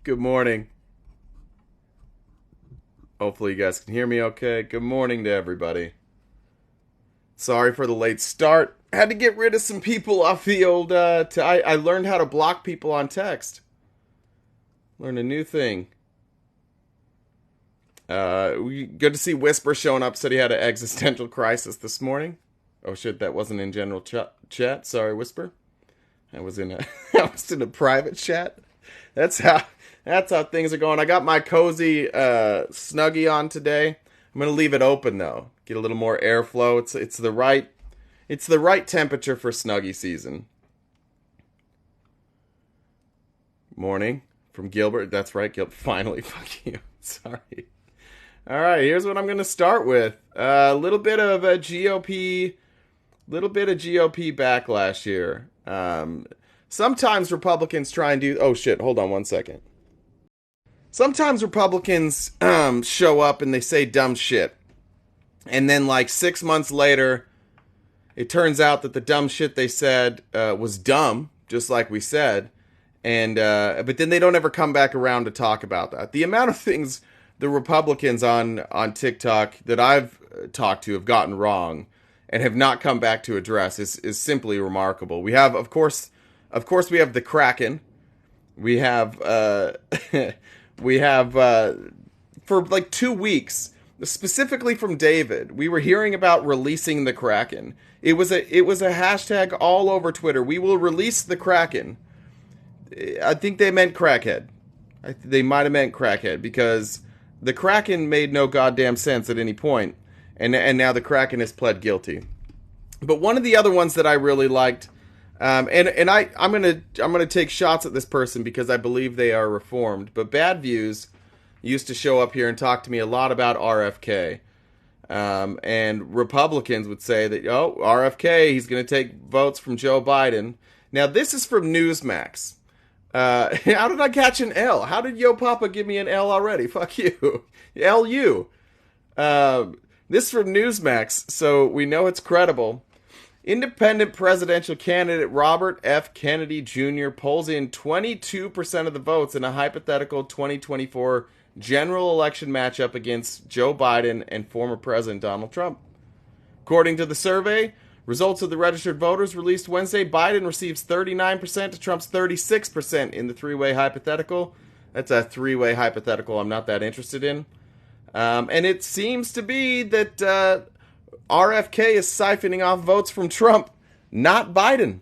Good morning. Hopefully you guys can hear me okay. Good morning to everybody. Sorry for the late start. Had to get rid of some people off the old I learned how to block people on text. Learned a new thing. Good to see Whisper showing up. Said he had an existential crisis this morning. Oh shit, that wasn't in general chat. Sorry, Whisper. I was in a I was in a private chat. That's how things are going. I got my cozy Snuggie on today. I'm gonna leave it open though. Get a little more airflow. It's the right temperature for Snuggie season. Morning from Gilbert. That's right, Gilbert. Finally, fuck you. Sorry. All right, here's what I'm gonna start with. A little bit of a GOP backlash here. Sometimes Republicans try and do... Oh, shit. Hold on one second. Sometimes Republicans show up and they say dumb shit. And then, like, 6 months later, it turns out that the dumb shit they said was dumb, just like we said. And but then they don't ever come back around to talk about that. The amount of things the Republicans on TikTok that I've talked to have gotten wrong and have not come back to address is simply remarkable. We have, of course, we have the Kraken. We have, for like 2 weeks, specifically from David, we were hearing about releasing the Kraken. It was a hashtag all over Twitter. We will release the Kraken. I think they meant crackhead. They might have meant crackhead because the Kraken made no goddamn sense at any point. And now the Kraken has pled guilty. But one of the other ones that I really liked, I'm gonna take shots at this person because I believe they are reformed. But Bad Views used to show up here and talk to me a lot about RFK. And Republicans would say that, RFK, he's gonna take votes from Joe Biden. Now this is from Newsmax. How did I catch an L? How did Yo Papa give me an L already? Fuck you. LU. This is from Newsmax, so we know it's credible. Independent presidential candidate Robert F. Kennedy Jr. pulls in 22% of the votes in a hypothetical 2024 general election matchup against Joe Biden and former President Donald Trump. According to the survey, results of the registered voters released Wednesday, Biden receives 39% to Trump's 36% in the three-way hypothetical. That's a three-way hypothetical I'm not that interested in. And it seems to be that RFK is siphoning off votes from Trump, not Biden.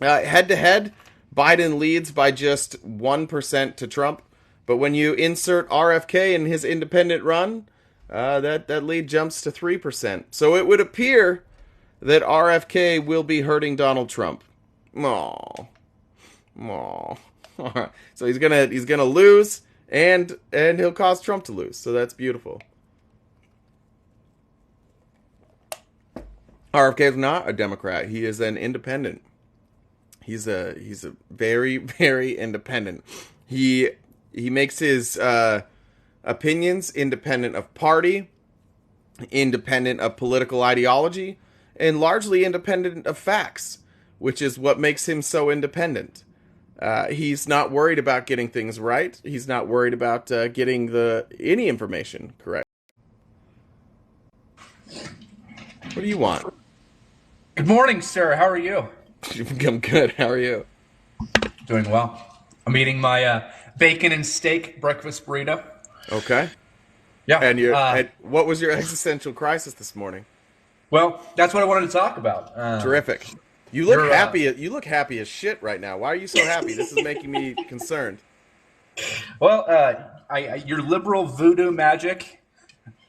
Head-to-head, Biden leads by just 1% to Trump. But when you insert RFK in his independent run, that lead jumps to 3%. So it would appear that RFK will be hurting Donald Trump. Aww. So he's gonna lose, and he'll cause Trump to lose. So that's beautiful. RFK is not a Democrat. He is an independent. He's a very, very independent. He makes his opinions independent of party, independent of political ideology, and largely independent of facts, which is what makes him so independent. He's not worried about getting things right. He's not worried about getting any information correct. What do you want? Good morning, sir. How are you? I'm good. How are you? Doing well. I'm eating my bacon and steak breakfast burrito. Okay. Yeah. And what was your existential crisis this morning? Well, that's what I wanted to talk about. Terrific. You look happy. You look happy as shit right now. Why are you so happy? This is making me concerned. Well, your liberal voodoo magic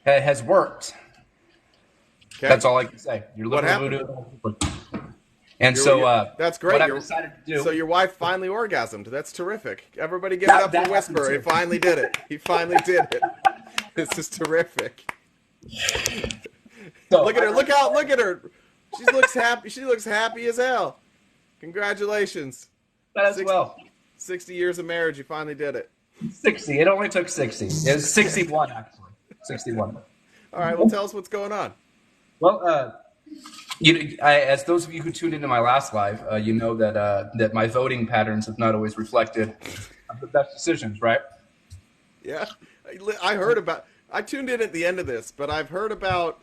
has worked. Okay. That's all I can say. Your liberal voodoo. And that's great. What I've decided to do. So your wife finally orgasmed. That's terrific. Everybody give it up for Whisper. He finally did it. He finally did it. This is terrific. So, look at her. Look at her. She looks happy. She looks happy as hell. Congratulations. As well. 60 years of marriage. You finally did it. 60. It only took 60. It was 61, actually. 61. All right. Well, tell us what's going on. Well, As those of you who tuned into my last live, you know that my voting patterns have not always reflected the best decisions, right? Yeah, I heard about. I tuned in at the end of this, but I've heard about.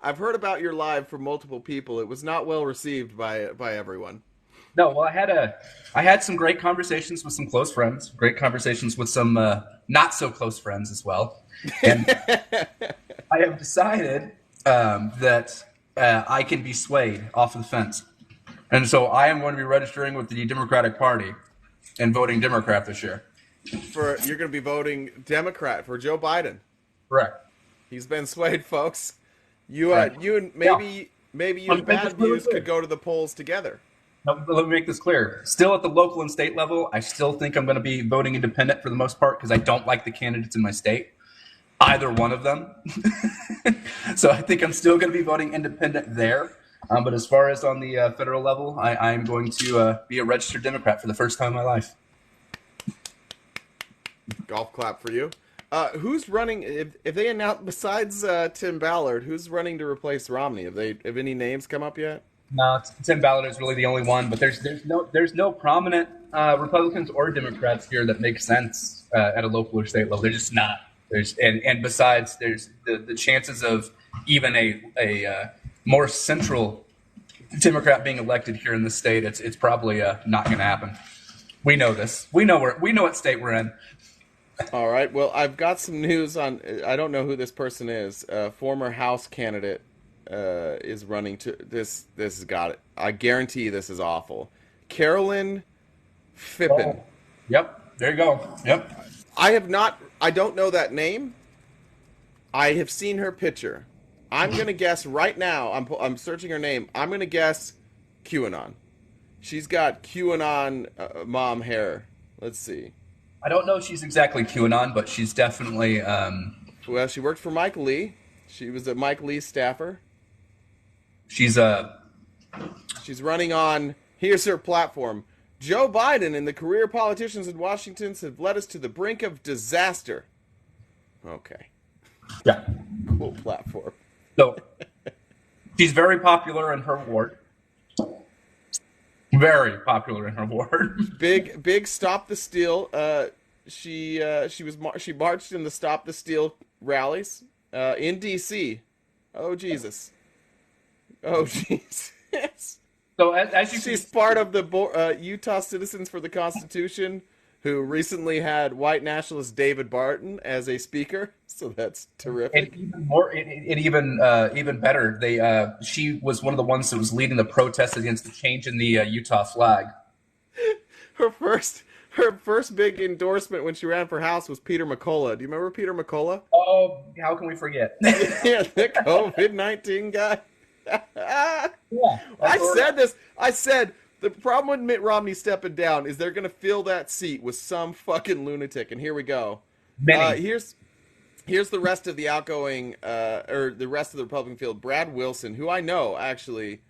I've heard about your live from multiple people. It was not well received by everyone. No, well, I had some great conversations with some close friends, great conversations with some not so close friends as well, and I have decided that I can be swayed off of the fence, and so I am going to be registering with the Democratic Party and voting Democrat this year. You're going to be voting Democrat for Joe Biden. Correct. He's been swayed, folks. You Right. you and Yeah. maybe you Let and me make this Bad really Views clear. could go to the polls together. Now, let me make this clear. Still at the local and state level, I still think I'm going to be voting independent for the most part because I don't like the candidates in my state, either one of them. So I think I'm still going to be voting independent there. But as far as on the federal level, I'm going to be a registered Democrat for the first time in my life. Golf clap for you. Who's running? If they announce besides Tim Ballard, who's running to replace Romney? Have any names come up yet? No, Tim Ballard is really the only one, but there's no prominent Republicans or Democrats here that make sense at a local or state level. They're just not. And besides, there's the chances of even a more central Democrat being elected here in the state. It's probably not going to happen. We know this. We know what state we're in. All right. Well, I've got some news on. I don't know who this person is. Former House candidate is running to this. This has got it. I guarantee this is awful. Carolyn Fippen. Oh, yep. There you go. Yep. I have not. I don't know that name. I have seen her picture. I'm gonna guess right now. I'm searching her name. I'm gonna guess QAnon. She's got QAnon mom hair. Let's see. I don't know if she's exactly QAnon, but she's definitely. Well, she worked for Mike Lee. She was a Mike Lee staffer. She's She's running on. Here's her platform. Joe Biden and the career politicians in Washington have led us to the brink of disaster. Okay. Yeah. Cool platform. So she's very popular in her ward. Very popular in her ward. Big Stop the Steal. She marched in the Stop the Steal rallies in D.C. Oh Jesus. Oh Jesus. So as you She's part of the Utah Citizens for the Constitution, who recently had white nationalist David Barton as a speaker. So that's terrific. and even more, even better, she was one of the ones that was leading the protest against the change in the Utah flag. Her first big endorsement when she ran for House was Peter McCullough. Do you remember Peter McCullough? Oh, how can we forget? Yeah, the COVID-19 guy. Yeah, I said the problem with Mitt Romney stepping down is they're going to fill that seat with some fucking lunatic, and here we go. many. Here's the rest of the outgoing or the rest of the Republican field. Brad Wilson, who I know actually,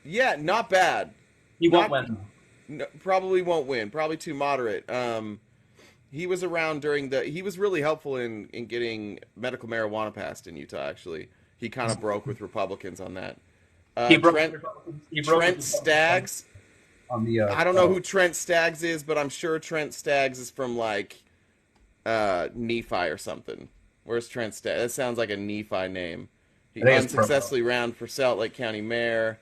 yeah, not bad. He won't win. No, probably won't win. Probably too moderate. He was around he was really helpful in getting medical marijuana passed in Utah. Actually, he kind of broke with Republicans on that. Trent Staggs. On the. I don't know who Trent Staggs is, but I'm sure Trent Staggs is from like Nephi or something. Where's Trent Staggs? That sounds like a Nephi name. He unsuccessfully ran for Salt Lake County mayor.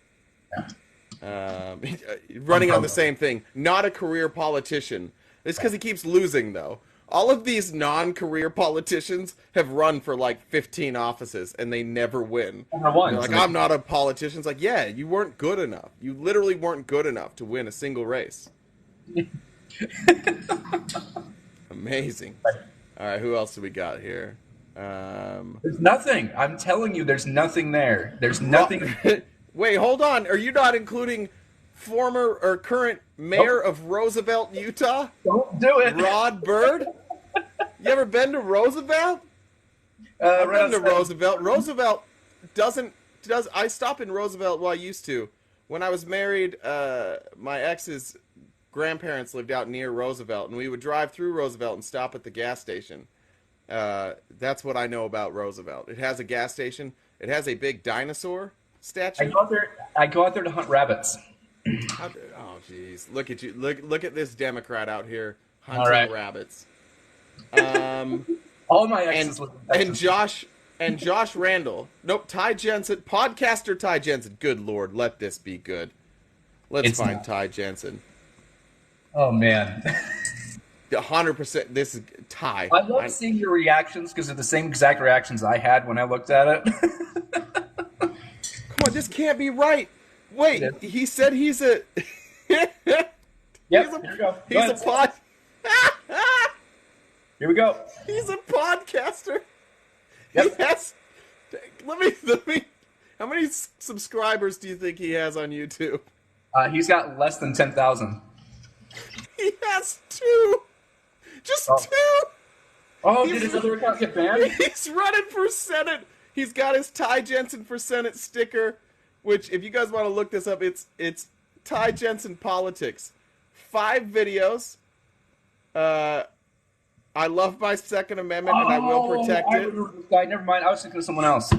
Running on the same thing. Not a career politician. It's because he keeps losing, though. All of these non-career politicians have run for like 15 offices, and they never win. They're like, I'm not a politician. It's like, yeah, you weren't good enough. You literally weren't good enough to win a single race. Amazing. All right, who else do we got here? There's nothing. I'm telling you, there's nothing there. There's nothing. Wait, hold on. Are you not including former or current mayor of Roosevelt, Utah? Don't do it. Rod Bird? You ever been to Roosevelt? I've been to Roosevelt. Roosevelt I stop in Roosevelt, well, I used to. When I was married, my ex's grandparents lived out near Roosevelt, and we would drive through Roosevelt and stop at the gas station. That's what I know about Roosevelt. It has a gas station. It has a big dinosaur I statue. go out there. I go out there to hunt rabbits. Oh, jeez. Look at you. Look at this Democrat out here All hunting right. rabbits. All my And exes live in Texas. Josh Randall. Nope, Ty Jensen. Podcaster Ty Jensen. Good Lord, let this be good. Let's It's find not. Ty Jensen. Oh man. 100%. This is Ty. I love seeing your reactions because they're the same exact reactions I had when I looked at it. Come on, this can't be right. Wait, It he said he's a. Yep, here we go. He's a pod. Here we go. He's a podcaster. Yep. He has. Let me. How many subscribers do you think he has on YouTube? He's got less than 10,000. He has 2. Just Oh. 2. Oh, did his other account get banned? He's running for Senate. He's got his Ty Jensen for Senate sticker, which, if you guys want to look this up, it's Ty Jensen Politics. 5 videos. I love my Second Amendment, and I will protect I it. remember this guy. Never mind. I was thinking of someone else.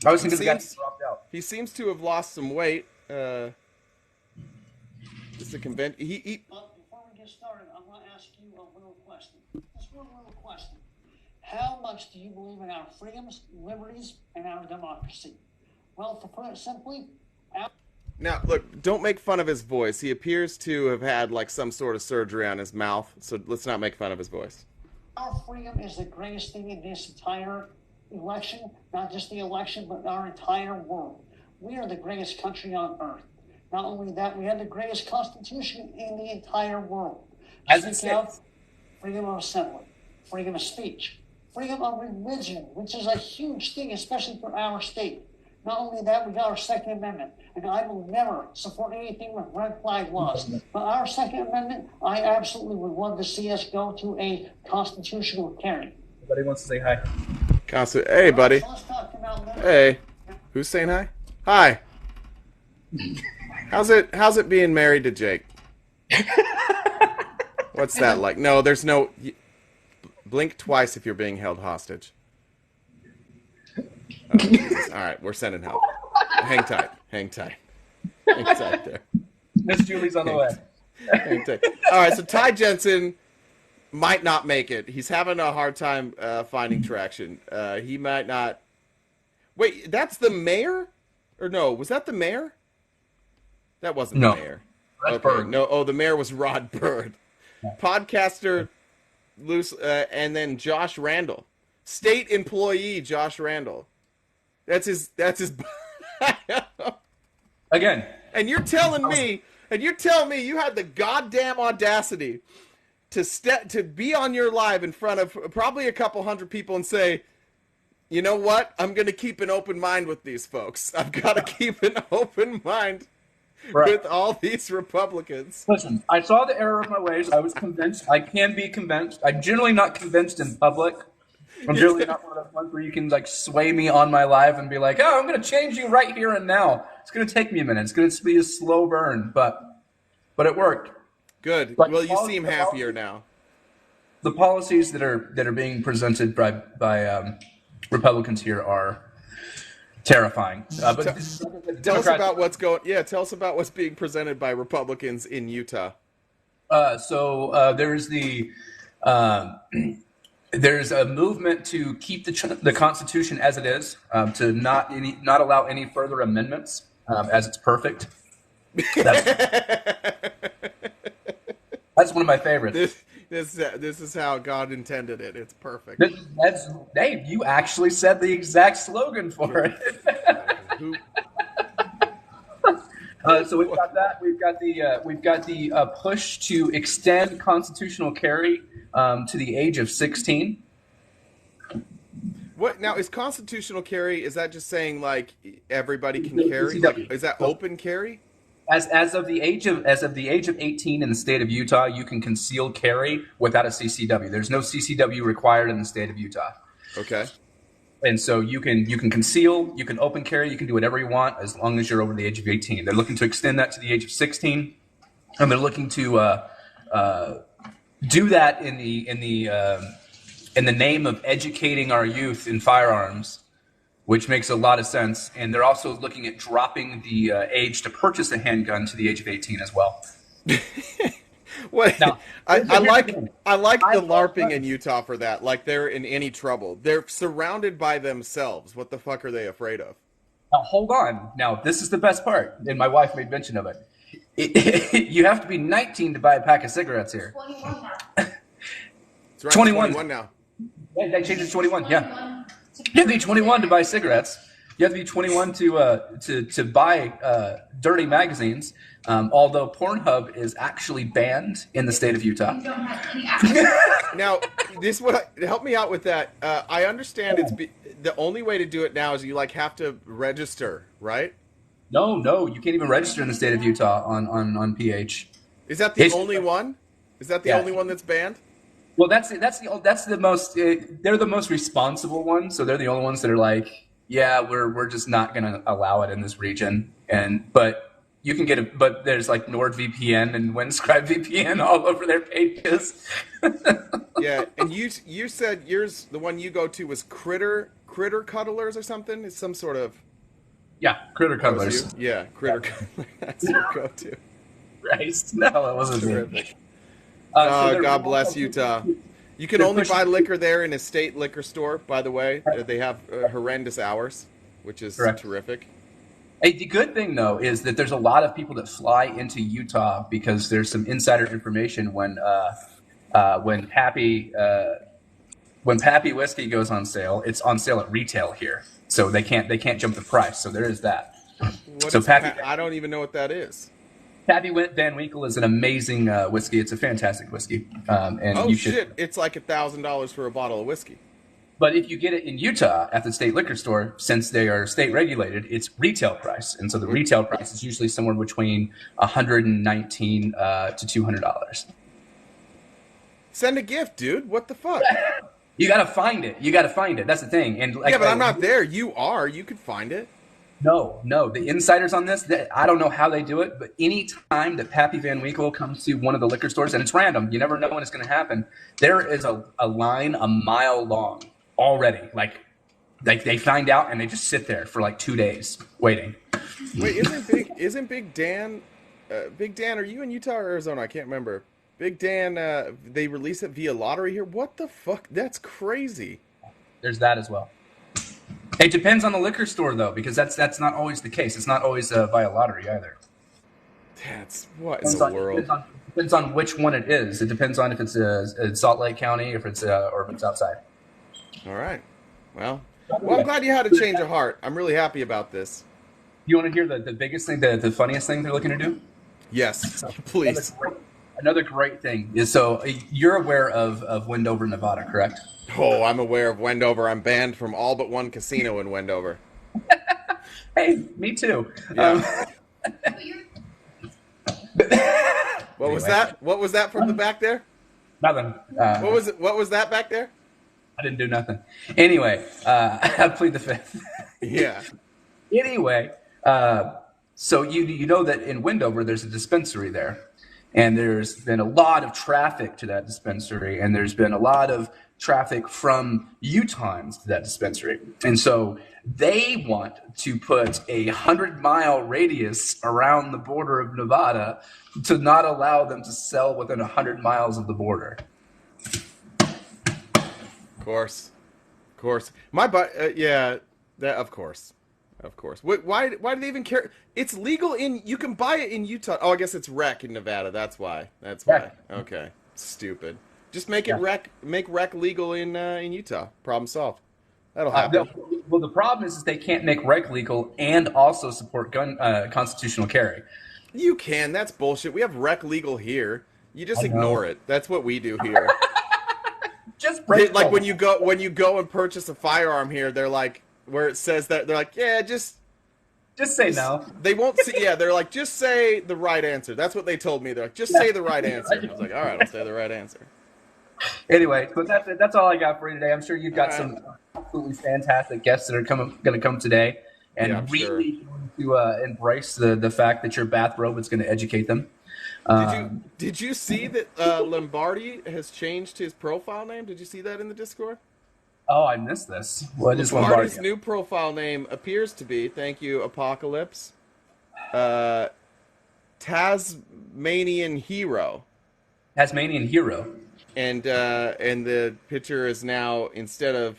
I was thinking of the guy who dropped out. He seems to have lost some weight. It's a convention. But before we get started, I'm going to ask you a little question. Just one little question. How much do you believe in our freedoms, liberties, and our democracy? Well, to put it simply, Now, look, don't make fun of his voice. He appears to have had, like, some sort of surgery on his mouth, so let's not make fun of his voice. our freedom is the greatest thing in this entire election, not just the election, but our entire world. We are the greatest country on earth. Not only that, we have the greatest constitution in the entire world. As it Speak out, stands. freedom of assembly, freedom of speech, freedom of religion, which is a huge thing, especially for our state. Not only that, we got our Second Amendment, and I will never support anything with red flag laws. But our Second Amendment, I absolutely would love to see us go to a constitutional carry. Everybody wants to say hi. Hey, buddy. So let's talk about liberty. Hey. Who's saying hi? Hi. How's it being married to Jake? What's that like? No, there's no... Blink twice if you're being held hostage. Oh, Jesus. All right, we're sending help. Hang tight. Hang tight. Hang tight there. Miss Julie's on the way. Hang tight. All right, so Ty Jensen might not make it. He's having a hard time finding traction. He might not... Wait, that's the mayor? Or no, was that the mayor? That wasn't No. the mayor. That's Okay, Bird. no. Oh, the mayor was Rod Bird. Podcaster, and then Josh Randall, state employee Josh Randall. That's his. Again, And you're telling me you had the goddamn audacity to be on your live in front of probably a couple hundred people and say, you know what? I'm going to keep an open mind with these folks. I've got to keep an open mind right. with all these Republicans. Listen, I saw the error of my ways. I was convinced. I can be convinced. I'm generally not convinced in public. I'm generally not one of those ones where you can like sway me on my live and be like, "Oh, I'm going to change you right here and now." It's going to take me a minute. It's going to be a slow burn, but it worked. Good. Like, Well, you seem happier now. The policies that are being presented by Republicans here are terrifying. But Tell us about what's going. Yeah, tell us about what's being presented by Republicans in Utah. There's the there's a movement to keep the Constitution as it is, to not allow any further amendments, as it's perfect. That's one of my favorites. This is how God intended it. It's perfect. That's Dave. You actually said the exact slogan for it. So we've got that. We've got the push to extend constitutional carry to the age of 16. What now is constitutional carry? Is that just saying like everybody can carry? CCW. Like, is that open carry? As of the age of 18 in the state of Utah, you can conceal carry without a CCW. There's no CCW required in the state of Utah. Okay. And so you can conceal, you can open carry, you can do whatever you want as long as you're over the age of 18. They're looking to extend that to the age of 16, and they're looking to do that in the name of educating our youth in firearms which makes a lot of sense. And they're also looking at dropping the age to purchase a handgun to the age of 18 as well. Wait, Now, I like here's the thing. I like the love LARPing in guns. Utah for that. Like they're in any trouble. They're surrounded by themselves. What the fuck are they afraid of? Now, hold on. Now, this is the best part, and my wife made mention of it. You have to be 19 to buy a pack of cigarettes here. 21 now. It's right, 21. 21 now. Yeah, they changed it to 21. Yeah, you have to be 21 to buy cigarettes. You have to be 21 to buy dirty magazines. Although Pornhub is actually banned in the state of Utah. You don't have any access. Now, help me out with that. I understand the only way to do it now is you like have to register, right? No, you can't even register in the state of Utah on PH. Is that the It's- only one? Is that the Yeah. only one that's banned? Well, that's the most. They're the most responsible one, so they're the only ones that are like, yeah, we're just not going to allow it in this region. But you can get it. But there's like NordVPN and Windscribe VPN all over their pages. Yeah, and you said yours, the one you go to was Critter Cuddlers or something. It's some sort of Yeah, Critter that was Cuddlers. you? Yeah, Critter Cuddler. That's your go-to. Christ, no, it wasn't me. Terrific. So they're- God bless Utah. You can They're only pushing- buy liquor there in a state liquor store, by the way. They have horrendous hours, which is Correct. terrific. Hey, the good thing though is that there's a lot of people that fly into Utah because there's some insider information when Pappy whiskey goes on sale. It's on sale at retail here, so they can't jump the price. So there is that. What So is Pappy- I don't even know what that is. Pappy Van Winkle is an amazing whiskey. It's a fantastic whiskey, and Oh you should. shit! It's like $1,000 for a bottle of whiskey. But if you get it in Utah at the state liquor store, since they are state regulated, it's retail price, and so the retail price is usually somewhere between $119 to $200. Send a gift, dude. What the fuck? You gotta find it. That's the thing. And like, Yeah, but I'm not there. You are. You could find it. No. The insiders on this, I don't know how they do it, but any time that Pappy Van Winkle comes to one of the liquor stores, and it's random, you never know when it's going to happen, there is a line a mile long already. Like they find out and they just sit there for like 2 days waiting. Wait, isn't Big Dan? Big Dan, are you in Utah or Arizona? I can't remember. Big Dan, they release it via lottery here. What the fuck? That's crazy. There's that as well. It depends on the liquor store though, because that's not always the case. It's not always via lottery either. That's what in the world. Depends on which one it is. It depends on if it's in Salt Lake County, or if it's outside. All right. Well, I'm glad you had a change of heart. I'm really happy about this. You want to hear the biggest thing, the funniest thing they're looking to do? Yes, please. Another great thing is, so you're aware of Wendover, Nevada, correct? Oh, I'm aware of Wendover. I'm banned from all but one casino in Wendover. Hey, me too. Yeah. But you're What was that? What was that from the back there? Nothing. What was it? What was that back there? I didn't do nothing. Anyway, I plead the fifth. Yeah. Anyway, so you know that in Wendover there's a dispensary there, and there's been a lot of traffic to that dispensary, and there's been a lot of traffic from Utahns to that dispensary, and so they want to put a 100-mile radius around the border of Nevada to not allow them to sell within 100 miles of the border. Of course. My butt. Yeah. That. Of course. Why do they even care? It's legal in. You can buy it in Utah. Oh, I guess it's rec in Nevada. That's why. Rec. Okay. Stupid. Just make it rec. Make rec legal in Utah. Problem solved. That'll happen. Well, the problem is they can't make rec legal and also support gun constitutional carry. You can. That's bullshit. We have rec legal here. You just I know. ignore it. That's what we do here. Just break Like the when you go and purchase a firearm here, they're like, where it says that, they're like, yeah, just say no. They won't see. Yeah, they're like, just say the right answer. That's what they told me. They're like, just say the right answer. I was like, all right, I'll say the right answer. Anyway, but that's all I got for you today. I'm sure you've got All some absolutely fantastic guests that are going to come today, and Yeah, I'm really going to embrace the fact that your bathrobe is going to educate them. Did you see that Lombardi has changed his profile name? Did you see that in the Discord? Oh, I missed this. What is Lombardi's Lombardi? new profile name appears to be, thank you, Apocalypse, uh, Tasmanian Hero. Tasmanian hero. And the picture is now, instead of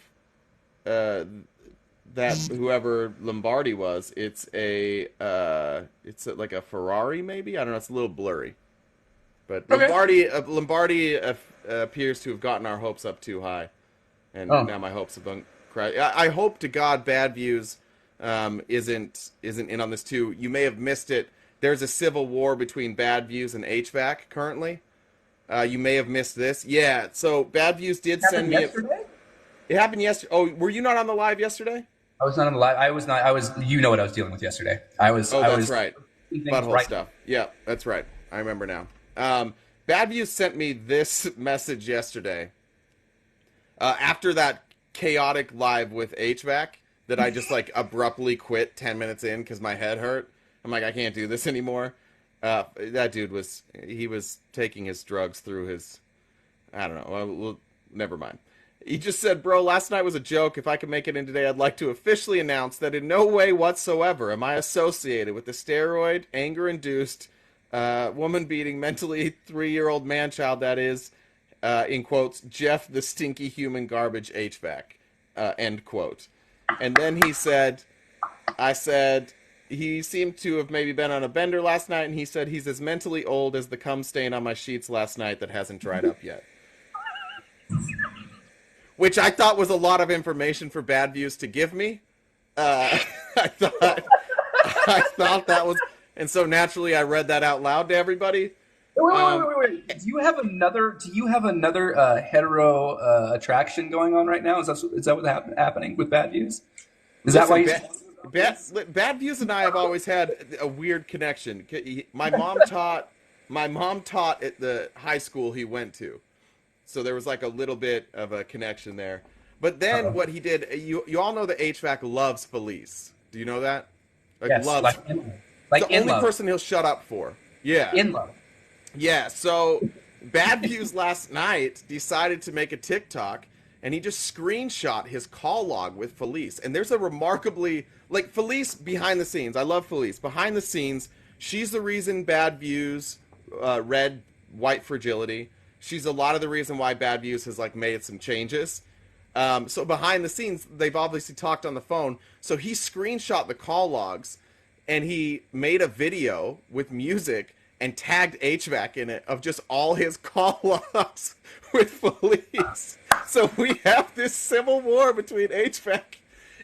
uh, that whoever Lombardi was, like a Ferrari maybe. I don't know. It's a little blurry, but Okay. Lombardi appears to have gotten our hopes up too high, and Oh, now my hopes have been crashed. I hope to God Bad Views isn't in on this too. You may have missed it. There's a civil war between Bad Views and HVAC currently. You may have missed this. Yeah, so Bad Views did send happened me. yesterday. It happened yesterday. Oh, were you not on the live yesterday? I was not on the live. I was not. I was. You know what I was dealing with yesterday. I was. Oh, I that's was right. things Butthole right. stuff. Yeah, that's right. I remember now. Bad Views sent me this message yesterday. After that chaotic live with HVAC that I just like abruptly quit 10 minutes in because my head hurt. I'm like, I can't do this anymore. That dude was taking his drugs through his, I don't know. Well, never mind. He just said, bro, last night was a joke. If I could make it in today, I'd like to officially announce that in no way whatsoever am I associated with the steroid, anger-induced, woman-beating, mentally 3-year-old man-child that is, in quotes, Jeff the stinky human garbage HVAC, end quote. And then I said, he seemed to have maybe been on a bender last night, and he said he's as mentally old as the cum stain on my sheets last night that hasn't dried up yet. Which I thought was a lot of information for Bad Views to give me. I thought that was, and so naturally I read that out loud to everybody. Wait. Do you have another? Hetero attraction going on right now? Is that what's happening with Bad Views? Is that why? Bad Views and I have always had a weird connection. My mom taught at the high school he went to, so there was like a little bit of a connection there. But then what he did, you all know that HVAC loves Felice. Do you know that? Yes, loves. like the only love. person he'll shut up for. Yeah. In love. Yeah. So Bad Views last night decided to make a TikTok, and he just screenshot his call log with Felice. And there's a remarkably, like, Felice behind the scenes. I love Felice. Behind the scenes, she's the reason Bad Views read White Fragility. She's a lot of the reason why Bad Views has, like, made some changes. So behind the scenes, they've obviously talked on the phone. So he screenshot the call logs, and he made a video with music and tagged HVAC in it of just all his call logs with Felice. So we have this civil war between HVAC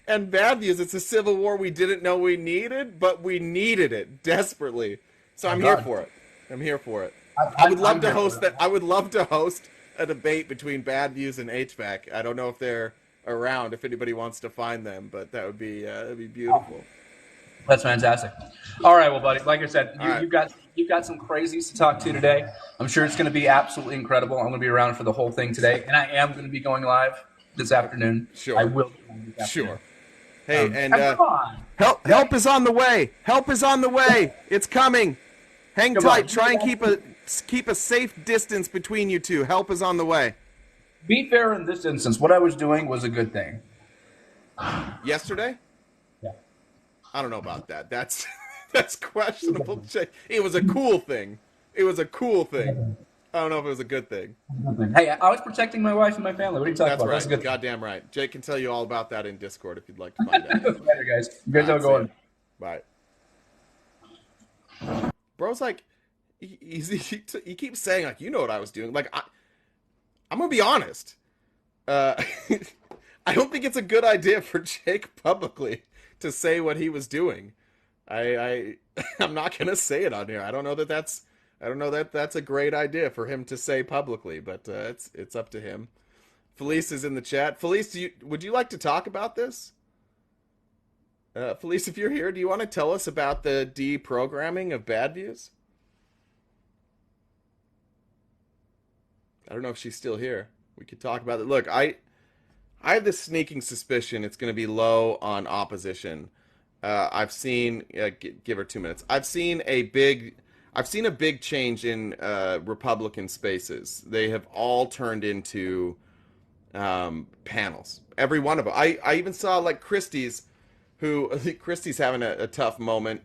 and Bad Views. It's a civil war we didn't know we needed, but we needed it desperately. So I'm here for it. I'm here for it. I would love to host that. I would love to host a debate between Bad Views and HVAC. I don't know if they're around, if anybody wants to find them, but that'd be beautiful. That's fantastic. All right, well, buddy, like I said, right. you've got some crazies to talk to today. I'm sure it's going to be absolutely incredible. I'm going to be around for the whole thing today, and I am going to be going live this afternoon. Sure. I will be going this afternoon. Sure. Hey, and come on. help is on the way. Help is on the way. It's coming. Hang tight. Try and keep a safe distance between you two. Help is on the way. Be fair in this instance. What I was doing was a good thing. Yesterday? Yeah. I don't know about that. That's questionable. It was a cool thing. It was a cool thing. I don't know if it was a good thing. Hey, I was protecting my wife and my family. What are you talking That's about? right. That's good. Goddamn right. Jake can tell you all about that in Discord if you'd like to find out. Later, guys. You guys are going. Bye. Bro's like, he keeps saying, like, you know what I was doing. Like, I'm going to be honest. I don't think it's a good idea for Jake publicly to say what he was doing. I'm not going to say it on here. I don't know that that's a great idea for him to say publicly, but it's up to him. Felice is in the chat. Felice, would you like to talk about this? Felice, if you're here, do you want to tell us about the deprogramming of Bad Views? I don't know if she's still here. We could talk about it. Look, I have this sneaking suspicion it's going to be low on opposition. I've seen, give her 2 minutes. I've seen a big change in Republican spaces. They have all turned into panels. Every one of them. I even saw like Christie's, who I think Christie's having a tough moment.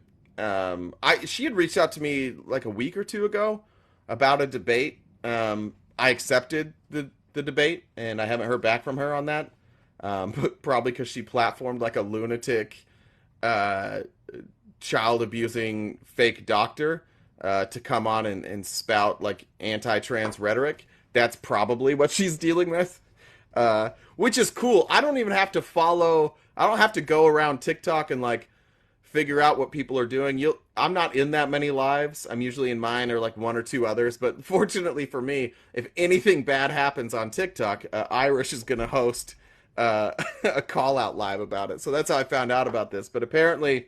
She had reached out to me like a week or two ago about a debate. I accepted the debate, and I haven't heard back from her on that. But probably because she platformed like a lunatic, child abusing fake doctor to come on and spout like anti-trans rhetoric. That's probably what she's dealing with, which is cool. I don't even have to follow. I don't have to go around TikTok and like figure out what people are doing. I'm not in that many lives. I'm usually in mine or like one or two others. But fortunately for me, if anything bad happens on TikTok, Irish is going to host a call out live about it. So that's how I found out about this. But apparently,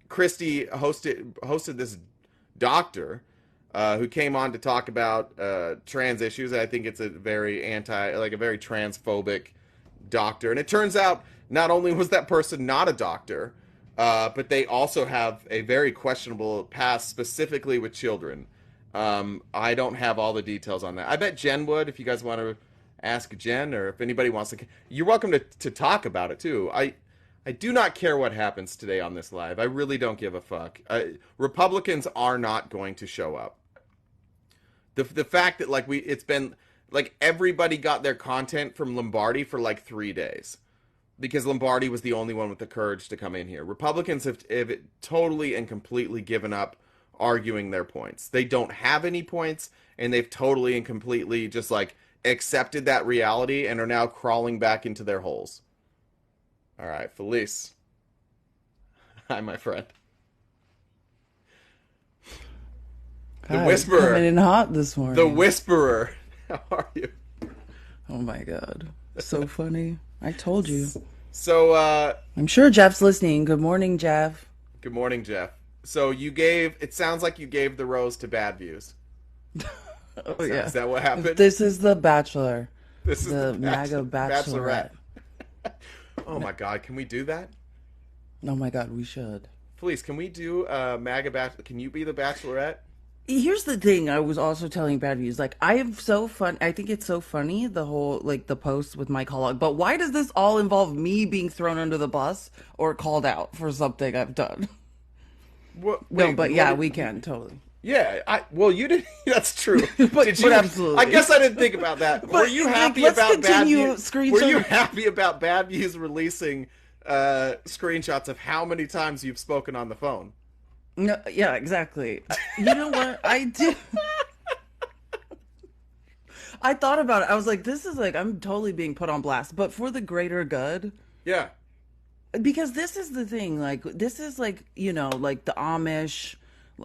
Christy hosted this doctor who came on to talk about trans issues. And I think it's a very a very transphobic doctor. And it turns out not only was that person not a doctor, but they also have a very questionable past, specifically with children. I don't have all the details on that. I bet Jen would, if you guys want to ask Jen, or if anybody wants to. You're welcome to talk about it too. I do not care what happens today on this live. I really don't give a fuck. Republicans are not going to show up. The fact that like it's been like everybody got their content from Lombardi for like 3 days. Because Lombardi was the only one with the courage to come in here. Republicans have totally and completely given up arguing their points. They don't have any points, and they've totally and completely just like accepted that reality and are now crawling back into their holes. All right, Felice. Hi, my friend. The God, Whisperer. Coming in hot this morning. The Whisperer. How are you? Oh my God. So funny. I told you. So, I'm sure Jeff's listening. Good morning, Jeff. Good morning, Jeff. So it sounds like you gave the rose to Bad Views. Oh, yeah. Is that what happened? This is The Bachelor. This is the MAGA Bachelorette. Oh my God, can we do that? Oh my God, we should. Please, can we do MAGA Bachelor? Can you be the Bachelorette? Here's the thing. I was also telling Bad Views, like, I think it's so funny, the whole, like, the post with Mike Hollock, but why does this all involve me being thrown under the bus or called out for something I've done? We can, totally. Yeah, you did. That's true. but absolutely. I guess I didn't think about that. Were you happy about Bad Views? Were you happy about Bad Views releasing screenshots of how many times you've spoken on the phone? No, yeah, exactly. You know what? I did. I thought about it. I was like, this is like, I'm totally being put on blast, but for the greater good. Yeah. Because this is the thing, like, this is like, like the Amish,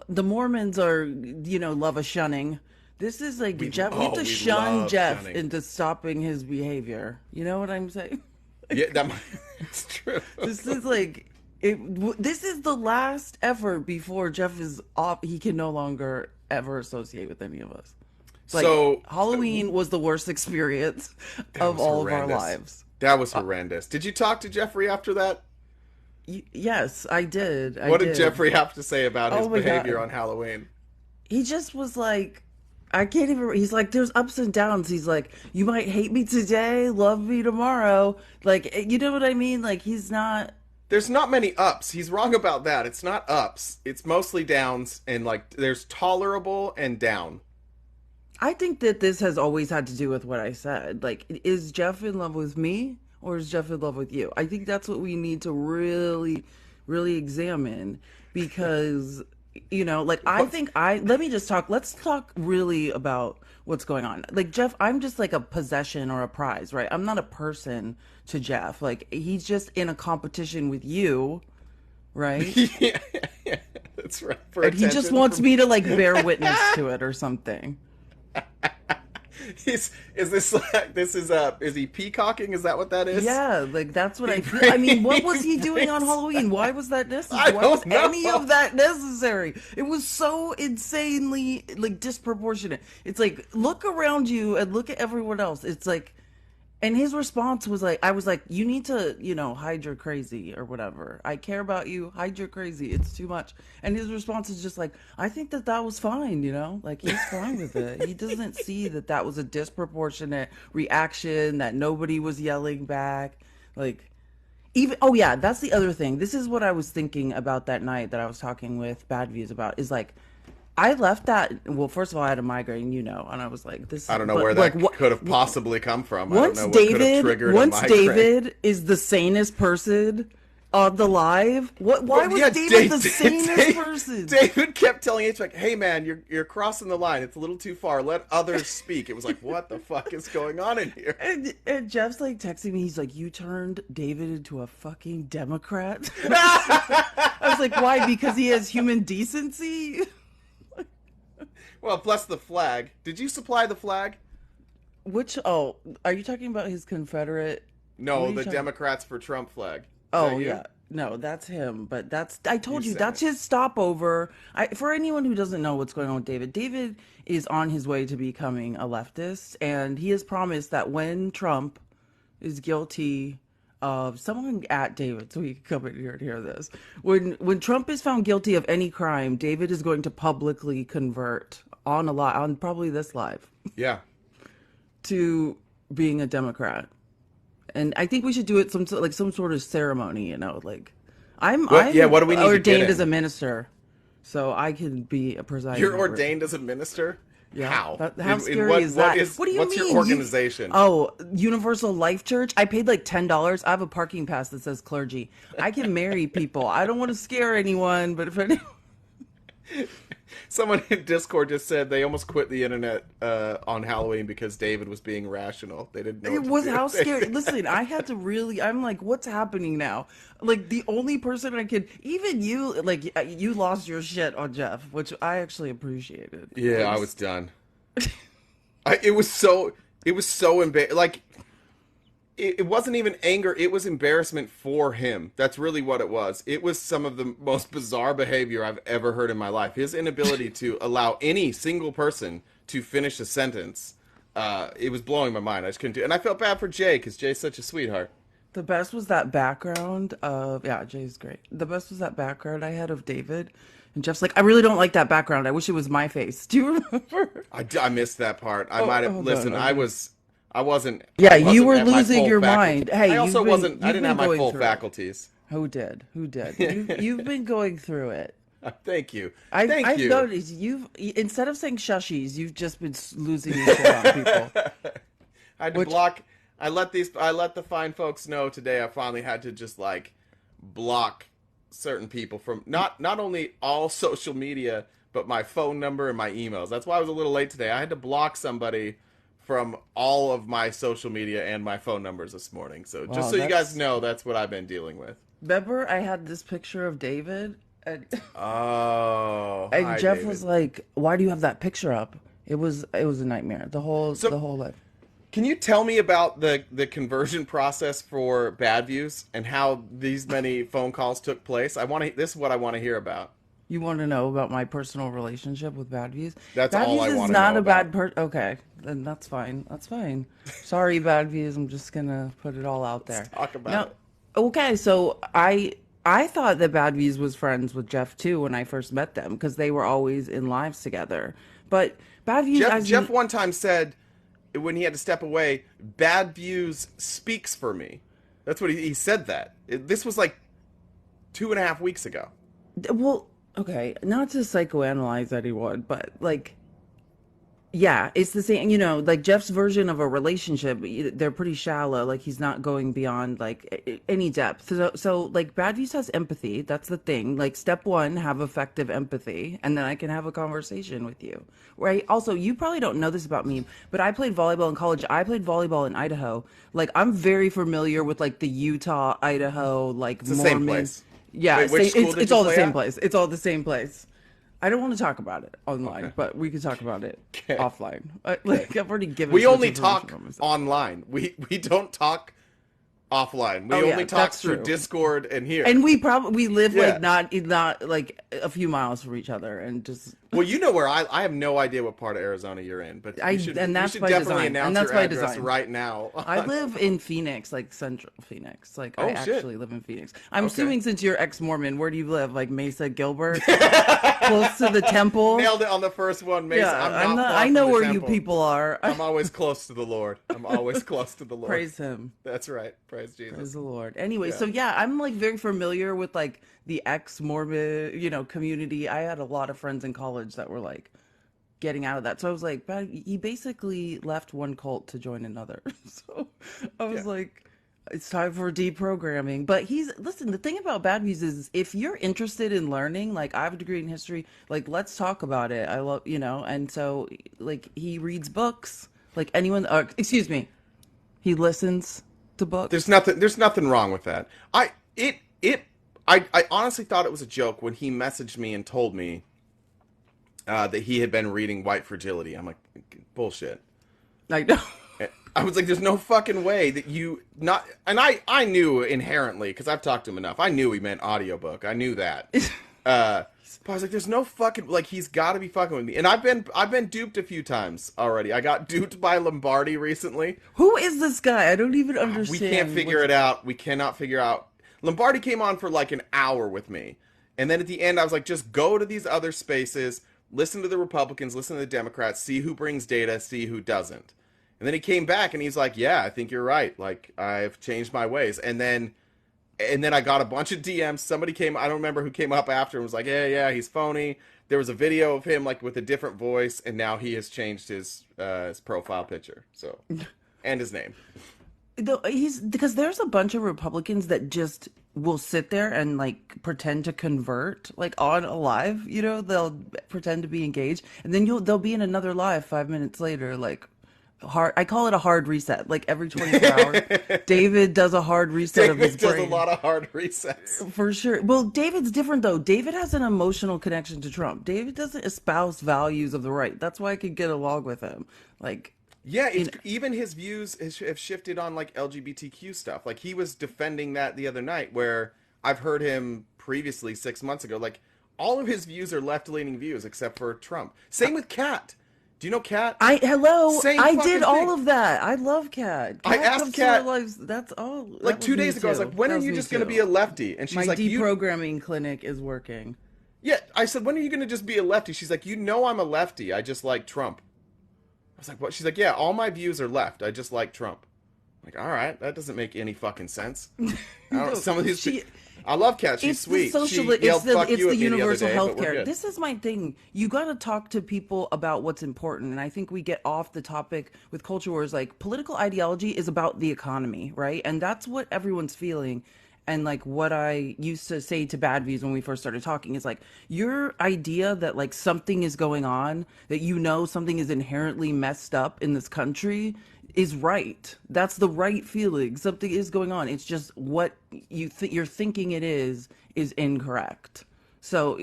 the Mormons are, love a shunning. This is like, we have to shun Jeff into stopping his behavior. You know what I'm saying? Yeah, it's true. This is like, this is the last effort before Jeff is off. He can no longer ever associate with any of us. Like, so Halloween was the worst experience of all of our lives. That was horrendous. Did you talk to Jeffrey after that? Yes, I did. What did Jeffrey have to say about his behavior on Halloween? He just was like, I can't even. He's like, there's ups and downs. He's like, you might hate me today, love me tomorrow. Like, you know what I mean? Like, he's not. There's not many ups. He's wrong about that. It's not ups. It's mostly downs, and like there's tolerable and down. I think that this has always had to do with what I said. Like, is Jeff in love with me or is Jeff in love with you? I think that's what we need to really, really examine because, let's talk really about what's going on. Like, Jeff, I'm just like a possession or a prize, right? I'm not a person to Jeff. Like, he's just in a competition with you, right? yeah, that's right. And he just wants me to like bear witness to it or something. Is he peacocking? Is that what that is? Yeah, like that's what I feel. I mean, what was he doing on Halloween? Why was that necessary? Why was any of that necessary? It was so insanely like disproportionate. It's like, look around you and look at everyone else. It's like And his response was like, I was like, you need to, hide your crazy or whatever. I care about you. Hide your crazy. It's too much. And his response is just like, I think that was fine, Like, he's fine with it. He doesn't see that was a disproportionate reaction, that nobody was yelling back. Like, oh yeah, that's the other thing. This is what I was thinking about that night that I was talking with Bad Views about, is like, I left that. Well, first of all, I had a migraine, and I was like, "This." I don't know where that could have possibly come from. I don't know what could have triggered a migraine. David is the sanest person on the live. Why was David the sanest person? David kept telling H like, "Hey man, you're crossing the line. It's a little too far. Let others speak." It was like, what the fuck is going on in here? And Jeff's like texting me. He's like, "You turned David into a fucking Democrat." I was like, "Why? Because he has human decency." Well, plus the flag. Did you supply the flag? Are you talking about his Confederate? No, the Democrats for Trump flag. Oh, yeah. No, that's him. But I told you, that's his stopover. For anyone who doesn't know what's going on with David is on his way to becoming a leftist. And he has promised that when Trump is guilty of, someone at David, so he can come in here and hear this. When Trump is found guilty of any crime, David is going to publicly convert on probably this live. Yeah. To being a Democrat. And I think we should do it some sort of ceremony, like I'm what do we need ordained to get as a minister, so I can be a presiding. You're ordained as a minister? Yeah. How? How scary is that? What do you mean? What's your organization? Universal Life Church. I paid like $10. I have a parking pass that says clergy. I can marry people. I don't want to scare anyone, but if anyone... Someone in Discord just said they almost quit the internet on Halloween because David was being rational. They didn't know. It was how scary. Listen, I had to really. I'm like, what's happening now? Like, the only person I could, even you, like, you lost your shit on Jeff, which I actually appreciated. Yeah, I was done. It was so embarrassing. Like, it wasn't even anger. It was embarrassment for him. That's really what it was. It was some of the most bizarre behavior I've ever heard in my life. His inability to allow any single person to finish a sentence. It was blowing my mind. I just couldn't do it. And I felt bad for Jay because Jay's such a sweetheart. The best was that background of, Jay's great. The best was that background I had of David. And Jeff's like, I really don't like that background. I wish it was my face. Do you remember? I missed that part. I might have, listened. No. I wasn't. Yeah, I wasn't you were at my losing full your faculty. mind. Hey, I also wasn't. I didn't have my full through faculties. Who did? You've been going through it. Thank you. I've you. noticed instead of saying shushies, you've just been losing your shit on people. I had to block. I let the fine folks know today. I finally had to just like block certain people from not only all social media, but my phone number and my emails. That's why I was a little late today. I had to block somebody from all of my social media and my phone numbers this morning. So just so you guys know, that's what I've been dealing with. Remember, I had this picture of David. And Jeff David was like, "Why do you have that picture up?" It was a nightmare. The whole life. Can you tell me about the conversion process for Bad Views and how these many phone calls took place? This is what I want to hear about. You want to know about my personal relationship with Bad Views? That's Bad all Views I want to know. is not a bad person. Okay, then that's fine. That's fine. Sorry, Bad Views. I'm just gonna put it all out there. Let's talk about it. Okay, so I thought that Bad Views was friends with Jeff too when I first met them because they were always in lives together. But Bad Views, Jeff one time said when he had to step away, Bad Views speaks for me. That's what he said. This was like 2.5 weeks ago. Well. Okay, not to psychoanalyze anyone, but like, yeah, it's the same, like Jeff's version of a relationship, they're pretty shallow, like he's not going beyond like any depth. So like Bad Views has empathy, that's the thing. Like step one, have effective empathy, and then I can have a conversation with you. Right? Also, you probably don't know this about me, but I played volleyball in college. I played volleyball in Idaho. Like I'm very familiar with like the Utah, Idaho, like it's the Mormon. Same place. Yeah, Wait, it's all the same place. It's all the same place. I don't want to talk about it online, but we can talk about it offline. Like I've already given. We only talk online. We don't talk offline. We Oh, yeah, only talk that's through true. Discord and here. And we live Yeah. like not like a few miles from each other, and just Well, you know where I have no idea what part of Arizona you're in, but and that's you should by definitely design. announce And that's your by address design. right now. I live in Phoenix, like central Phoenix. Like Oh, I shit. actually live in Phoenix. I'm Okay. assuming since you're ex-Mormon, where do you live? Like Mesa, Gilbert, close to the temple. Nailed it on the first one, Mason. Yeah, I'm not far I from know the where temple. you people are. I'm always close to the Lord. I'm always close to the Lord. Praise him. That's right. Praise Jesus. Praise the Lord. Anyway, Yeah. so yeah, I'm like very familiar with like the ex-Mormon, community. I had a lot of friends in college that were like getting out of that. So I was like, but he basically left one cult to join another. So I was like, it's time for deprogramming. But listen, the thing about Bad Views is if you're interested in learning, like I have a degree in history, like let's talk about it. I love, and so like he reads books, like anyone, excuse me, he listens to books. There's nothing wrong with that. I honestly thought it was a joke when he messaged me and told me that he had been reading White Fragility. I'm like, bullshit. I know. I was like, there's no fucking way that you not. And I knew inherently because I've talked to him enough. I knew he meant audiobook. I knew that. But I was like, there's no fucking like he's got to be fucking with me. And I've been duped a few times already. I got duped by Lombardi recently. Who is this guy? I don't even understand. We can't figure it out. We cannot figure out. Lombardi came on for like an hour with me. And then at the end, I was like, just go to these other spaces, listen to the Republicans, listen to the Democrats, see who brings data, see who doesn't. And then he came back and he's like, yeah, I think you're right. Like, I've changed my ways. And then I got a bunch of DMs. Somebody came, I don't remember who came up after and was like, yeah, he's phony. There was a video of him like with a different voice, and now he has changed his profile picture. So, and his name. Because there's a bunch of Republicans that just will sit there and like pretend to convert, like on a live, they'll pretend to be engaged, and then they'll be in another live 5 minutes later, like hard. I call it a hard reset. Like every 24 hours, David does a hard reset of his brain. David does a lot of hard resets. For sure. Well, David's different though. David has an emotional connection to Trump. David doesn't espouse values of the right. That's why I could get along with him. Like. Yeah, even his views have shifted on like LGBTQ stuff. Like he was defending that the other night, where I've heard him previously 6 months ago. Like all of his views are left-leaning views except for Trump. Same with Kat. Do you know Kat? I did thing. all of that. I love Kat. I asked Kat. That's all. Like 2 days ago, I was like, "When are you just going to be a lefty?" And she's my like, deprogramming clinic is working. Yeah, I said, "When are you going to just be a lefty?" She's like, "I'm a lefty. I just like Trump." I was like, what? She's like, yeah, all my views are left. I just like Trump. I'm like, all right, that doesn't make any fucking sense. Some of these I love Kat. She's sweet. It's the universal healthcare. This is my thing. You got to talk to people about what's important. And I think we get off the topic with culture wars. Like political ideology is about the economy, right? And that's what everyone's feeling. And like what I used to say to Bad Views when we first started talking is like your idea that like something is going on, that something is inherently messed up in this country is right. That's the right feeling. Something is going on. It's just what you're thinking it is incorrect. So,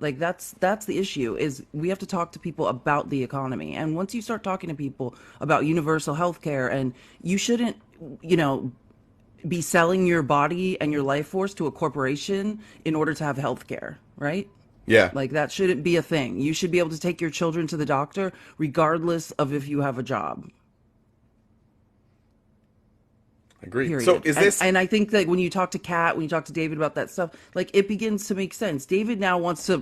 like that's the issue is we have to talk to people about the economy. And once you start talking to people about universal health care, and you shouldn't, be selling your body and your life force to a corporation in order to have health care, right? Yeah. Like that shouldn't be a thing. You should be able to take your children to the doctor regardless of if you have a job. Agreed. Period. So is this... And I think that when you talk to Kat, when you talk to David about that stuff, like it begins to make sense. David now wants to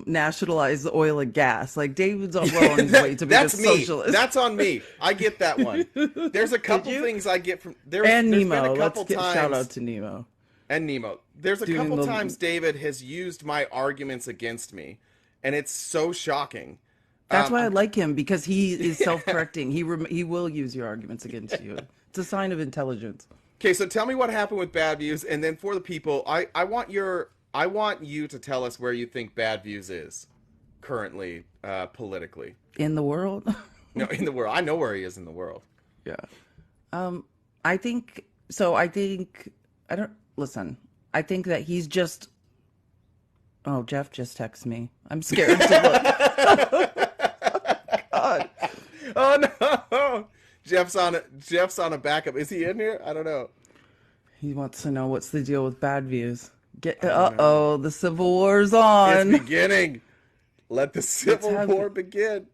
nationalize the oil and gas. Like David's on his way to be a socialist. That's on me. I get that one. There's a couple things I get from... And there's Nemo. Been a couple times, shout out to Nemo. And Nemo. There's a couple times David has used my arguments against me, and it's so shocking. That's why I like him, because he is self-correcting. He will use your arguments against you. It's a sign of intelligence. Okay, so tell me what happened with Bad Views, and then for the people, I want you to tell us where you think Bad Views is currently, politically. In the world? No, in the world. I know where he is in the world. Yeah. I think that he's just... Oh, Jeff just texted me. I'm scared to look. God. Oh, no. Jeff's on a backup. Is he in here? I don't know. He wants to know what's the deal with bad views. The Civil War's on. It's beginning. Let the Civil War begin.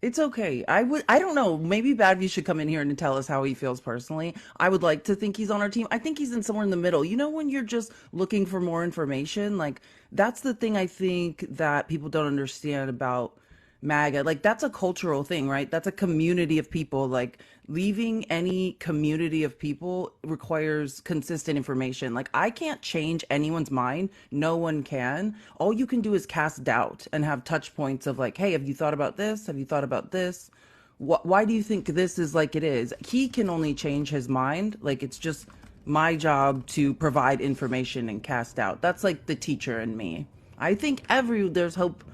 It's okay. I don't know. Maybe Badview should come in here and tell us how he feels personally. I would like to think he's on our team. I think he's in somewhere in the middle. You know, when you're just looking for more information, like that's the thing I think that people don't understand about MAGA. Like that's a cultural thing, right? That's a community of people. Like leaving any community of people requires consistent information. Like I can't change anyone's mind. No one can. All you can do is cast doubt and have touch points of like, hey, have you thought about this? Have you thought about this? Why do you think this is like it is? He can only change his mind. Like it's just my job to provide information and cast doubt. That's like the teacher in me. I think there's hope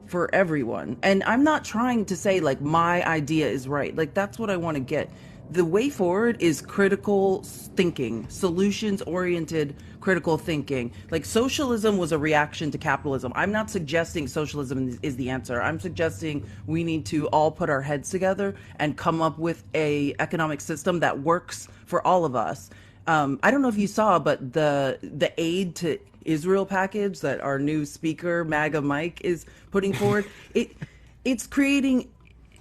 for everyone. And I'm not trying to say like my idea is right. Like that's what I want to get. The way forward is critical thinking, solutions oriented critical thinking. Like socialism was a reaction to capitalism. I'm not suggesting socialism is the answer. I'm suggesting we need to all put our heads together and come up with a economic system that works for all of us. I don't know if you saw, but the aid to Israel package that our new speaker, MAGA Mike, is putting forward, it's creating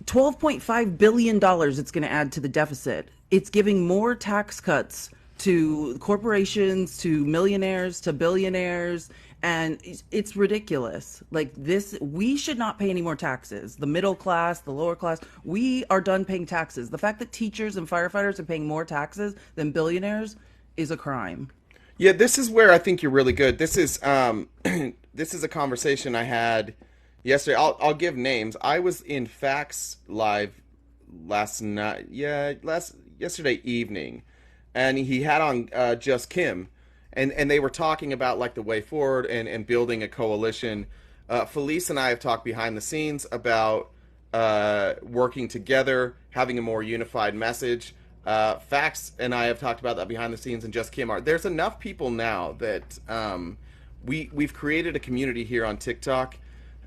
$12.5 billion it's going to add to the deficit. It's giving more tax cuts to corporations, to millionaires, to billionaires, and it's ridiculous. Like this, we should not pay any more taxes. The middle class, the lower class, we are done paying taxes. The fact that teachers and firefighters are paying more taxes than billionaires is a crime. Yeah, this is where I think you're really good. This is this is a conversation I had yesterday. I'll give names. I was in Facts Live yesterday evening, and he had on Just Kim, and they were talking about like the way forward and building a coalition. Felice and I have talked behind the scenes about working together, having a more unified message. Facts and I have talked about that behind the scenes, and Just Kim are. There's enough people now that we've created a community here on TikTok.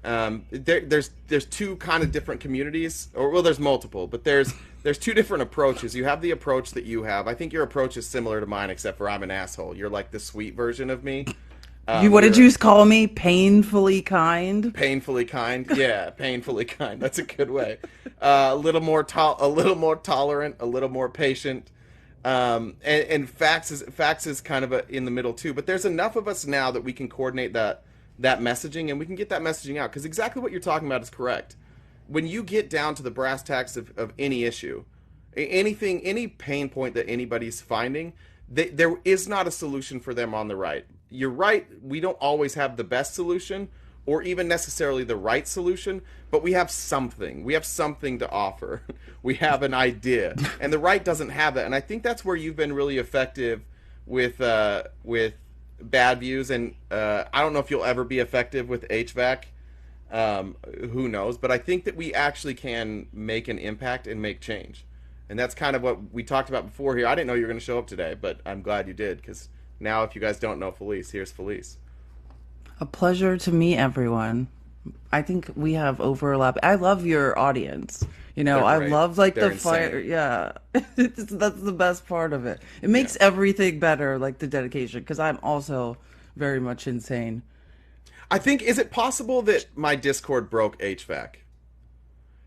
There's two kind of different communities, or well, there's multiple, but there's two different approaches. You have the approach that you have. I think your approach is similar to mine, except for I'm an asshole. You're like the sweet version of me. What did you call me? Painfully kind? Painfully kind. Yeah, painfully kind. That's a good way. A little more tolerant, a little more patient. And Facts is kind of in the middle too. But there's enough of us now that we can coordinate that messaging, and we can get that messaging out, because exactly what you're talking about is correct. When you get down to the brass tacks of any issue, any pain point that anybody's finding, there is not a solution for them on the right. You're right, we don't always have the best solution or even necessarily the right solution, but we have something. We have something to offer. We have an idea, and the right doesn't have that. And I think that's where you've been really effective with bad views, and I don't know if you'll ever be effective with HVAC. Who knows? But I think that we actually can make an impact and make change. And that's kind of what we talked about before here. I didn't know you were going to show up today, but I'm glad you did, because now if you guys don't know Felice, here's Felice. A pleasure to meet everyone. I think we have overlap. I love your audience. You know, I love like the fire. Yeah, that's the best part of it. It makes everything better, like the dedication, because I'm also very much insane. I think, is it possible that my Discord broke HVAC?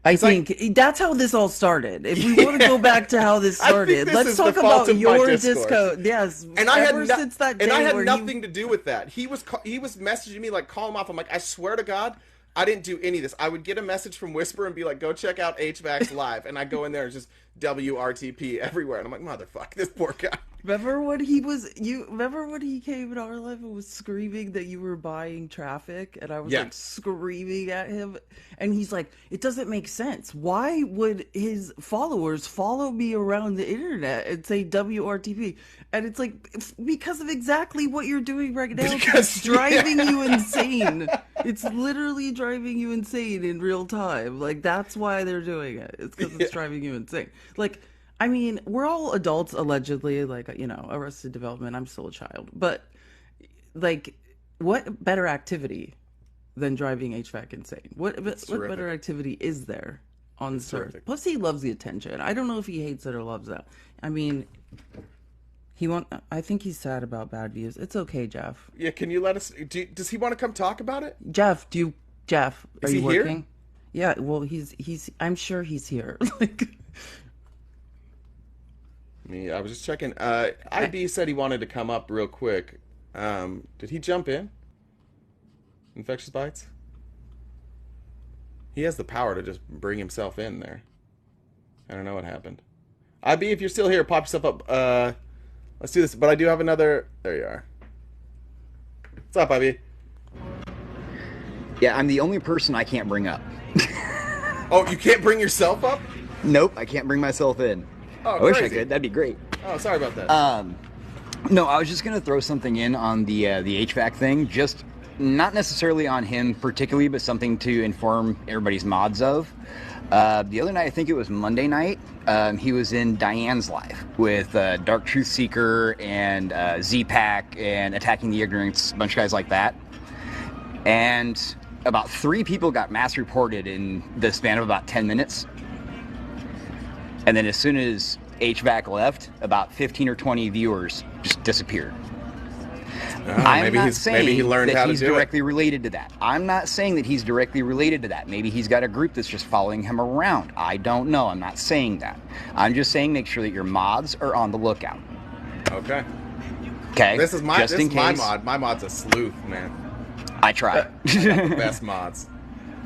I think that's how this all started. If we want to go back to how this started, let's talk about your Discord. Yes, and I had nothing to do with that. He was messaging me like, call him off. I'm like, I swear to God, I didn't do any of this. I would get a message from Whisper and be like, go check out HVAC's live, and I go in there and just WRTP everywhere, and I'm like, motherfucker, this poor guy. Remember when he came in our live and was screaming that you were buying traffic, and I was like screaming at him, and he's like, it doesn't make sense. Why would his followers follow me around the internet and say WRTP? And it's like, because of exactly what you're doing right now. It's driving you insane. It's literally driving you insane in real time. Like, that's why they're doing it. It's because it's driving you insane. Like, I mean, we're all adults, allegedly, like, you know, Arrested Development. I'm still a child. But, like, what better activity than driving HVAC insane? What better activity is there? on this earth. terrific. Plus, he loves the attention. I don't know if he hates it or loves it. I mean, I think he's sad about bad views. It's okay, Jeff. Yeah, can you let us? Does he want to come talk about it? Jeff, are Is you he here? working? Yeah, well, he's. I'm sure he's here. Like, I was just checking. IB said he wanted to come up real quick. Did he jump in? Infectious Bites? He has the power to just bring himself in there. I don't know what happened. IB, if you're still here, pop yourself up. Let's do this. But I do have another. There you are. What's up, IB? Yeah, I'm the only person I can't bring up. Oh, you can't bring yourself up? Nope, I can't bring myself in. Oh, I wish I crazy. could. That'd be great. Oh, sorry about that. No, I was just gonna throw something in on the HVAC thing. Just not necessarily on him particularly, but something to inform everybody's mods of. The other night, I think it was Monday night, he was in Diane's live with Dark Truth Seeker and Z-Pack and Attacking the Ignorance, a bunch of guys like that. And about 3 people got mass reported in the span of about 10 minutes. And then as soon as HVAC left, about 15 or 20 viewers just disappeared. I'm not saying maybe he learned that how to he's do directly related to that. I'm not saying that he's directly related to that. Maybe he's got a group that's just following him around. I don't know. I'm not saying that. I'm just saying make sure that your mods are on the lookout. Okay. Okay? This is my Just in my case. mod. My mod's a sleuth, man. I try. I got the best mods.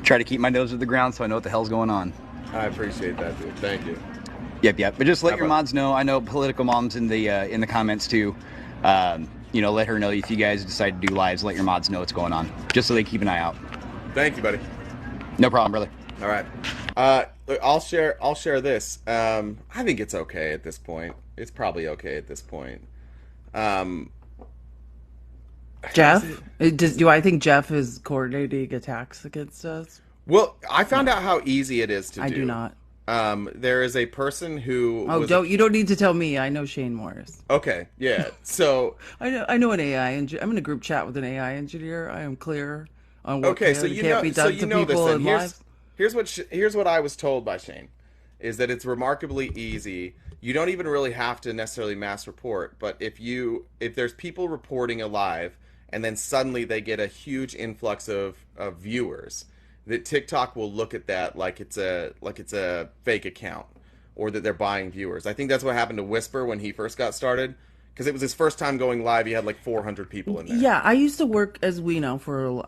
Try to keep my nose to the ground so I know what the hell's going on. I appreciate that, dude. Thank you. Yep. But just let How your about- mods know. I know political moms in the comments too. Let her know if you guys decide to do lives. Let your mods know what's going on, just so they keep an eye out. Thank you, buddy. No problem, brother. All right. Look, I'll share this. I think it's okay at this point. It's probably okay at this point. Jeff, do I think Jeff is coordinating attacks against us? Well, I found out how easy it is to do. I do not. There is a person who. You don't need to tell me. I know Shane Morris. Okay, yeah. So. I know an AI engineer. I'm in a group chat with an AI engineer. I am clear on what Okay, can so and you can't know, be so done you to know this. people Then in lives. here's what I was told by Shane, is that it's remarkably easy. You don't even really have to necessarily mass report, but if there's people reporting a live, and then suddenly they get a huge influx of viewers, that TikTok will look at that like it's a fake account, or that they're buying viewers. I think that's what happened to Whisper when he first got started, because it was his first time going live. He had like 400 people in there. Yeah, I used to work, as we know,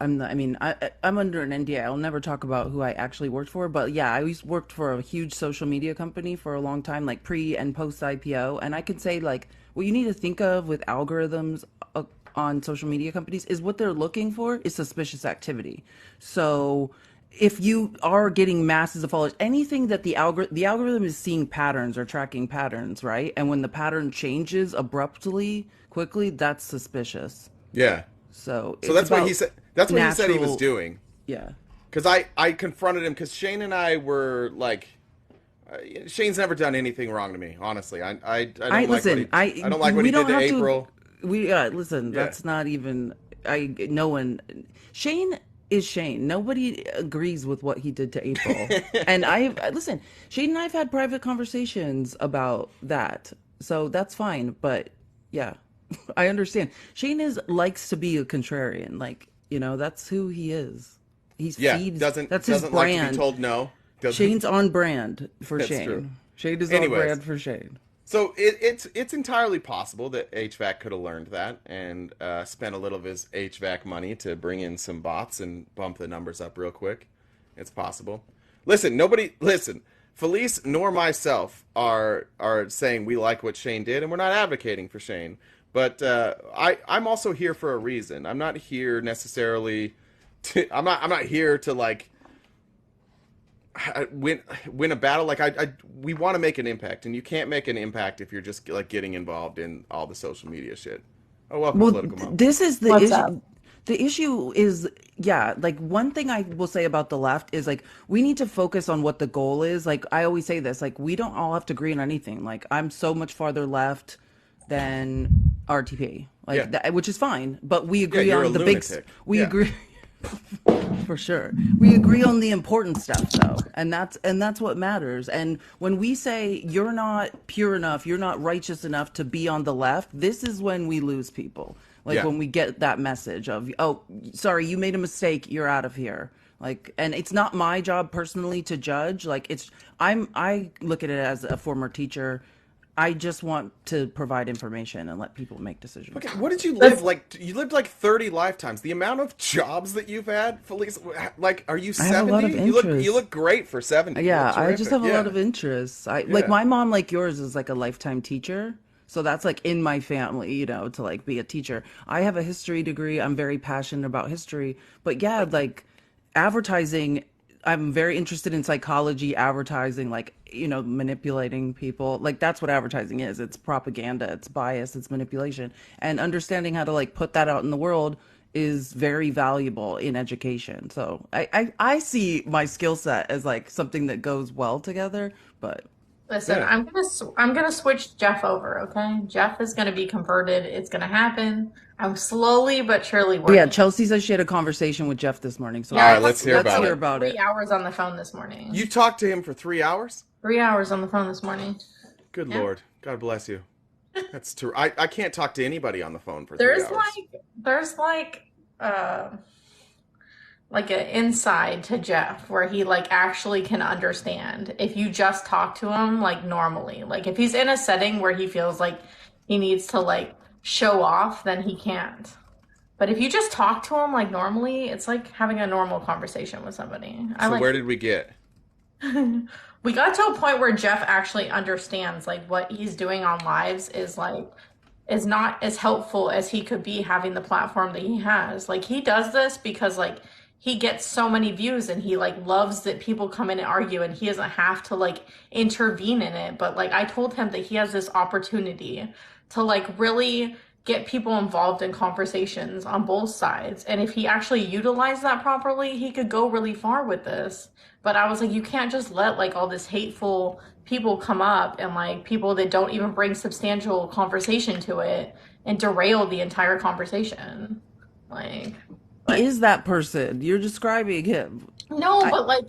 I'm under an NDA. I'll never talk about who I actually worked for, but yeah, I worked for a huge social media company for a long time, like pre and post IPO, and I could say like what you need to think of with algorithms on social media companies is what they're looking for is suspicious activity. So if you are getting masses of followers, anything that the algorithm is seeing patterns or tracking patterns, right? And when the pattern changes abruptly, quickly, that's suspicious. Yeah. So that's what he said. That's what he said he was natural- doing. Yeah. Because I confronted him, because Shane and I were like, Shane's never done anything wrong to me. Honestly, I don't like listen. what I don't like what we he did don't to have April. Listen. Yeah. That's not even. No one. Shane is Shane. Nobody agrees with what he did to April. And listen. Shane and I've had private conversations about that, so that's fine. But yeah, I understand. Shane likes to be a contrarian. Like, that's who he is. That's his doesn't brand. like to be told no. Shane's on brand for That's Shane. true. Shane is Anyways. on brand for Shane. So it's entirely possible that HVAC could have learned that and spent a little of his HVAC money to bring in some bots and bump the numbers up real quick. It's possible. Listen, Felice nor myself are saying we like what Shane did, and we're not advocating for Shane. But I'm also here for a reason. I'm not here necessarily I'm not here to like win a battle. Like we want to make an impact, and you can't make an impact if you're just like getting involved in all the social media shit. Oh, welcome, political mom. This is the What's issue. up? The issue is, like one thing I will say about the left is like we need to focus on what the goal is. Like I always say this, like we don't all have to agree on anything. Like I'm so much farther left than RTP, like Yeah. which is fine. But we agree you're on a the big. lunatic. We Yeah. agree. For sure. We agree on the important stuff though. And that's what matters. And when we say you're not pure enough, you're not righteous enough to be on the left, this is when we lose people. Like when we get that message of, oh, sorry, you made a mistake, you're out of here. Like, and it's not my job personally to judge. Like I look at it as a former teacher. I just want to provide information and let people make decisions. Okay, what did you live like? You lived like 30 lifetimes. The amount of jobs that you've had, Felice. Like, are you 70? I have a lot of You look great for 70. Yeah, I just have a lot of interests. Like my mom, like yours, is like a lifetime teacher. So that's like in my family, you know, to like be a teacher. I have a history degree. I'm very passionate about history. But yeah, like advertising, I'm very interested in psychology, advertising, like, you know, manipulating people. Like that's what advertising is. It's propaganda, it's bias, it's manipulation. And understanding how to like put that out in the world is very valuable in education. So I see my skill set as like something that goes well together, but listen, I'm gonna switch Jeff over, okay? Jeff is gonna be converted. It's gonna happen. I'm slowly but surely working. Yeah, Chelsea says she had a conversation with Jeff this morning. So all right, let's hear about it. 3 hours on the phone this morning. You talked to him for 3 hours? 3 hours on the phone this morning. Good Lord. God bless you. That's true. I can't talk to anybody on the phone for 3 hours. There's like an inside to Jeff where he like actually can understand if you just talk to him like normally. Like if he's in a setting where he feels like he needs to like show off, then he can't. But if you just talk to him like normally, it's like having a normal conversation with somebody. So where did we get? We got to a point where Jeff actually understands like what he's doing on lives is not as helpful as he could be having the platform that he has. Like he does this because like he gets so many views and he like loves that people come in and argue and he doesn't have to like intervene in it. But like I told him that he has this opportunity to like really get people involved in conversations on both sides. And if he actually utilized that properly, he could go really far with this. But I was like, you can't just let like all this hateful people come up and like people that don't even bring substantial conversation to it and derail the entire conversation. Like is that person? You're describing him. No, but like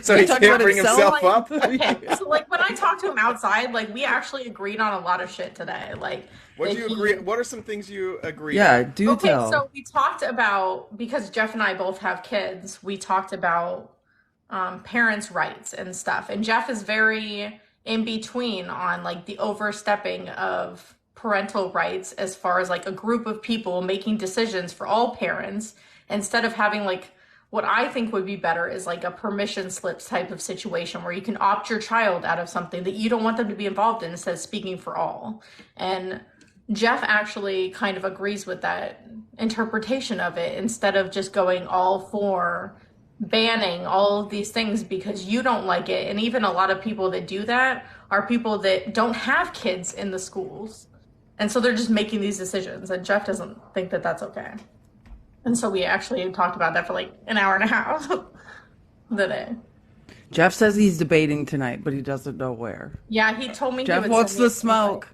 so he can't bring himself up. Okay, so like when I talked to him outside, like we actually agreed on a lot of shit today. Like what do you agree? What are some things you agree? Yeah, on? do tell. So we talked about, because Jeff and I both have kids, we talked about parents' rights and stuff. And Jeff is very in between on like the overstepping of parental rights as far as like a group of people making decisions for all parents instead of having like what I think would be better is like a permission slips type of situation where you can opt your child out of something that you don't want them to be involved in instead of speaking for all. And Jeff actually kind of agrees with that interpretation of it instead of just going all for banning all of these things because you don't like it. And even a lot of people that do that are people that don't have kids in the schools. And so they're just making these decisions. And Jeff doesn't think that that's okay. And so we actually talked about that for like an hour and a half today. Jeff says he's debating tonight, but he doesn't know where. Yeah, he told me Jeff wants the smoke.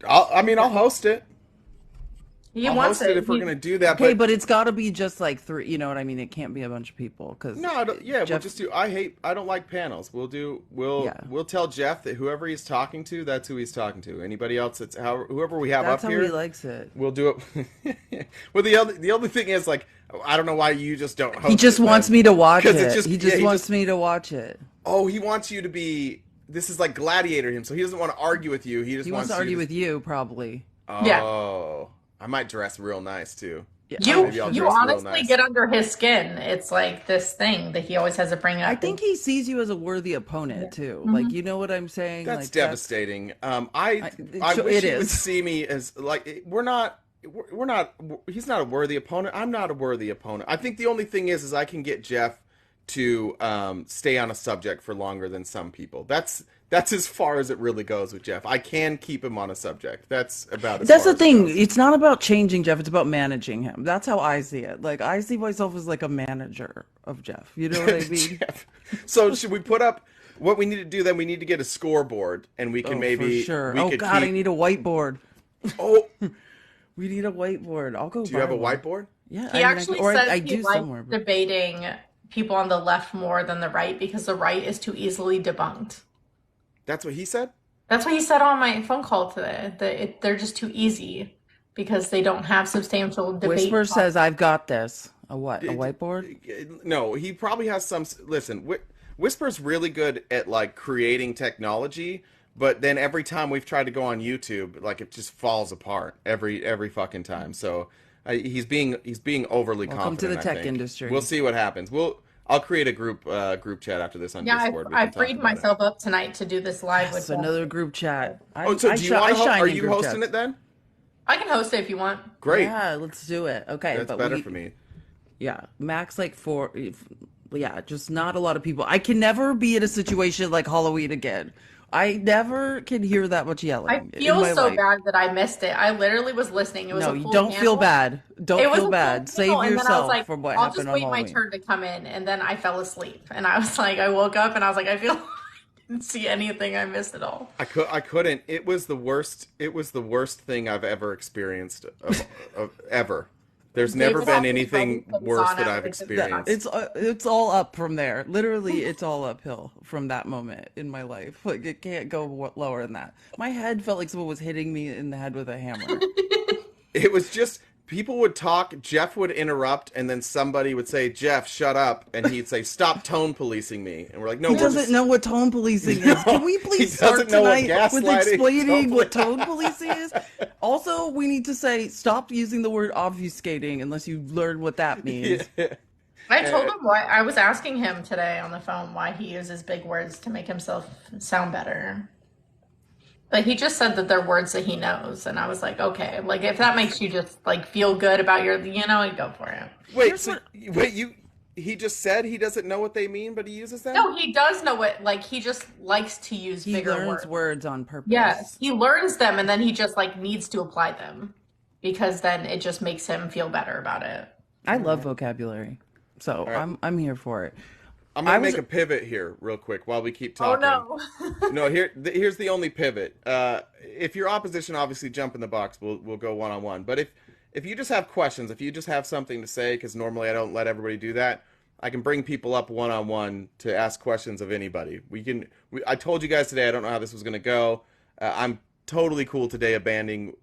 I'll host it. He wants it if we're gonna do that. Okay, but it's got to be just like three. You know what I mean? It can't be a bunch of people because we'll just do. I don't like panels. We'll tell Jeff that whoever he's talking to, that's who he's talking to. Anybody else, that's whoever we have that's up how here. He likes it. We'll do it. Well, the other thing is like I don't know why you just don't. Host he just wants me to watch it. He just wants me to watch it. Oh, he wants you to be. This is like Gladiator him, so he doesn't want to argue with you. He wants to argue with you, probably. Oh. Yeah. I might dress real nice too. Yeah. You honestly get under his skin. It's like this thing that he always has to bring up. I think he sees you as a worthy opponent too. Mm-hmm. Like, you know what I'm saying? That's like, devastating. I wish he would see me as like we're not. He's not a worthy opponent. I'm not a worthy opponent. I think the only thing is I can get Jeff to stay on a subject for longer than some people. That's as far as it really goes with Jeff. I can keep him on a subject. That's about as That's far the thing. As it's not about changing Jeff. It's about managing him. That's how I see it. Like, I see myself as like a manager of Jeff. You know what I mean? So should we put up what we need to do then? We need to get a scoreboard and we can maybe... For sure. I need a whiteboard. Oh... We need a whiteboard. I'll go. Do you have a whiteboard? Yeah, He I mean, actually or says I he do likes somewhere. But debating people on the left more than the right because the right is too easily debunked. That's what he said? That's what he said on my phone call today. They're just too easy because they don't have substantial debate. Whisper says, "I've got this." A what? A D- whiteboard? No, he probably has some. Listen, Whisper's really good at like creating technology, but then every time we've tried to go on YouTube, like it just falls apart every fucking time. So he's being overly Welcome to confident. the I tech think industry. we'll see what happens. I'll create a group chat after this on Yeah, Discord. We I can talk freed about it. myself up tonight to do this live with Yes, another them. group chat. Oh, so do you want I to? shine Are in you group hosting chats. it then? I can host it if you want. Great. Yeah, let's do it. Okay, That's but better for me. yeah, max like four. Yeah, just not a lot of people. I can never be in a situation like Halloween again. I never can hear that much I yelling in feel my so life. bad that I missed it. I literally was listening. It was No, a you full don't feel panel. bad. Don't It was feel a full bad. panel, Save and then I was yourself like, from what I'll happened just on wait my Halloween. turn to come in, and then I fell asleep. And I was like, I woke up and I was like, I feel I didn't see anything. I missed it all. I couldn't. It was the worst. It was the worst thing I've ever experienced ever. There's never David been had his anything wedding worse clothes that on I've after the experienced. It's all up from there. Literally, it's all uphill from that moment in my life. Like it can't go lower than that. My head felt like someone was hitting me in the head with a hammer. It was just people would talk, Jeff would interrupt, and then somebody would say, "Jeff, shut up," and he'd say, "Stop tone policing me." And we're like, "No, He we're doesn't just know what tone policing is. Can we he please doesn't start know what tonight with gaslighting, explaining what tone tone policing is? Also, we need to say stop using the word obfuscating unless you learn what that means. Yeah. I told him why. I was asking him today on the phone why he uses big words to make himself sound better. Like he just said that they're words that he knows, and I was like, okay, like if that makes you just like feel good about your, go for it. Wait, he just said he doesn't know what they mean, but he uses them? No, he does know what. Like he just likes to use He bigger learns words. words on purpose. Yes, he learns them, and then he just like needs to apply them because then it just makes him feel better about it. I love vocabulary, so right. I'm here for it. I'm gonna make a pivot here real quick while we keep Oh talking. no. No, here's the only pivot. If your opposition, obviously jump in the box. We'll go one on one. But if you just have questions, if you just have something to say, because normally I don't let everybody do that, I can bring people up one on one to ask questions of anybody. I told you guys today I don't know how this was gonna go. I'm totally cool today abandoning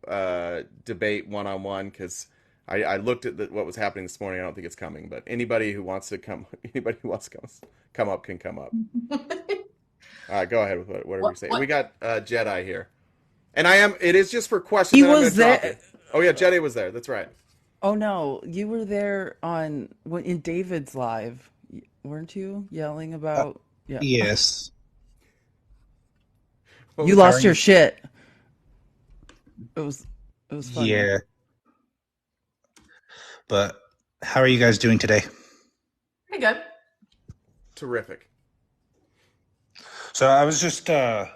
debate one on one because I looked at what was happening this morning. I don't think it's coming, but anybody who wants to come up can come up. All right, go ahead with whatever you say. We got Jedi here, and it is just for questions. He and I'm was gonna drop there. it. Oh yeah, Jedi was there. That's right. Oh no, you were there in David's live, weren't you? Yelling about yeah. Yes. What You was lost that? your shit. It was funny. Yeah. But how are you guys doing today? Pretty good. Terrific. So I was just now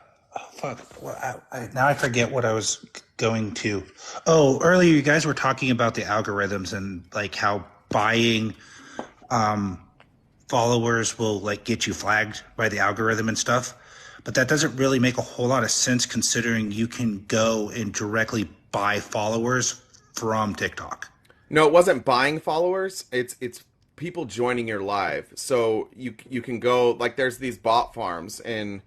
I forget what I was going to. Oh, earlier you guys were talking about the algorithms and like how buying followers will like get you flagged by the algorithm and stuff. But that doesn't really make a whole lot of sense considering you can go and directly buy followers from TikTok. No, it wasn't buying followers. It's people joining your live. So you can go like there's these bot farms and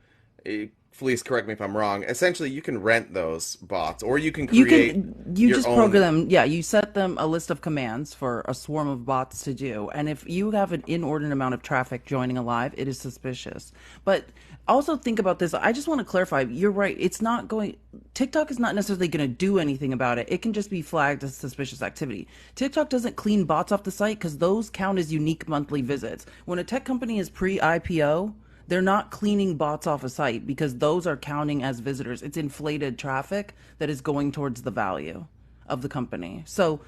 Felice, correct me if I'm wrong. Essentially, you can rent those bots or you can create You your just own. program them. Yeah, you set them a list of commands for a swarm of bots to do. And if you have an inordinate amount of traffic joining a live, it is suspicious. But also think about this. I just want to clarify. You're right. TikTok is not necessarily going to do anything about it. It can just be flagged as suspicious activity. TikTok doesn't clean bots off the site because those count as unique monthly visits. When a tech company is pre-IPO, they're not cleaning bots off a site because those are counting as visitors. It's inflated traffic that is going towards the value of the company. So,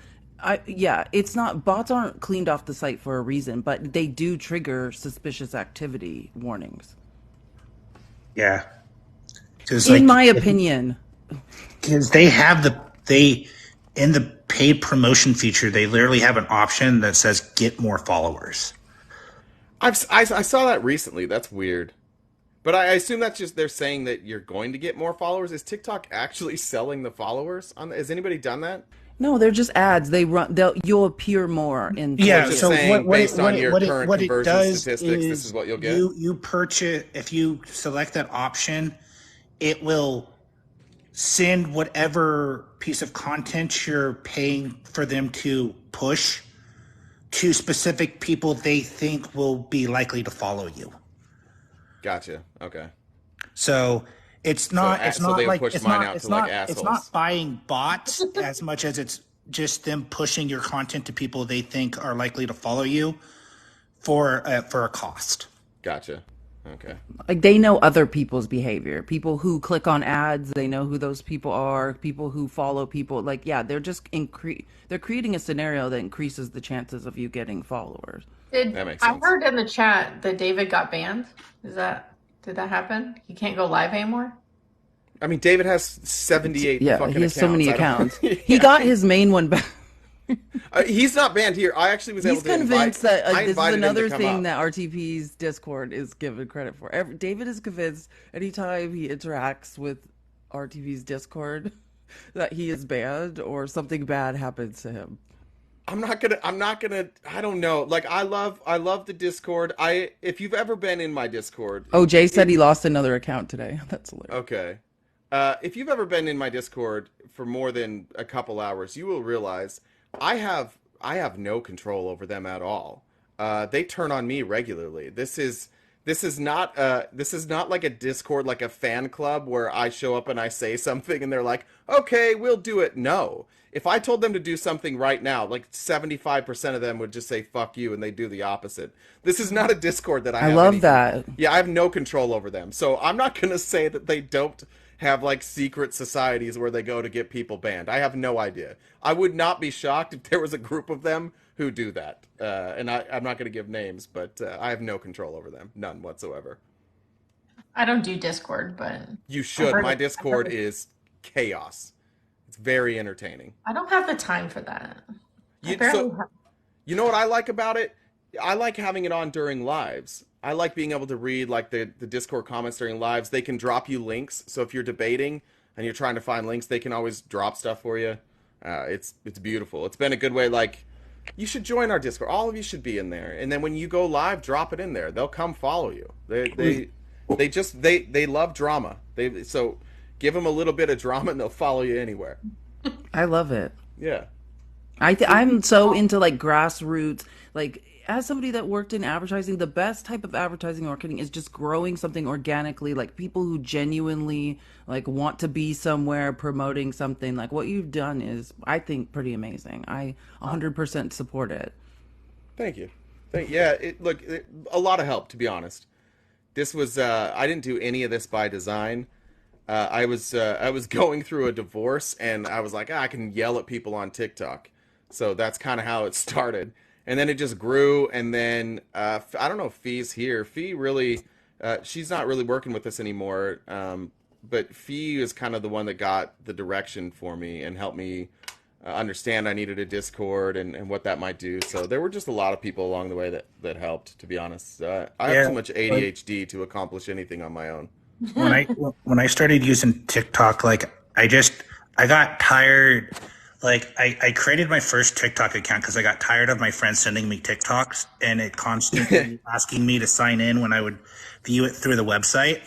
bots aren't cleaned off the site for a reason, but they do trigger suspicious activity warnings. Yeah. In my opinion. Because in the paid promotion feature, they literally have an option that says get more followers. I saw that recently. That's weird. But I assume that's just they're saying that you're going to get more followers. Is TikTok actually selling the followers? Has anybody done that? No, they're just ads. You'll appear more in Yeah. It's just for you. So saying based on your current what it conversion does statistics, this is is what you'll get. you purchase, if you select that option, it will send whatever piece of content you're paying for them to push to specific people they think will be likely to follow you. Gotcha. Okay. So it's So, not so they would push mine out to like it's assholes. not buying bots as much as it's just them pushing your content to people they think are likely to follow you for a cost. Gotcha. Okay. Like they know other people's behavior. People who click on ads, they know who those people are. People who follow people, like yeah, they're just they're creating a scenario that increases the chances of you getting followers. That makes sense. I heard in the chat that David got banned. Did that happen? He can't go live anymore? I mean, David has 78 Yeah, fucking he has accounts. so many I don't- accounts. Yeah. He got his main one back. He's not banned here. I actually was able He's to convinced invite. that I this is invited him to another come thing up. that RTP's Discord is given credit for. David is convinced anytime he interacts with RTP's Discord that he is banned or something bad happens to him. I'm not gonna. I don't know. Like I love the Discord. If you've ever been in my Discord. Oh, Jay said he lost another account today. That's hilarious. Okay. If you've ever been in my Discord for more than a couple hours, you will realize I have no control over them at all. They turn on me regularly. This is not like a Discord, like a fan club where I show up and I say something and they're like, okay, we'll do it. No. If I told them to do something right now, like 75% of them would just say fuck you and they do the opposite. This is not a Discord that I have love any- that. Yeah, I have no control over them. So I'm not going to say that they don't have like secret societies where they go to get people banned. I have no idea. I would not be shocked if there was a group of them who do that. And I'm not going to give names, but I have no control over them. None whatsoever. I don't do Discord, but You should. My Discord is chaos. It's very entertaining. I don't have the time for that. You know what I like about it? I like having it on during lives. I like being able to read like the Discord comments during lives. They can drop you links. So if you're debating and you're trying to find links, they can always drop stuff for you. It's beautiful. It's been a good way. Like, you should join our Discord. All of you should be in there. And then when you go live, drop it in there. They'll come follow you. They love drama. So give them a little bit of drama and they'll follow you anywhere. I love it. Yeah. I'm so into like grassroots, like as somebody that worked in advertising, the best type of advertising marketing is just growing something organically, like people who genuinely like want to be somewhere promoting something. Like what you've done is, I think, pretty amazing. I 100% support it. Thank you. Yeah, a lot of help, to be honest. This was I didn't do any of this by design. I was going through a divorce and I was like, I can yell at people on TikTok. So that's kind of how it started. And then it just grew, and then I don't know if Fee's here. Fee really, she's not really working with us anymore, but Fee is kind of the one that got the direction for me and helped me understand I needed a Discord and what that might do. So there were just a lot of people along the way that helped, to be honest. I have too much ADHD to accomplish anything on my own. When I started using TikTok, like I got tired. Like I created my first TikTok account because I got tired of my friends sending me TikToks and it constantly asking me to sign in when I would view it through the website.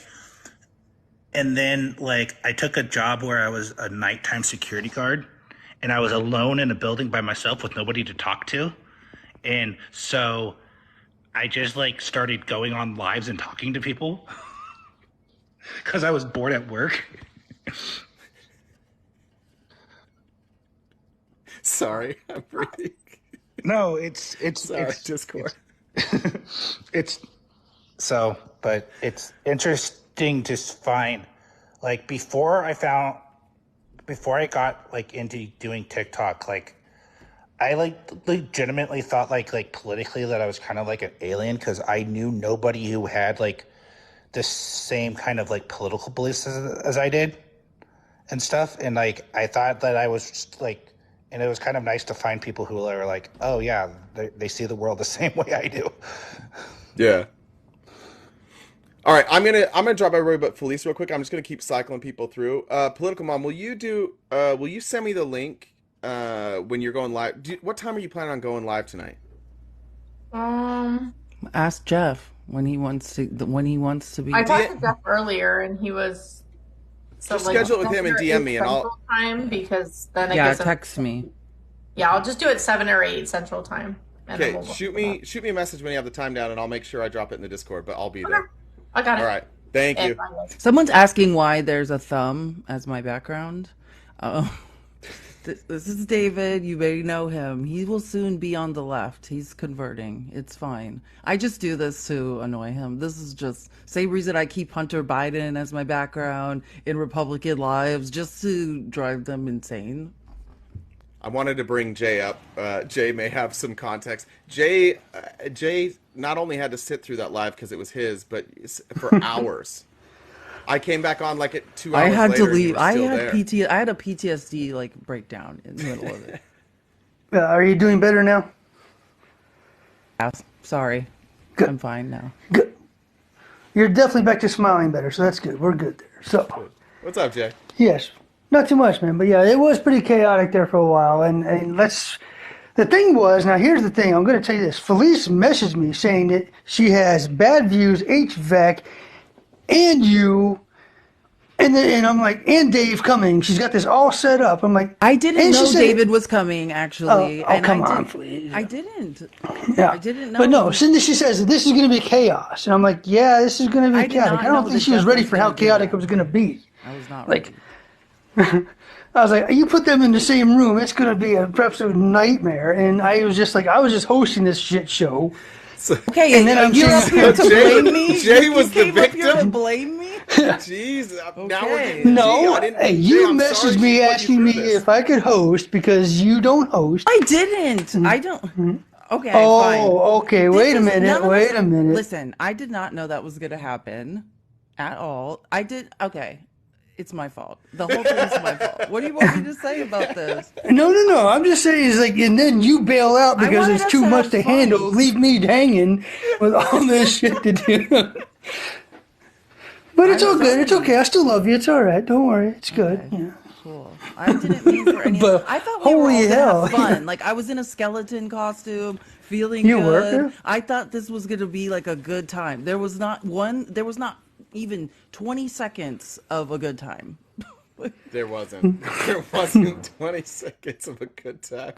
And then like I took a job where I was a nighttime security guard and I was alone in a building by myself with nobody to talk to. And so I just like started going on lives and talking to people because I was bored at work. Sorry, I'm breathing. No, it's Discord. But it's interesting to find, like, before I got like into doing TikTok, like I like legitimately thought like politically that I was kind of like an alien because I knew nobody who had like the same kind of like political beliefs as I did and stuff, and like I thought that I was just like. And it was kind of nice to find people who are like, oh, yeah, they see the world the same way I do. Yeah. All right, I'm gonna drop everybody but Felice real quick. I'm just gonna keep cycling people through. Political Mom, will you send me the link when you're going live. What time are you planning on going live tonight? Um, Ask Jeff when he wants to I be. talked to Jeff earlier, and he was so Just like schedule it with 7 him and or DM 8 me, and Central Time because then it Yeah, gives him. text me. Yeah, I'll just do it 7 or 8 Central Time, and then Okay, we'll look shoot for me a message when you have the time down, and I'll make sure I drop it in the Discord. But I'll be that. there. Okay, I got it. All right, thank And you. Someone's asking why there's a thumb as my background. Uh, this is David. You may know him. He will soon be on the left. He's converting. It's fine. I just do this to annoy him. This is just same reason I keep Hunter Biden as my background in Republican lives, just to drive them insane. I wanted to bring Jay up. Jay may have some context. Jay not only had to sit through that live because it was his, but for hours. I came back on like at 2 hours I had later. to leave. I had I had a PTSD like breakdown in the middle of it. Are you doing better now? Yeah, sorry. Good. I'm fine now. Good. You're definitely back to smiling better, so that's good. We're good there. So, What's up, Jay? yes, not too much, man. But yeah, it was pretty chaotic there for a while. And let's. The thing was, now here's the thing. I'm going to tell you this. Felice messaged me saying that she has bad views, HVAC, and you. And I'm like, and Dave coming. She's got this all set up. I'm like, I didn't and she know said- David was coming, actually. Oh, come on, please. I didn't. Yeah. I didn't know. But no, she says this is going to be chaos. And I'm like, yeah, this is going to I be did chaotic. not I don't know think that she was Jeff ready was for how gonna do chaotic that. it was going to be. I was not Like, ready. I was like, you put them in the same room, it's going to be an absolute nightmare. And I was just like, I was just hosting this shit show. Okay, And then I'm you're up saying- here to Jay- blame me? Jay You was the came up here to victim? blame me? Jeez, now we're Okay. getting No, I didn't, hey, Jay, you I'm sorry messaged she me put you asking through me this. if I could host because you don't host. I didn't. I don't. Okay, fine. Oh, okay. Wait a This is- none minute. of Wait us- a minute. Listen, I did not know that was going to happen at all. I did. Okay. It's my fault. The whole thing is my fault. What do you want me to say about this? No. I'm just saying, it's like, and then you bail out I because wanted it's us too to much have to fun. handle. Leave me hanging with all this shit to do. But it's I'm all good. sorry. It's okay. I still love you. It's all right. Don't worry. It's good. Okay. Yeah. Cool. I didn't mean for any. But I thought we were all holy gonna hell. have fun. Like I was in a skeleton costume, feeling You were, good. yeah. I thought this was gonna be like a good time. There was not even 20 seconds of a good time. There wasn't 20 seconds of a good time.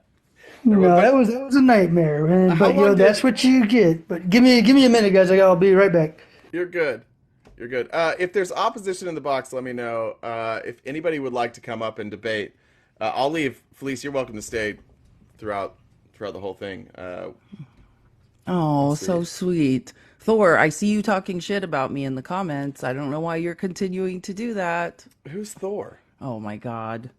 No, that was a nightmare, man. How But long did- that's what you get. But give me a minute, guys. I'll be right back. You're good. You're good. If there's opposition in the box, let me know. If anybody would like to come up and debate, I'll leave. Felice, you're welcome to stay throughout the whole thing. Oh, so sweet. Thor, I see you talking shit about me in the comments. I don't know why you're continuing to do that. Who's Thor? Oh my God.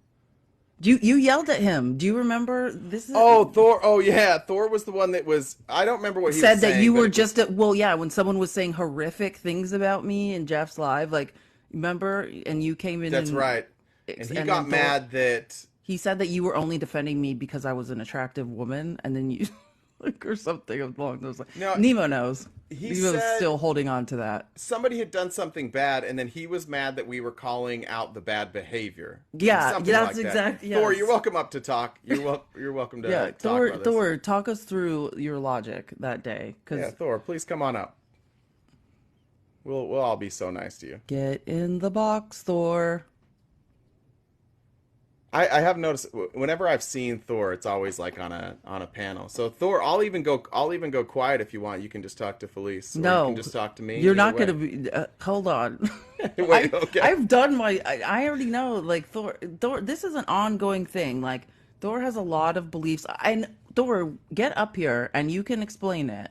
You yelled at him. Do you remember this? Oh, Thor. Oh, yeah. Thor was the one that was. I don't remember what he said was that saying, you but were it just well, yeah, when someone was saying horrific things about me in Jeff's live, like remember, and you came in. That's and, right. And he and got then mad that. He said that you were only defending me because I was an attractive woman, and then you, like, or something along those lines. No, Nemo knows. he Nemo's said- still holding on to that. Somebody had done something bad, and then he was mad that we were calling out the bad behavior. Yeah, Something that's like that. exactly. Thor, yes. you're welcome up to talk. You're welcome to Yeah, talk about this. Thor, talk us through your logic that day, because Yeah, Thor, please come on up. We'll all be so nice to you. get in the box, Thor. I have noticed whenever I've seen Thor, it's always like on a panel. So Thor, I'll even go quiet if you want. You can just talk to Felice. Or No, you can just talk to me. You're Either not way. going to be. Hold on. Wait, okay. I've done my. I already know. Like Thor. This is an ongoing thing. Like Thor has a lot of beliefs. And Thor, get up here and you can explain it.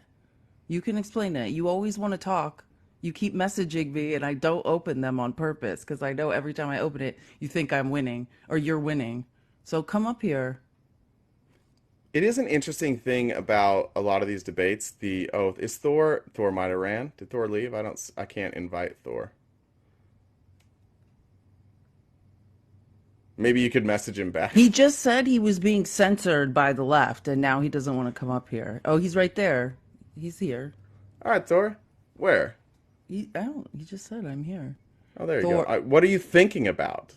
You can explain it. You always want to talk. You keep messaging me, and I don't open them on purpose because I know every time I open it, you think I'm winning or you're winning. So come up here. It is an interesting thing about a lot of these debates. The oath is Thor. Thor might have ran. Did Thor leave? I can't invite Thor. Maybe you could message him back. He just said he was being censored by the left, and now he doesn't want to come up here. Oh, he's right there. He's here. All right, Thor. Where? He just said I'm here. Oh, there you Thor. go. What are you thinking about?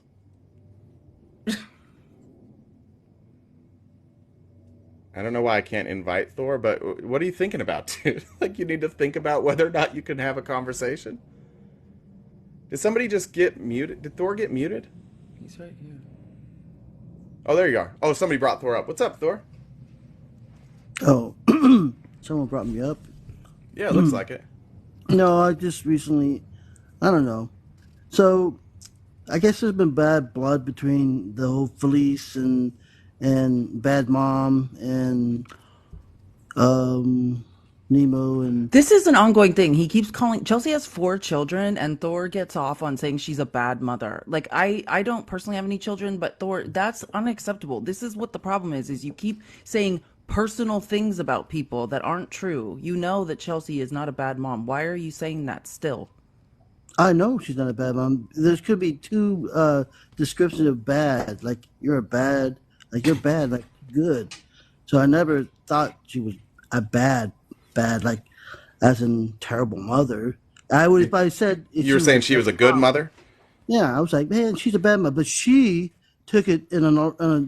I don't know why I can't invite Thor, but what are you thinking about, dude? Like, you need to think about whether or not you can have a conversation? Did somebody just get muted? Did Thor get muted? He's right here. Oh, there you are. Oh, somebody brought Thor up. What's up, Thor? Oh, someone brought me up. Yeah, it looks like it. No, I just recently, I don't know. So, I guess there's been bad blood between the whole Felice and Bad Mom and Nemo and This is an ongoing thing. He keeps calling. Chelsea has 4 children, and Thor gets off on saying she's a bad mother. Like, I don't personally have any children, but Thor, that's unacceptable. This is what the problem is you keep saying personal things about people that aren't true. You know that Chelsea is not a bad mom. Why are you saying that still? I know she's not a bad mom. There could be two descriptions of bad, like you're bad, like good. So I never thought she was a bad, like as in terrible mother. I would if I said if You were saying she was a good mother? Yeah, I was like, man, she's a bad mother, but she took it in a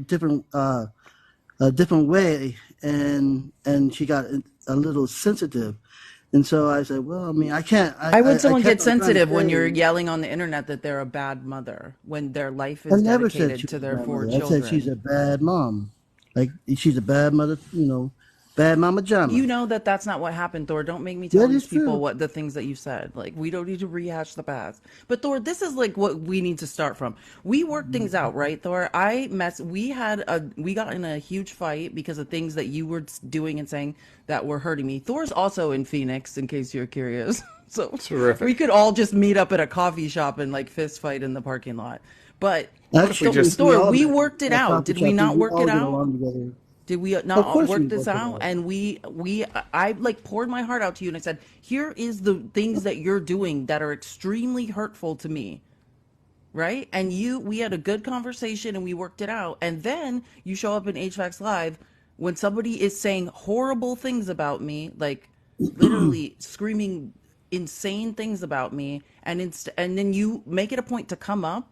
different way, and she got a little sensitive. And so I said, well, I mean, I can't. Why would someone kept get on trying to sensitive when say- you're yelling on the internet that they're a bad mother when their life I is never said dedicated she to was a their bad 4 mother. children? I said she's a bad mom. Like, she's a bad mother, bad mama jama. You know that that's not what happened, Thor. Don't make me That tell is these people true. what the things that you said. Like, we don't need to rehash the past. But Thor, this is like what we need to start from. We worked things out, right, Thor? We got in a huge fight because of things that you were doing and saying that were hurting me. Thor's also in Phoenix, in case you're curious. So Terrific. we could all just meet up at a coffee shop and like fist fight in the parking lot. But Actually, Thor, we met worked it at a out. coffee Did we shop, not and work all it get out? along together. Did we Of not course work we this worked it out? out. And I like poured my heart out to you and I said, here is the things that you're doing that are extremely hurtful to me. Right? And we had a good conversation and we worked it out. And then you show up in HVAC's Live when somebody is saying horrible things about me, like literally screaming insane things about me. And then you make it a point to come up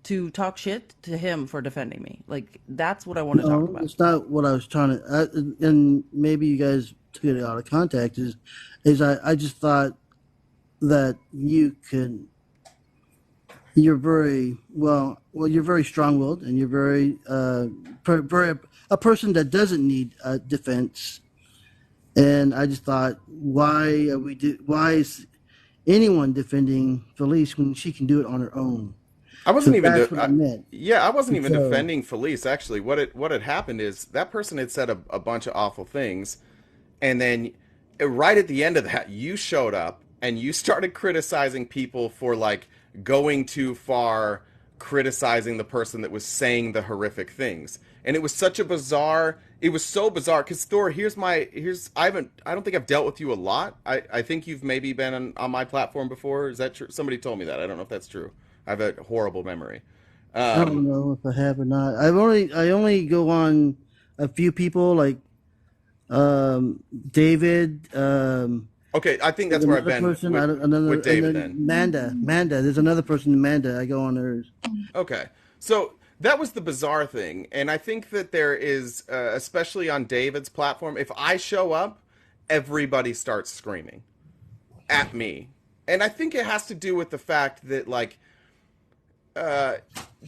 to talk shit to him for defending me. Like, that's what I want to talk No, about. it's not what I was trying to. And maybe you guys took it out of context. I just thought that you could. You're very well. You're very strong-willed, and you're very, very a person that doesn't need defense. And I just thought, why is anyone defending Felice when she can do it on her own? I wasn't So even. that's what I meant. Yeah, I wasn't even So- defending Felice. Actually, what had happened is that person had said a bunch of awful things, and then right at the end of that, you showed up and you started criticizing people for like going too far, criticizing the person that was saying the horrific things. And it was such a bizarre. It was so bizarre because Thor. I don't think I've dealt with you a lot. I think you've maybe been on my platform before. Is that true? Somebody told me that. I don't know if that's true. I have a horrible memory. I don't know if I have or not. I only go on a few people like David. Okay, I think that's There's where I've another been person. with David then. Manda. There's another person, Manda. I go on hers. Okay, so that was the bizarre thing, and I think that there is, especially on David's platform, if I show up, everybody starts screaming at me, and I think it has to do with the fact that like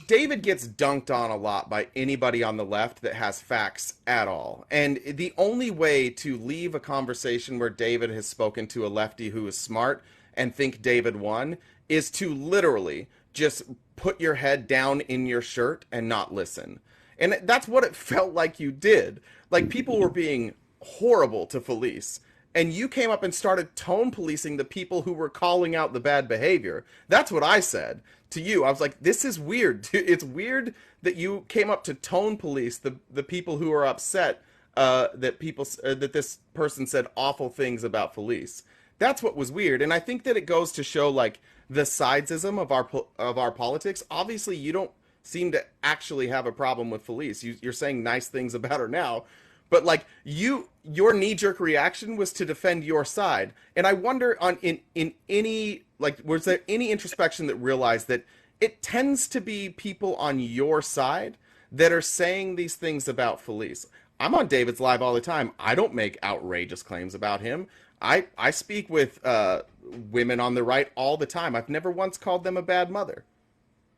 David gets dunked on a lot by anybody on the left that has facts at all. And the only way to leave a conversation where David has spoken to a lefty who is smart and think David won is to literally just put your head down in your shirt and not listen. And that's what it felt like you did. Like, people were being horrible to Felice, and you came up and started tone policing the people who were calling out the bad behavior. That's what I said to you. I was like, this is weird. It's weird that you came up to tone police the people who are upset that this person said awful things about Felice. That's what was weird. And I think that it goes to show like the sidesism of our politics. Obviously, you don't seem to actually have a problem with Felice. You're saying nice things about her now, but like your knee-jerk reaction was to defend your side. And I wonder in any, like, was there any introspection that realized that it tends to be people on your side that are saying these things about Felice? I'm on David's live all the time. I don't make outrageous claims about him. I speak with women on the right all the time. I've never once called them a bad mother.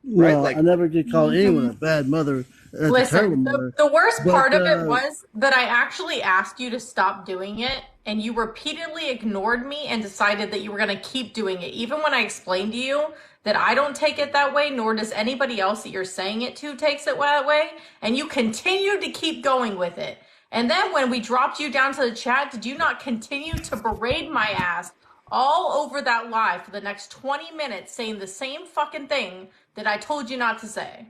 Right? Well, I Like, never did call anyone a bad mother. That's a terrible Listen, mother. the worst But part of it was that I actually asked you to stop doing it, and you repeatedly ignored me and decided that you were going to keep doing it, even when I explained to you that I don't take it that way, nor does anybody else that you're saying it to takes it that way, and you continued to keep going with it. And then when we dropped you down to the chat, did you not continue to berate my ass all over that live for the next 20 minutes saying the same fucking thing that I told you not to say?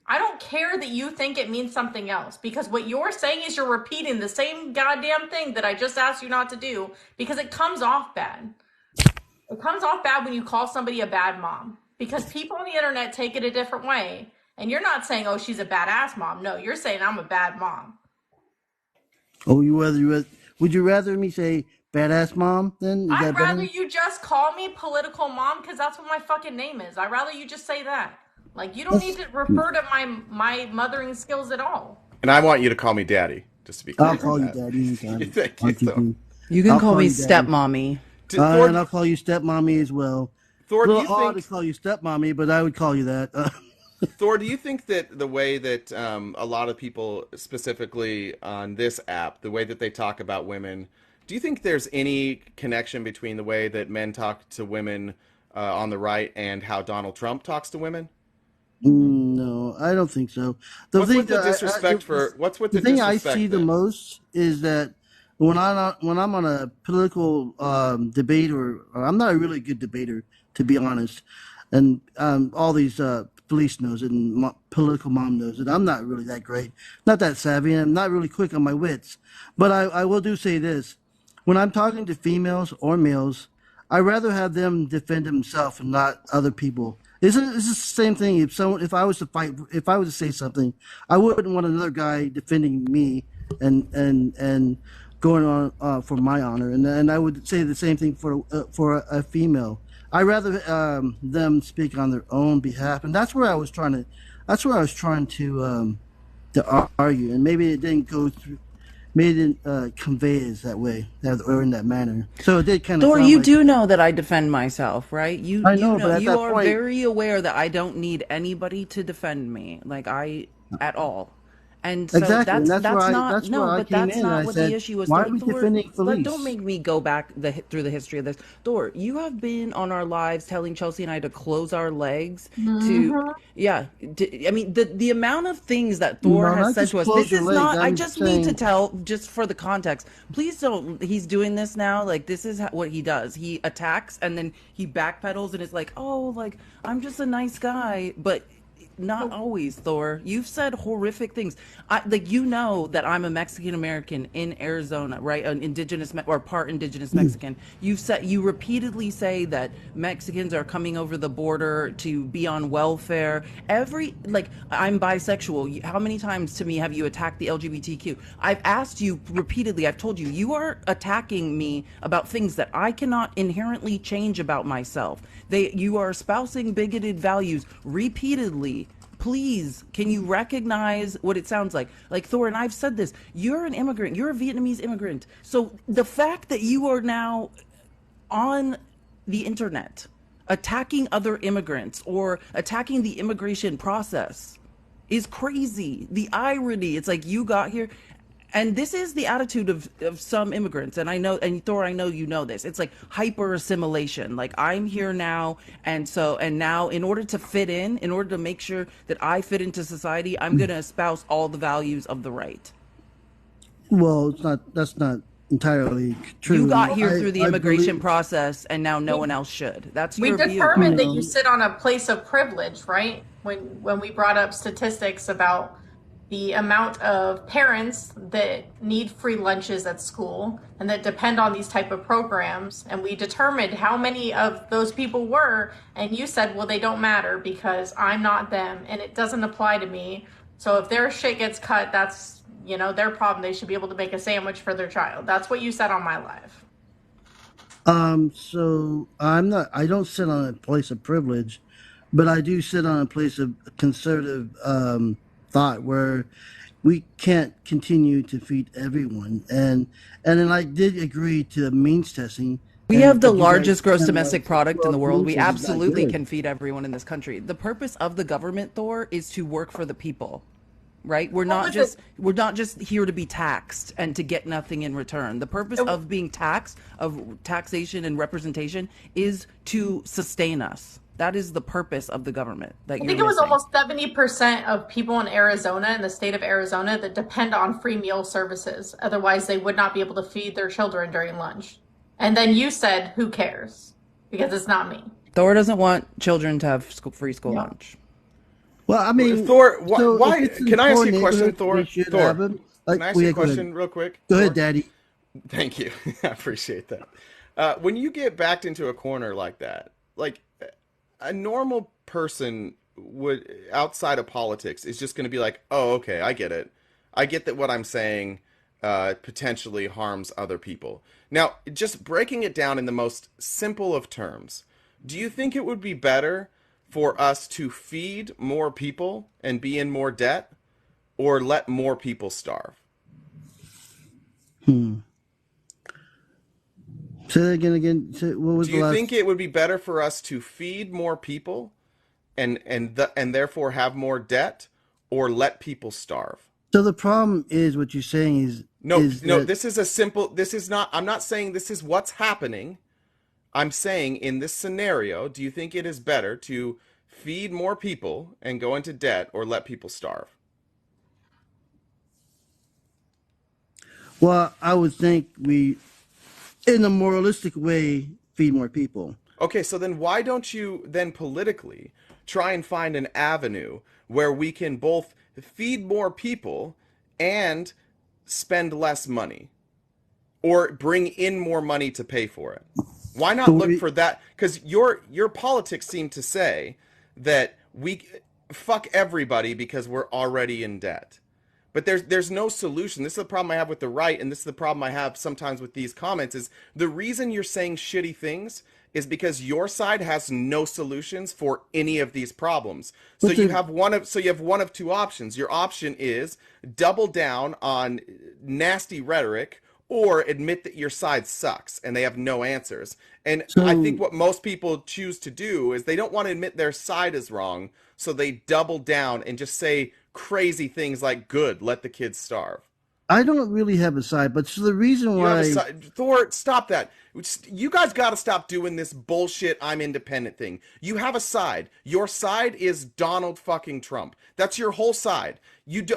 I don't care that you think it means something else, because what you're saying is you're repeating the same goddamn thing that I just asked you not to do, because it comes off bad. It comes off bad when you call somebody a bad mom, because people on the internet take it a different way. And you're not saying, oh, she's a badass mom. No, you're saying I'm a bad mom. Oh, would you rather me say badass mom then? I'd rather you just call me political mom, because that's what my fucking name is. I'd rather you just say that. Like, you don't need to refer to my mothering skills at all. and I want you to call me daddy, just to be clear. I'll call you daddy anytime. Thank you, Thor. You can I'll call call me you daddy. stepmommy. Thor, And I'll call you stepmommy as well. Thor, A do little you odd think to call you stepmommy, but I would call you that. Thor, do you think that the way that a lot of people, specifically on this app, the way that they talk about women, do you think there's any connection between the way that men talk to women on the right and how Donald Trump talks to women? No, I don't think so. What's with the disrespect the thing I see the most is that when I'm on a political debate, or I'm not a really good debater, to be honest, and all these Felice knows it, and political mom knows it. I'm not really that great, not that savvy, and I'm not really quick on my wits. But I will do say this: when I'm talking to females or males, I rather have them defend themselves and not other people. It's the same thing. If I was to fight, if I was to say something, I wouldn't want another guy defending me and going on for my honor. And I would say the same thing for a female. I rather them speak on their own behalf, and that's where I was trying to argue, and maybe it didn't go through. Maybe it didn't convey it that way, or in that manner. So it did kind of. Thor, you do know that I defend myself, right? I know, but at you that are point, very aware that I don't need anybody to defend me, at all. And so exactly, that's not what said, the issue was. Why are we Thor, defending Felice? don't make me go back through the history of this. Thor, you have been on our lives telling Chelsea and I to close our legs to, I mean, the amount of things that Thor has said to us. This is not. I just need to tell, just for the context. Please don't. He's doing this now. Like, this is what he does. He attacks and then he backpedals and is like, oh, like, I'm just a nice guy, but. Not always, Thor. You've said horrific things. You know that I'm a Mexican American in Arizona, right? An indigenous or part indigenous Mexican. You repeatedly say that Mexicans are coming over the border to be on welfare. I'm bisexual. How many times to me have you attacked the LGBTQ? I've asked you repeatedly. I've told you you are attacking me about things that I cannot inherently change about myself. You are espousing bigoted values repeatedly. Please, can you recognize what it sounds like? Like, Thor, and I've said this, you're an immigrant. You're a Vietnamese immigrant. So the fact that you are now on the internet attacking other immigrants or attacking the immigration process is crazy. The irony, it's like you got here. And this is the attitude of some immigrants. And I know, and Thor, I know you know this. It's like hyper assimilation. Like, I'm here now. And now in order to fit in order to make sure that I fit into society, I'm going to espouse all the values of the right. Well, that's not entirely true. You got here through the immigration process, and now no one else should. That's your view. We determined that you sit on a place of privilege, right? When we brought up statistics about the amount of parents that need free lunches at school and that depend on these type of programs. And we determined how many of those people were. And you said, well, they don't matter because I'm not them and it doesn't apply to me. So if their shit gets cut, that's, their problem. They should be able to make a sandwich for their child. That's what you said on my live. So I don't sit on a place of privilege, but I do sit on a place of conservative, thought where we can't continue to feed everyone. And then I did agree to the means testing. We And have the you guys largest gross kinda domestic like, product in well, the the world. means We test is not absolutely good. can feed everyone in this country. The purpose of the government, Thor, is to work for the people. Right? We're not just here to be taxed and to get nothing in return. The purpose of being taxed, of taxation and representation, is to sustain us. That is the purpose of the government. I think it was almost 70% of people in Arizona, in the state of Arizona, that depend on free meal services. Otherwise, they would not be able to feed their children during lunch. And then you said, who cares? Because it's not me. Thor doesn't want children to have free school lunch. Well, I mean, Thor, so why? if it's Can I ask you a poor question, neighborhood, Thor? we should Thor, have them. can I ask you a question real quick? Go Thor? ahead, Daddy. Thank you. I appreciate that. When you get backed into a corner like that, like a normal person would, outside of politics, is just going to be like, oh, okay, I get it. I get that what I'm saying potentially harms other people. Now, just breaking it down in the most simple of terms, do you think it would be better for us to feed more people and be in more debt, or let more people starve? Say that again. What was Do the you last? think it would be better for us to feed more people and therefore have more debt, or let people starve? So the problem is what you're saying is No, that, this is a simple, this is not, I'm not saying this is what's happening. I'm saying in this scenario, do you think it is better to feed more people and go into debt, or let people starve? well, I would think we, in a moralistic way, feed more people. Okay, so then why don't you then politically try and find an avenue where we can both feed more people and spend less money, or bring in more money to pay for it? Why not look for that? Because your politics seem to say that we fuck everybody because we're already in debt. But there's no solution. This is the problem I have with the right, and this is the problem I have sometimes with these comments, is the reason you're saying shitty things is because your side has no solutions for any of these problems. So you have one of two options. Your option is double down on nasty rhetoric, or admit that your side sucks and they have no answers. And I think what most people choose to do is they don't want to admit their side is wrong, so they double down and just say crazy things like, good, let the kids starve. I don't really have a side, but so the reason You why have a side. Thor, stop that. You guys got to stop doing this bullshit I'm independent thing. You have a side. Your side is Donald fucking Trump. That's your whole side.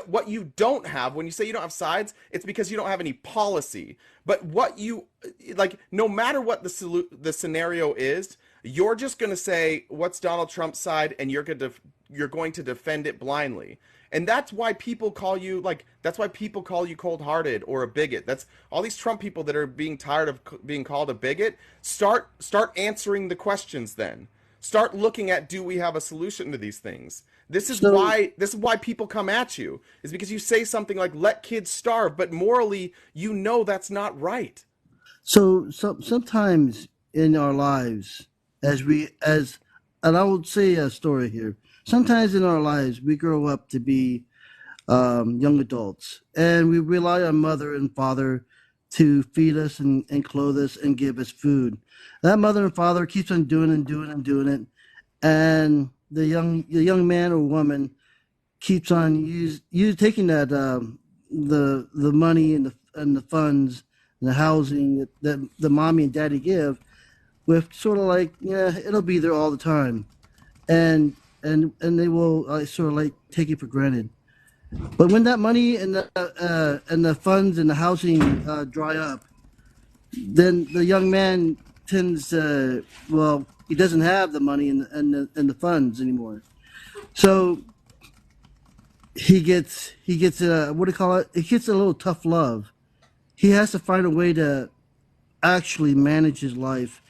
What you don't have, when you say you don't have sides, it's because you don't have any policy. But what you, like, no matter what the scenario is, you're just going to say, what's Donald Trump's side, and you're going to defend it blindly. And that's why people call you cold-hearted or a bigot. That's all these Trump people that are being tired of being called a bigot. Start answering the questions then. Start looking at, do we have a solution to these things? This is why people come at you, is because you say something like, let kids starve, but morally you know that's not right. So sometimes in our lives, and I will say a story here. Sometimes in our lives, we grow up to be young adults, and we rely on mother and father to feed us and clothe us and give us food. That mother and father keeps on doing it, and the young man or woman keeps on taking that the money and the funds and the housing that the mommy and daddy give, with sort of like, yeah, it'll be there all the time, and they will sort of like take it for granted. But when that money and the funds and the housing dry up, then the young man tends to, well, he doesn't have the money and the funds anymore. So he gets what do you call it? He gets a little tough love. He has to find a way to actually manage his life,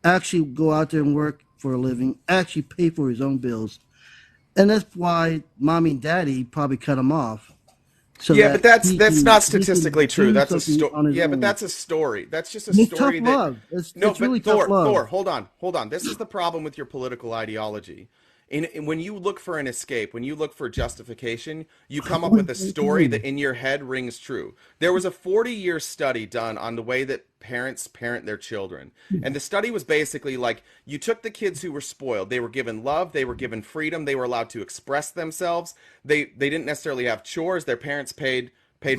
actually go out there and work for a living, actually pay for his own bills. And that's why mommy and daddy probably cut him off. So yeah, but that's not statistically true. That's a story. Yeah, own. but that's a story. That's just a It's story tough that love. It's but really tough love. Thor, hold on. This is the problem with your political ideology, When you look for an escape, when you look for justification, you come up with a story that in your head rings true. There was a 40-year study done on the way that parents parent their children. And the study was basically like, you took the kids who were spoiled. They were given love, they were given freedom, they were allowed to express themselves. They didn't necessarily have chores. Their parents paid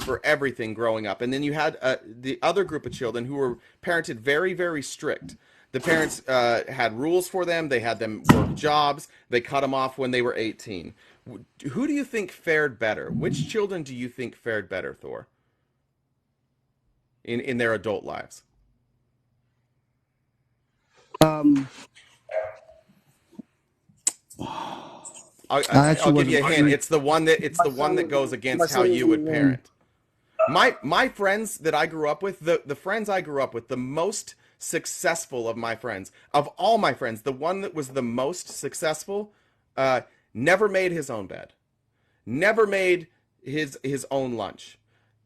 for everything growing up. And then you had the other group of children who were parented very, very strict. The parents had rules for them. They had them work jobs. They cut them off when they were 18. Who do you think fared better? Which children do you think fared better, Thor, in their adult lives? Um, I'll give you a hint. It's the one that goes against how you would parent. My friends that I grew up with, the friends I grew up with, the most successful of my friends, of all my friends, the one that was the most successful, never made his own bed, never made his own lunch,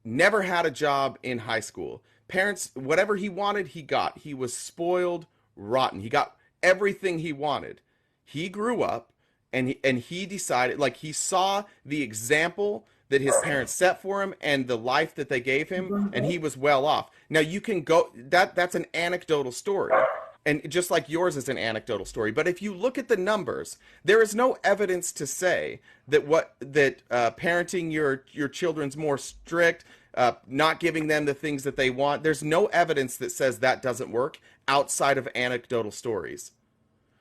never had a job in high school. Parents, whatever he wanted, he got. He was spoiled rotten. He got everything he wanted. He grew up and he decided, like, he saw the example that his parents set for him and the life that they gave him, and he was well off. Now you can go, that's an anecdotal story, and just like yours is an anecdotal story. But if you look at the numbers, there is no evidence to say that parenting your children's more strict, not giving them the things that they want. There's no evidence that says that doesn't work outside of anecdotal stories.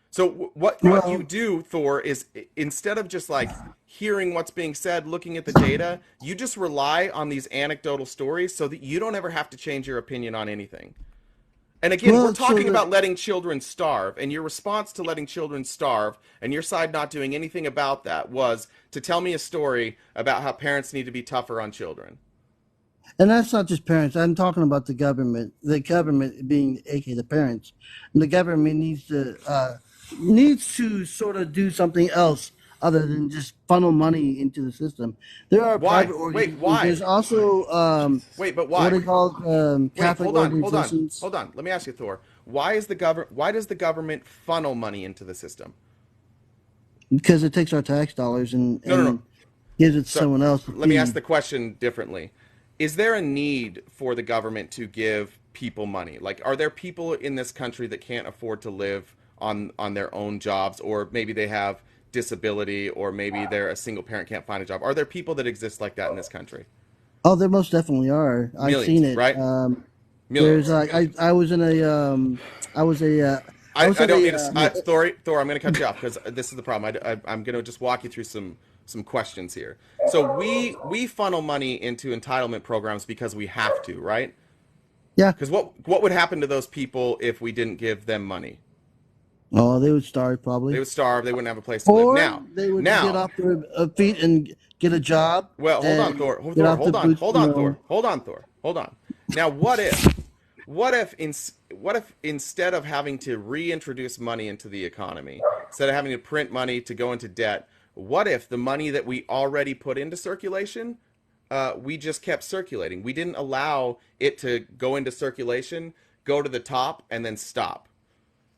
So what you do, Thor, is instead of just like hearing what's being said, looking at the data, you just rely on these anecdotal stories so that you don't ever have to change your opinion on anything. And again, we're talking about letting children starve, and your response to letting children starve and your side not doing anything about that was to tell me a story about how parents need to be tougher on children. And that's not just parents. I'm talking about the government. The government being, aka the parents. And the government needs to sort of do something else other than just funnel money into the system. There are private organizations. Wait, why? There's also but why? What are called Catholic organizations. Hold on. Let me ask you, Thor. Why does the government funnel money into the system? Because it takes our tax dollars and gives it to someone else. Let me ask the question differently. Is there a need for the government to give people money? Like, are there people in this country that can't afford to live on their own jobs, or maybe they have disability, or maybe they're a single parent, can't find a job? Are there people that exist like that in this country? Oh, there most definitely are. Millions, I've seen it. Right? There's I was in a I don't need to, Thor, I'm going to cut you off because this is the problem. I'm going to just walk you through some questions here. So we funnel money into entitlement programs because we have to, right? Yeah. Because what would happen to those people if we didn't give them money? Oh, they would starve probably. They would starve. They wouldn't have a place to live. Now, they would get off their feet and get a job. Well, hold on, Thor. Hold on, Thor. Now, what if instead of having to reintroduce money into the economy, instead of having to print money to go into debt, what if the money that we already put into circulation, we just kept circulating? We didn't allow it to go into circulation, go to the top, and then stop.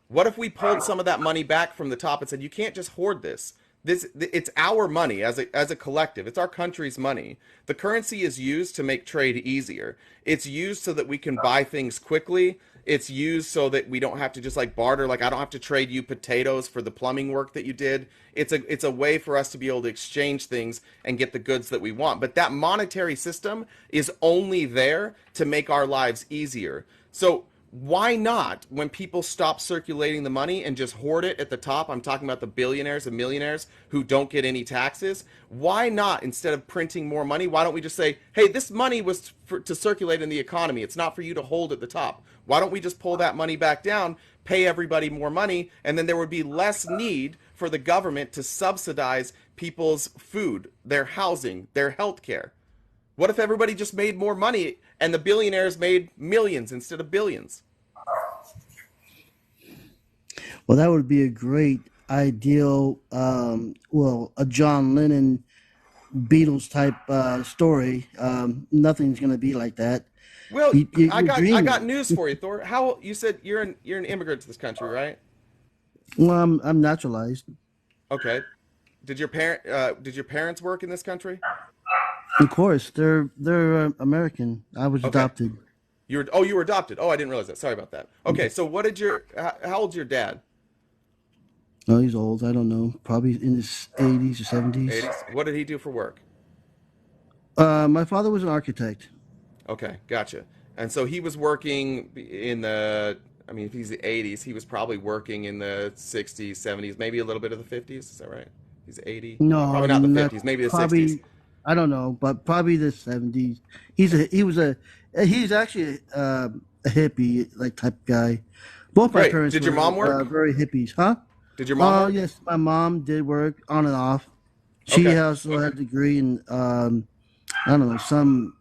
What if we pulled some of that money back from the top and said, you can't just hoard this. It's our money as a collective. It's our country's money. The currency is used to make trade easier. It's used so that we can buy things quickly. It's used so that we don't have to just like barter. Like, I don't have to trade you potatoes for the plumbing work that you did. It's a way for us to be able to exchange things and get the goods that we want. But that monetary system is only there to make our lives easier. So why not, when people stop circulating the money and just hoard it at the top, I'm talking about the billionaires and millionaires who don't get any taxes, why not, instead of printing more money, why don't we just say, hey, this money was to circulate in the economy. It's not for you to hold at the top. Why don't we just pull that money back down, pay everybody more money, and then there would be less need for the government to subsidize people's food, their housing, their health care. What if everybody just made more money and the billionaires made millions instead of billions? Well, that would be a great ideal, a John Lennon Beatles type story. Nothing's going to be like that. Well, I got news for you, Thor. You said you're an immigrant to this country, right? Well, I'm naturalized. Okay. Did your parents work in this country? Of course, they're American. I was Okay. adopted. You were adopted. Oh, I didn't realize that. Sorry about that. Okay, so how old's your dad? Oh, he's old. I don't know. Probably in his 80s or 70s. 80s. What did he do for work? My father was an architect. Okay, gotcha. And so he was working in the, I mean, if he's the 80s, he was probably working in the 60s, 70s, maybe a little bit of the 50s. Is that right? He's 80. No, Probably not the not 50s, maybe the 60s. probably. I don't know, but probably the 70s. He's actually a hippie like type guy. Both my Great. parents Did your were mom work? very hippies, huh? Did your mom Oh work? yes, my mom did work on and off. She Okay. also had a degree in I don't know, some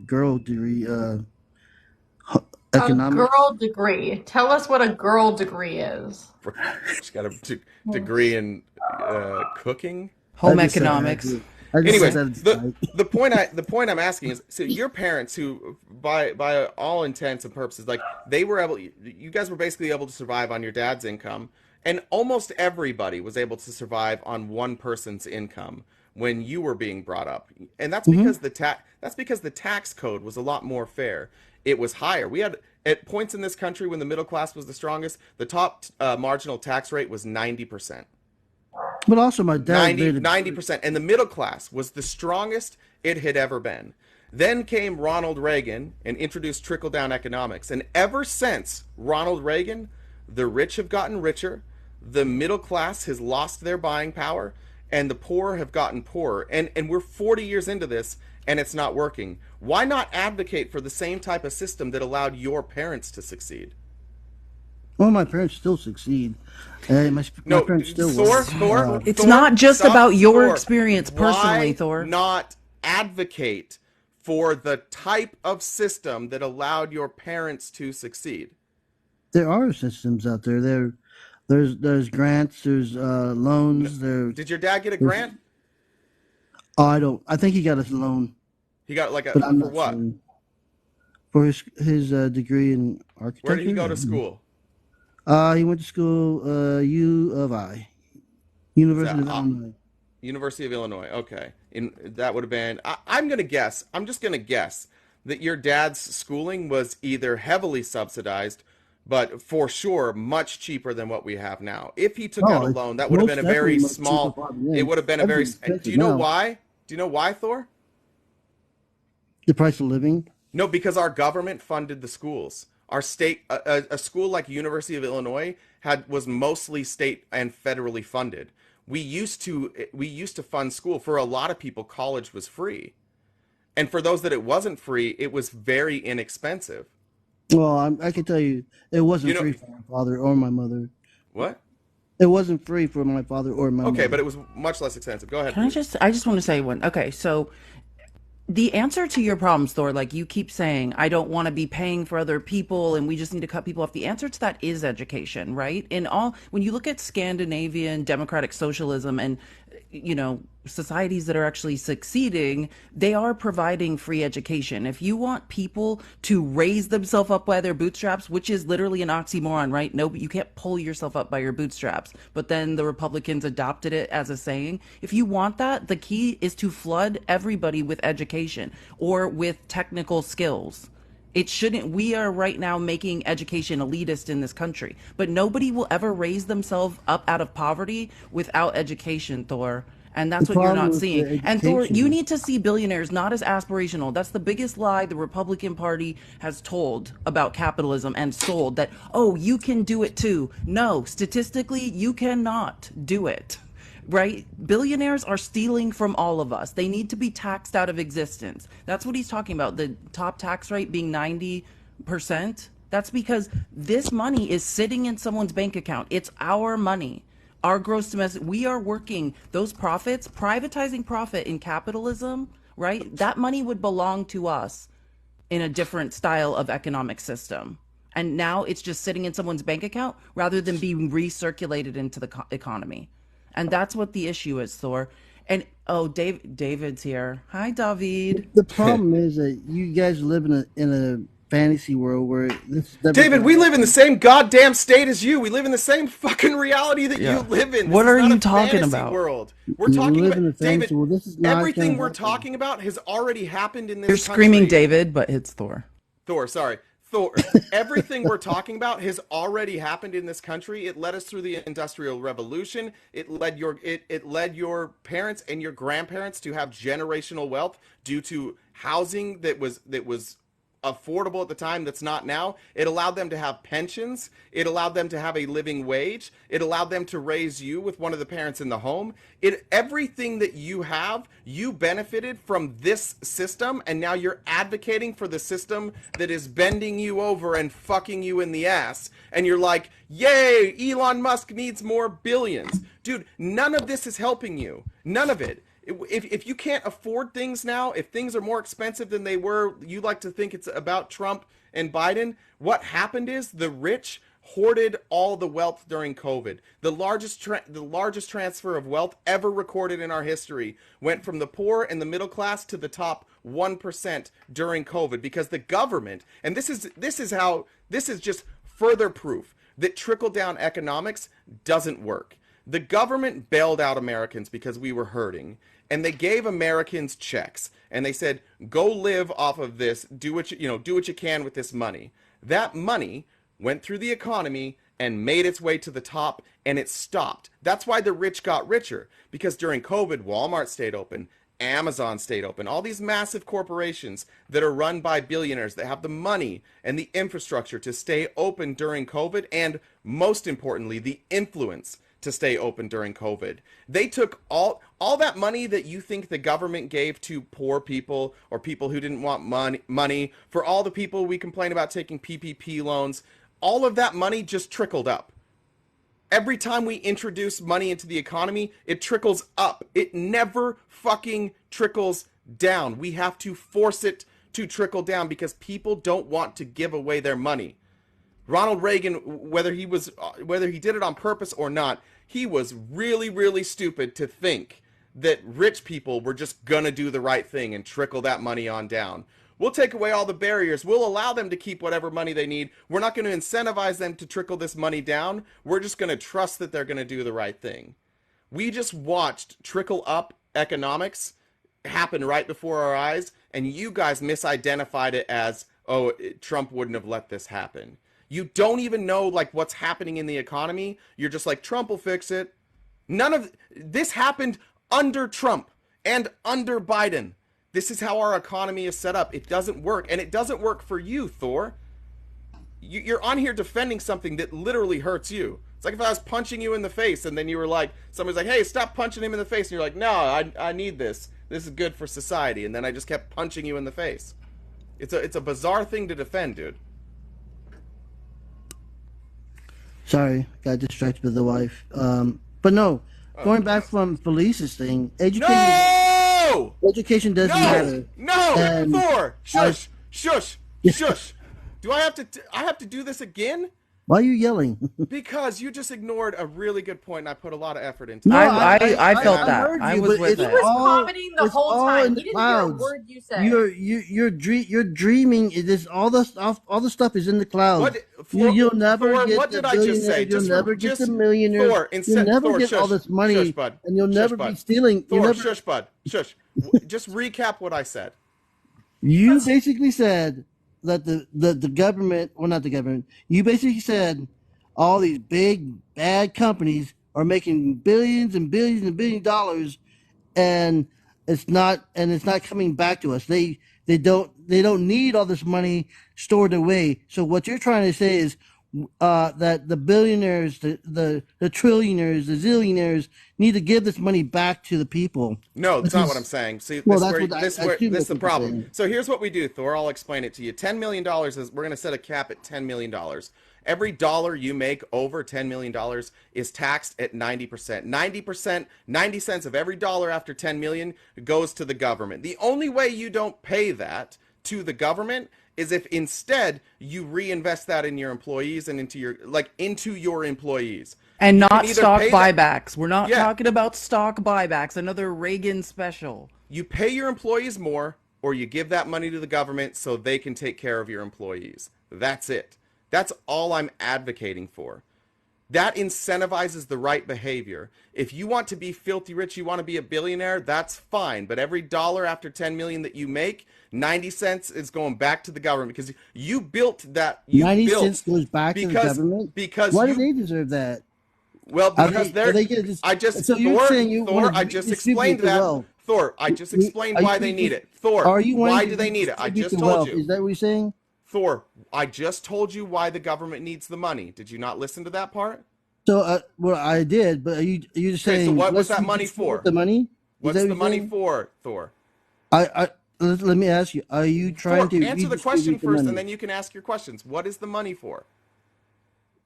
girl degree A economics. girl degree. Tell us what a girl degree is. She's got a degree in cooking. I Home just said that. economics. I just Anyways, said the the point I'm asking is, so your parents, who by all intents and purposes, like you guys were basically able to survive on your dad's income, and almost everybody was able to survive on one person's income when you were being brought up, and that's because the tax code was a lot more fair. It was higher. We had at points in this country when the middle class was the strongest, the top marginal tax rate was 90%. But also my dad made 90%, and the middle class was the strongest it had ever been. Then came Ronald Reagan and introduced trickle-down economics, and ever since Ronald Reagan, the rich have gotten richer, the middle class has lost their buying power, and the poor have gotten poorer. And we're 40 years into this, and it's not working. Why not advocate for the same type of system that allowed your parents to succeed? Well, my parents still succeed. My No, parents still Thor, work. It's Thor, not just stop, about your Thor. experience personally, Why Thor. not advocate for the type of system that allowed your parents to succeed? There are systems out there. There's grants. There's loans. Did your dad get a grant? I don't. I think he got a loan, He got like but I'm for not what? sure. For his degree in architecture. Where did he go to school? He went to school U of I, University of Illinois. University of Illinois. Okay, that would have been. I'm gonna guess. I'm just gonna guess that your dad's schooling was either heavily subsidized, but for sure much cheaper than what we have now. If he took out a It's loan, that would have most been a very definitely much cheaper small. probably It then. would have been a very. Everything's Do expensive you know now. why? Do you know why, Thor? The price of living. No, because our government funded the schools. Our state, a school like University of Illinois was mostly state and federally funded. We used to fund school. For a lot of people, college was free, and for those that it wasn't free, it was very inexpensive. Well, I can tell you, it wasn't You know free for my father or my mother. what? It wasn't free for my father or my Okay, mother. but it was much less expensive. Go ahead, Can I please. I just want to say one. Okay, so the answer to your problems, Thor, like you keep saying, I don't want to be paying for other people and we just need to cut people off. The answer to that is education, right? When you look at Scandinavian democratic socialism and, societies that are actually succeeding, they are providing free education. If you want people to raise themselves up by their bootstraps, which is literally an oxymoron, right? No, you can't pull yourself up by your bootstraps. But then the Republicans adopted it as a saying. If you want that, the key is to flood everybody with education or with technical skills. It shouldn't. We are right now making education elitist in this country, but nobody will ever raise themselves up out of poverty without education, Thor. And The that's what you're problem not with the seeing. And Thor, you education, need to see billionaires not as aspirational. That's the biggest lie the Republican Party has told about capitalism and sold that, oh, you can do it too. No, statistically, you cannot do it. Right? Billionaires are stealing from all of us. They need to be taxed out of existence. That's what he's talking about. The top tax rate being 90%. That's because this money is sitting in someone's bank account. It's our money. Our gross domestic, we are working those profits, privatizing profit in capitalism, right? That money would belong to us in a different style of economic system. And now it's just sitting in someone's bank account rather than being recirculated into the economy. And that's what the issue is, Thor. And David's here. Hi, David. the problem is that you guys live in fantasy world where this is never David, gonna we live in happen. the same goddamn state as you. We live in the same fucking reality that you live in. What This are is not you a talking fantasy about? world. We're We talking live about in a fantasy David. world. This is not Everything gonna we're happen. talking about has already happened in this You're country. screaming David, but it's Thor. Thor. Everything we're talking about has already happened in this country. It led us through the Industrial Revolution. It led your parents and your grandparents to have generational wealth due to housing that was affordable at the time that's not now. It allowed them to have pensions. It allowed them to have a living wage. It allowed them to raise you with one of the parents in the home. Everything that you have, you benefited from this system, and now you're advocating for the system that is bending you over and fucking you in the ass. And you're like, yay, Elon Musk needs more billions. Dude, none of this is helping you. None of it. If you can't afford things now, if things are more expensive than they were, you like to think it's about Trump and Biden. What happened is the rich hoarded all the wealth during COVID. The largest transfer of wealth ever recorded in our history went from the poor and the middle class to the top 1% during COVID, because the government, and this is just further proof that trickle down economics doesn't work. The government bailed out Americans because we were hurting, and they gave Americans checks, and they said, go live off of this, do what you can with this money. That money went through the economy and made its way to the top, and it stopped. That's why the rich got richer, because during COVID, Walmart stayed open, Amazon stayed open, all these massive corporations that are run by billionaires that have the money and the infrastructure to stay open during COVID, and most importantly, the influence to stay open during COVID. They took all that money that you think the government gave to poor people or people who didn't want money, for all the people we complain about taking PPP loans, all of that money just trickled up. Every time we introduce money into the economy, it trickles up. It never fucking trickles down. We have to force it to trickle down because people don't want to give away their money. Ronald Reagan, whether he did it on purpose or not, he was really, really stupid to think that rich people were just gonna do the right thing and trickle that money on down. We'll take away all the barriers. We'll allow them to keep whatever money they need. We're not going to incentivize them to trickle this money down. We're just going to trust that they're going to do the right thing. We just watched trickle up economics happen right before our eyes, and you guys misidentified it as, Trump wouldn't have let this happen. You don't even know what's happening in the economy. You're just like, Trump will fix it. None of this happened under Trump and under Biden. This is how our economy is set up. It doesn't work, and it doesn't work for you, Thor. You're on here defending something that literally hurts you. It's like if I was punching you in the face, and then you were like, somebody's like, hey, stop punching him in the face, and you're like, no, I need this. This is good for society, and then I just kept punching you in the face. It's a bizarre thing to defend, dude. Sorry, got distracted with the wife. But no, going back from Felice's thing, education doesn't matter. No, Thor, shush. Do I have to do this again? Why are you yelling? Because you just ignored a really good point, and I put a lot of effort into it. No, I felt that. I was with it. He was commenting the whole time. He didn't hear a word you said. You're dreaming. It is all the stuff is in the clouds. You'll never get the billionaire. You'll never get the millionaire. You'll never get all this money, and you'll never be stealing. Shush, bud. Shush. Just recap what I said. You basically said that the government, well, not the government, you basically said all these big bad companies are making billions and billions and billions of dollars, and it's not coming back to us. They don't need all this money stored away. So what you're trying to say is that the billionaires, the trillionaires, the zillionaires need to give this money back to the people. No, that's not what I'm saying. See, this is the problem. So here's what we do, Thor. I'll explain it to you. $10 million is, we're going to set a cap at $10 million. Every dollar you make over $10 million is taxed at 90%. 90%, 90 cents of every dollar after 10 million goes to the government. The only way you don't pay that to the government is if instead you reinvest that in your employees and into your employees. And not stock buybacks. We're not talking about stock buybacks. Another Reagan special. You pay your employees more, or you give that money to the government so they can take care of your employees. That's it. That's all I'm advocating for. That incentivizes the right behavior. If you want to be filthy rich, you want to be a billionaire, that's fine. But every dollar after 10 million that you make, 90 cents is going back to the government because you built that. 90 cents goes back to the government? Because why do they deserve that? Well, because I just explained that. Wealth. Thor, I just explained why they need it. Thor, why do they need it? I just told you. Is that what you're saying? Thor, I just told you why the government needs the money. Did you not listen to that part? So, well, I did, but are you just saying? So what was that money for? The money? What's the money for, Thor? Let me ask you. Are you trying to answer the question first, and then you can ask your questions? What is the money for?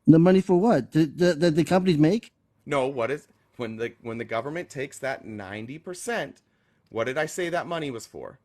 The money for what? That the companies make? No. What is when the government takes that 90%? What did I say that money was for?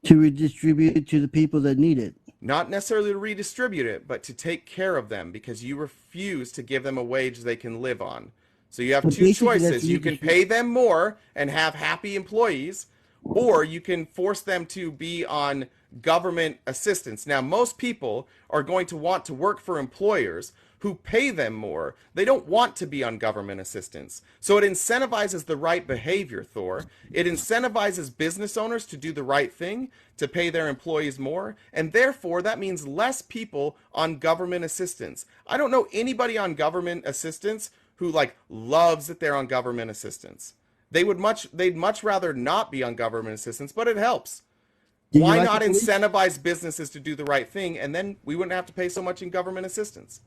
To redistribute it to the people that need it. Not necessarily to redistribute it, but to take care of them because you refuse to give them a wage they can live on. So you have two choices. You can pay them more and have happy employees, or you can force them to be on government assistance. Now, most people are going to want to work for employers who pay them more. They don't want to be on government assistance. So it incentivizes the right behavior, Thor. It incentivizes business owners to do the right thing, to pay their employees more, and therefore that means less people on government assistance. I don't know anybody on government assistance who loves that they're on government assistance. They'd much rather not be on government assistance, but it helps. Why not incentivize businesses to do the right thing, and then we wouldn't have to pay so much in government assistance?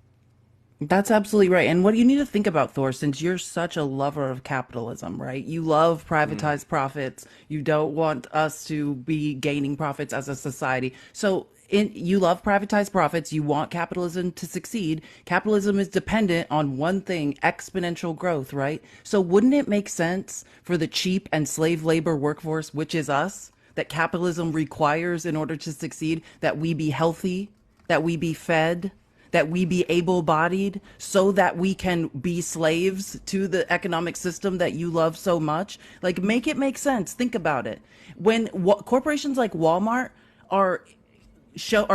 That's absolutely right. And what you need to think about, Thor, since you're such a lover of capitalism, right? You love privatized profits. You don't want us to be gaining profits as a society. So you love privatized profits. You want capitalism to succeed. Capitalism is dependent on one thing, exponential growth, right? So wouldn't it make sense for the cheap and slave labor workforce, which is us, that capitalism requires in order to succeed, that we be healthy, that we be fed, that we be able-bodied so that we can be slaves to the economic system that you love so much? Make it make sense. Think about it. When corporations like Walmart are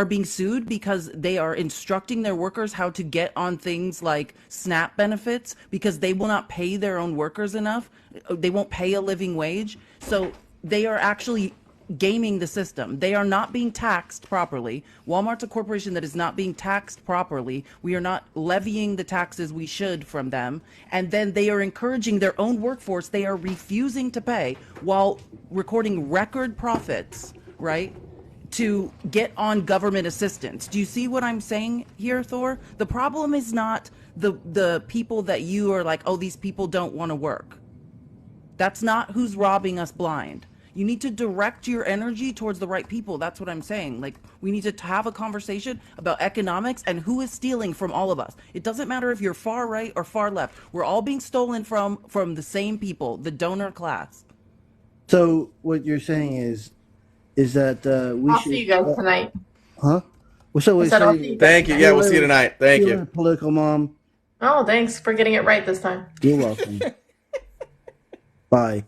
being sued because they are instructing their workers how to get on things like SNAP benefits because they will not pay their own workers enough. They won't pay a living wage. So they are actually gaming the system. They are not being taxed properly. Walmart's a corporation that is not being taxed properly. We are not levying the taxes we should from them. And then they are encouraging their own workforce. They are refusing to pay while recording record profits, right? To get on government assistance. Do you see what I'm saying here, Thor? The problem is not the people that you are like, oh, these people don't want to work. That's not who's robbing us blind. You need to direct your energy towards the right people. That's what I'm saying. We need to have a conversation about economics and who is stealing from all of us. It doesn't matter if you're far right or far left. We're all being stolen from the same people, the donor class. So what you're saying is that I'll see you guys tonight. Huh? Well, so thank you. Yeah, we'll see you tonight. Thank you. Political mom. Oh, thanks for getting it right this time. You're welcome. Bye.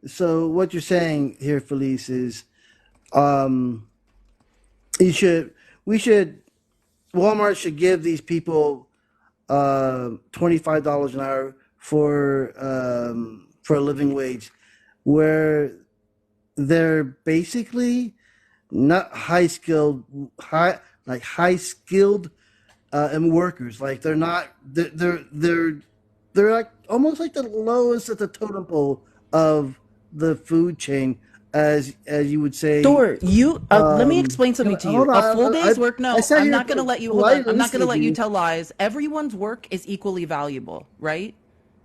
So what you're saying here, Felice, is Walmart should give these people $25 an hour for a living wage, where they're basically not high skilled workers. They're not. They're like almost like the lowest at the totem pole of the food chain, as you would say. Thor, let me explain something to you. A full day's work. No, I'm not going to let you. Hold on. I'm not going to let you tell lies. Everyone's work is equally valuable, right?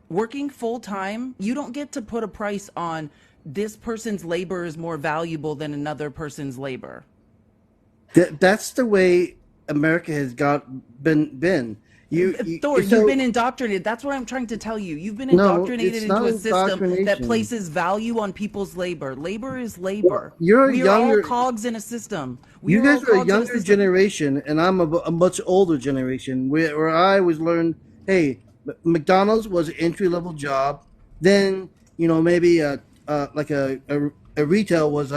Working full time, you don't get to put a price on this person's labor is more valuable than another person's labor. That's the way America has been. Thor, you've been indoctrinated. That's what I'm trying to tell you. You've been indoctrinated into a system that places value on people's labor. Labor is labor. Well, we are all cogs in a system. You guys are a younger generation, and I'm a much older generation, where I was learned, hey, McDonald's was an entry-level job. Then, maybe a at retail was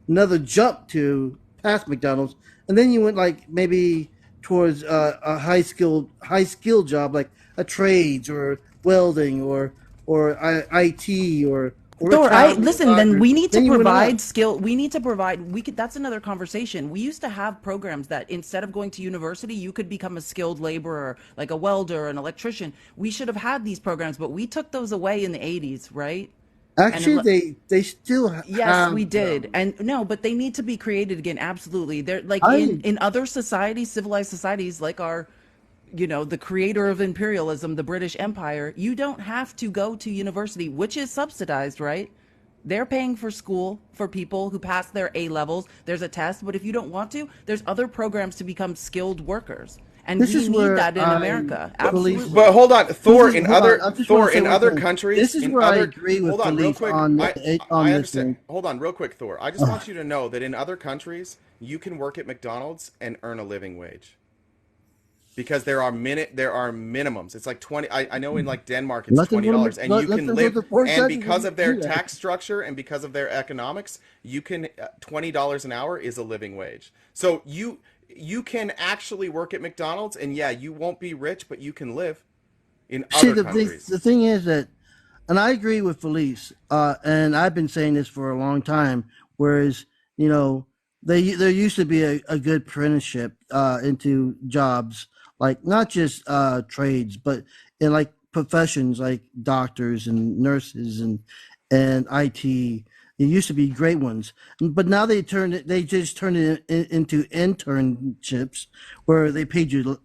another jump to past McDonald's, and then you went like maybe towards a high skill job like a trades or welding or IT or Thor, accounting, listen. Then doctor. we need to Then you went provide up. skill. We need to provide. We could. That's another conversation. We used to have programs that instead of going to university, you could become a skilled laborer, like a welder, an electrician. We should have had these programs, but we took those away in the '80s, right? And Actually, they still yes, we have did. them. And no, but they need to be created again. Absolutely. They're like I in other societies, civilized societies, like our, the creator of imperialism, the British Empire. You don't have to go to university, which is subsidized, right? They're paying for school for people who pass their A levels. There's a test, but if you don't want to, there's other programs to become skilled workers. And This we is need where that in I America. believe. Absolutely. But hold on, Thor. This is In hold other on. I just want Thor to say in one other thing. countries, This is in where I other agree with hold on, real Felice quick. on I on this understand. thing. Hold on, real quick, Thor. I just want you to know that in other countries, you can work at McDonald's and earn a living wage because there are minimums. It's like 20. I know in like Denmark it's Let them go $20, to and you let can them go live. to foreign And countries because and of their do that. tax structure and because of their economics, you can $20 an hour is a living wage. So you can actually work at McDonald's, and yeah, you won't be rich, but you can live in See, other countries. the thing is that, and I agree with Felice, and I've been saying this for a long time. Whereas, you know, there used to be a good apprenticeship into jobs, like not just trades, but in like professions like doctors and nurses and IT. There used to be great ones, but now they just turned it into internships where they paid you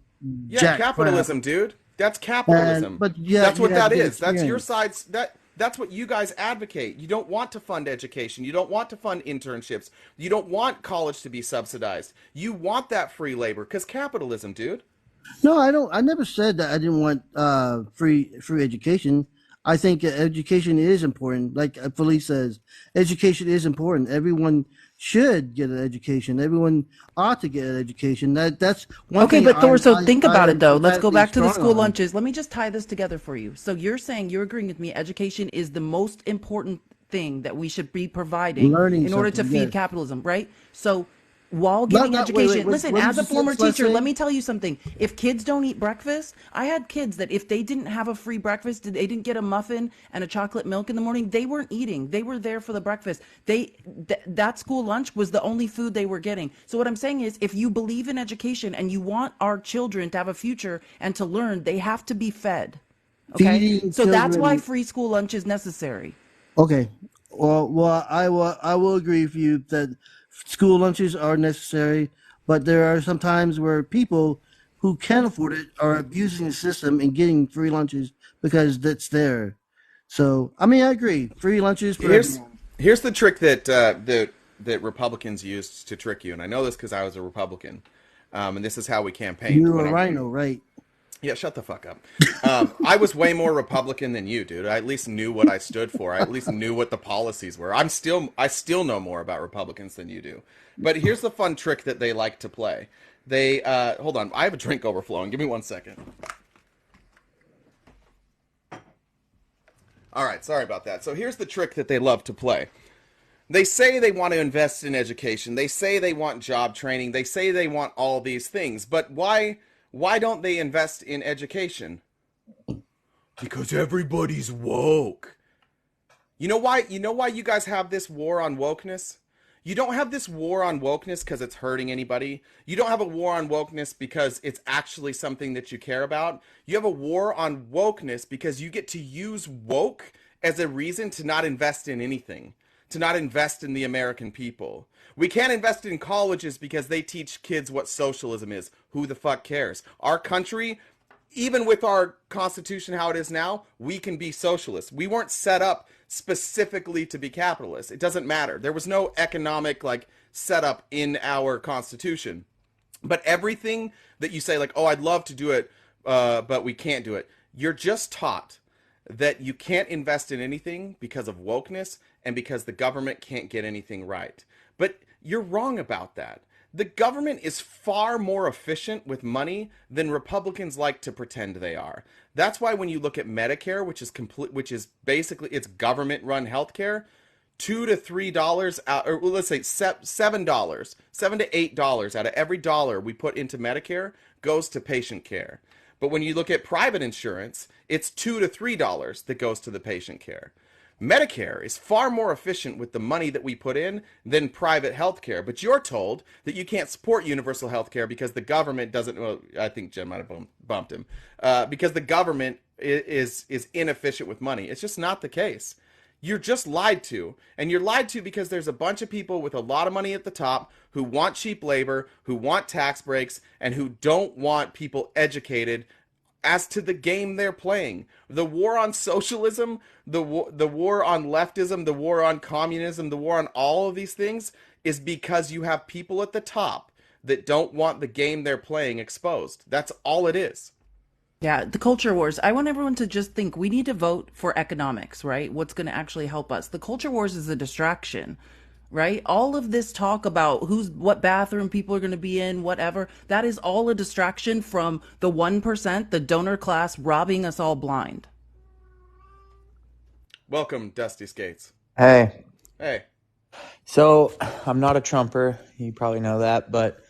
Yeah, jack crap. capitalism, dude. That's And capitalism. but yeah, That's you what had to that get is. That's your experience. side's that's what you guys advocate. You don't want to fund education. You don't want to fund internships. You don't want college to be subsidized. You want that free labor cuz capitalism, dude. No, I don't. I never said that I didn't want free education. I think education is important. Like Felice says, education is important. Everyone should get an education. Everyone ought to get an education. That's one Okay, thing but Thor, so think I about it am though. Let's go emphatically back to the strong school on. lunches. Let me just tie this together for you. So you're saying you're agreeing with me, education is the most important thing that we should be providing Learning in order to something, feed yes. capitalism, right? So while Not giving not wait wait. education, listen, What did as you a former last teacher, let say? me tell you something. If kids don't eat breakfast, I had kids that if they didn't have a free breakfast, they didn't get a muffin and a chocolate milk in the morning, they weren't eating. They were there for the breakfast. That school lunch was the only food they were getting. So what I'm saying is if you believe in education and you want our children to have a future and to learn, they have to be fed. Okay? Feeding So that's why children. free school lunch is necessary. Okay. Well, I will agree with you that school lunches are necessary, but there are some times where people who can afford it are abusing the system and getting free lunches because that's there. So, I mean, I agree. Free lunches for Here's everyone. here's the trick that Republicans used to trick you, and I know this because I was a Republican, and this is how we campaigned. You're a rhino, right? Yeah, shut the fuck up. I was way more Republican than you, dude. I at least knew what I stood for. I at least knew what the policies were. I still know more about Republicans than you do. But here's the fun trick that they like to play. They hold on. I have a drink overflowing. Give me 1 second. All right, sorry about that. So here's the trick that they love to play. They say they want to invest in education. They say they want job training. They say they want all these things. But why don't they invest in education? Because everybody's woke. You know why? You know why you guys have this war on wokeness? You don't have this war on wokeness because it's hurting anybody. You don't have a war on wokeness because it's actually something that you care about. You have a war on wokeness because you get to use woke as a reason to not invest in anything, to not invest in the American people. We can't invest in colleges because they teach kids what socialism is. Who the fuck cares? Our country, even with our constitution how it is now, we can be socialists. We weren't set up specifically to be capitalists. It doesn't matter. There was no economic setup in our constitution. But everything that you say like, "Oh, I'd love to do it, but we can't do it." You're just taught that you can't invest in anything because of wokeness and because the government can't get anything right. But you're wrong about that. The government is far more efficient with money than Republicans like to pretend they are. That's why when you look at Medicare, which is basically it's government-run healthcare, $2 to $3 out, or let's say $7, $7 to $8 out of every dollar we put into Medicare goes to patient care. But when you look at private insurance, it's $2 to $3 that goes to the patient care. Medicare is far more efficient with the money that we put in than private health care. But you're told that you can't support universal health care because the government doesn't. Well, I think Jen might have bumped him because the government is inefficient with money. It's just not the case. You're just lied to. And you're lied to because there's a bunch of people with a lot of money at the top who want cheap labor, who want tax breaks, and who don't want people educated as to the game they're playing. The war on socialism, the war on leftism, the war on communism, the war on all of these things is because you have people at the top that don't want the game they're playing exposed. That's all it is. Yeah, the culture wars. I want everyone to just think we need to vote for economics, right? What's going to actually help us. The culture wars is a distraction, right? All of this talk about what bathroom people are going to be in, whatever, that is all a distraction from the 1%, the donor class robbing us all blind. Welcome, Dusty Skates. Hey. Hey. So, I'm not a Trumper. You probably know that, but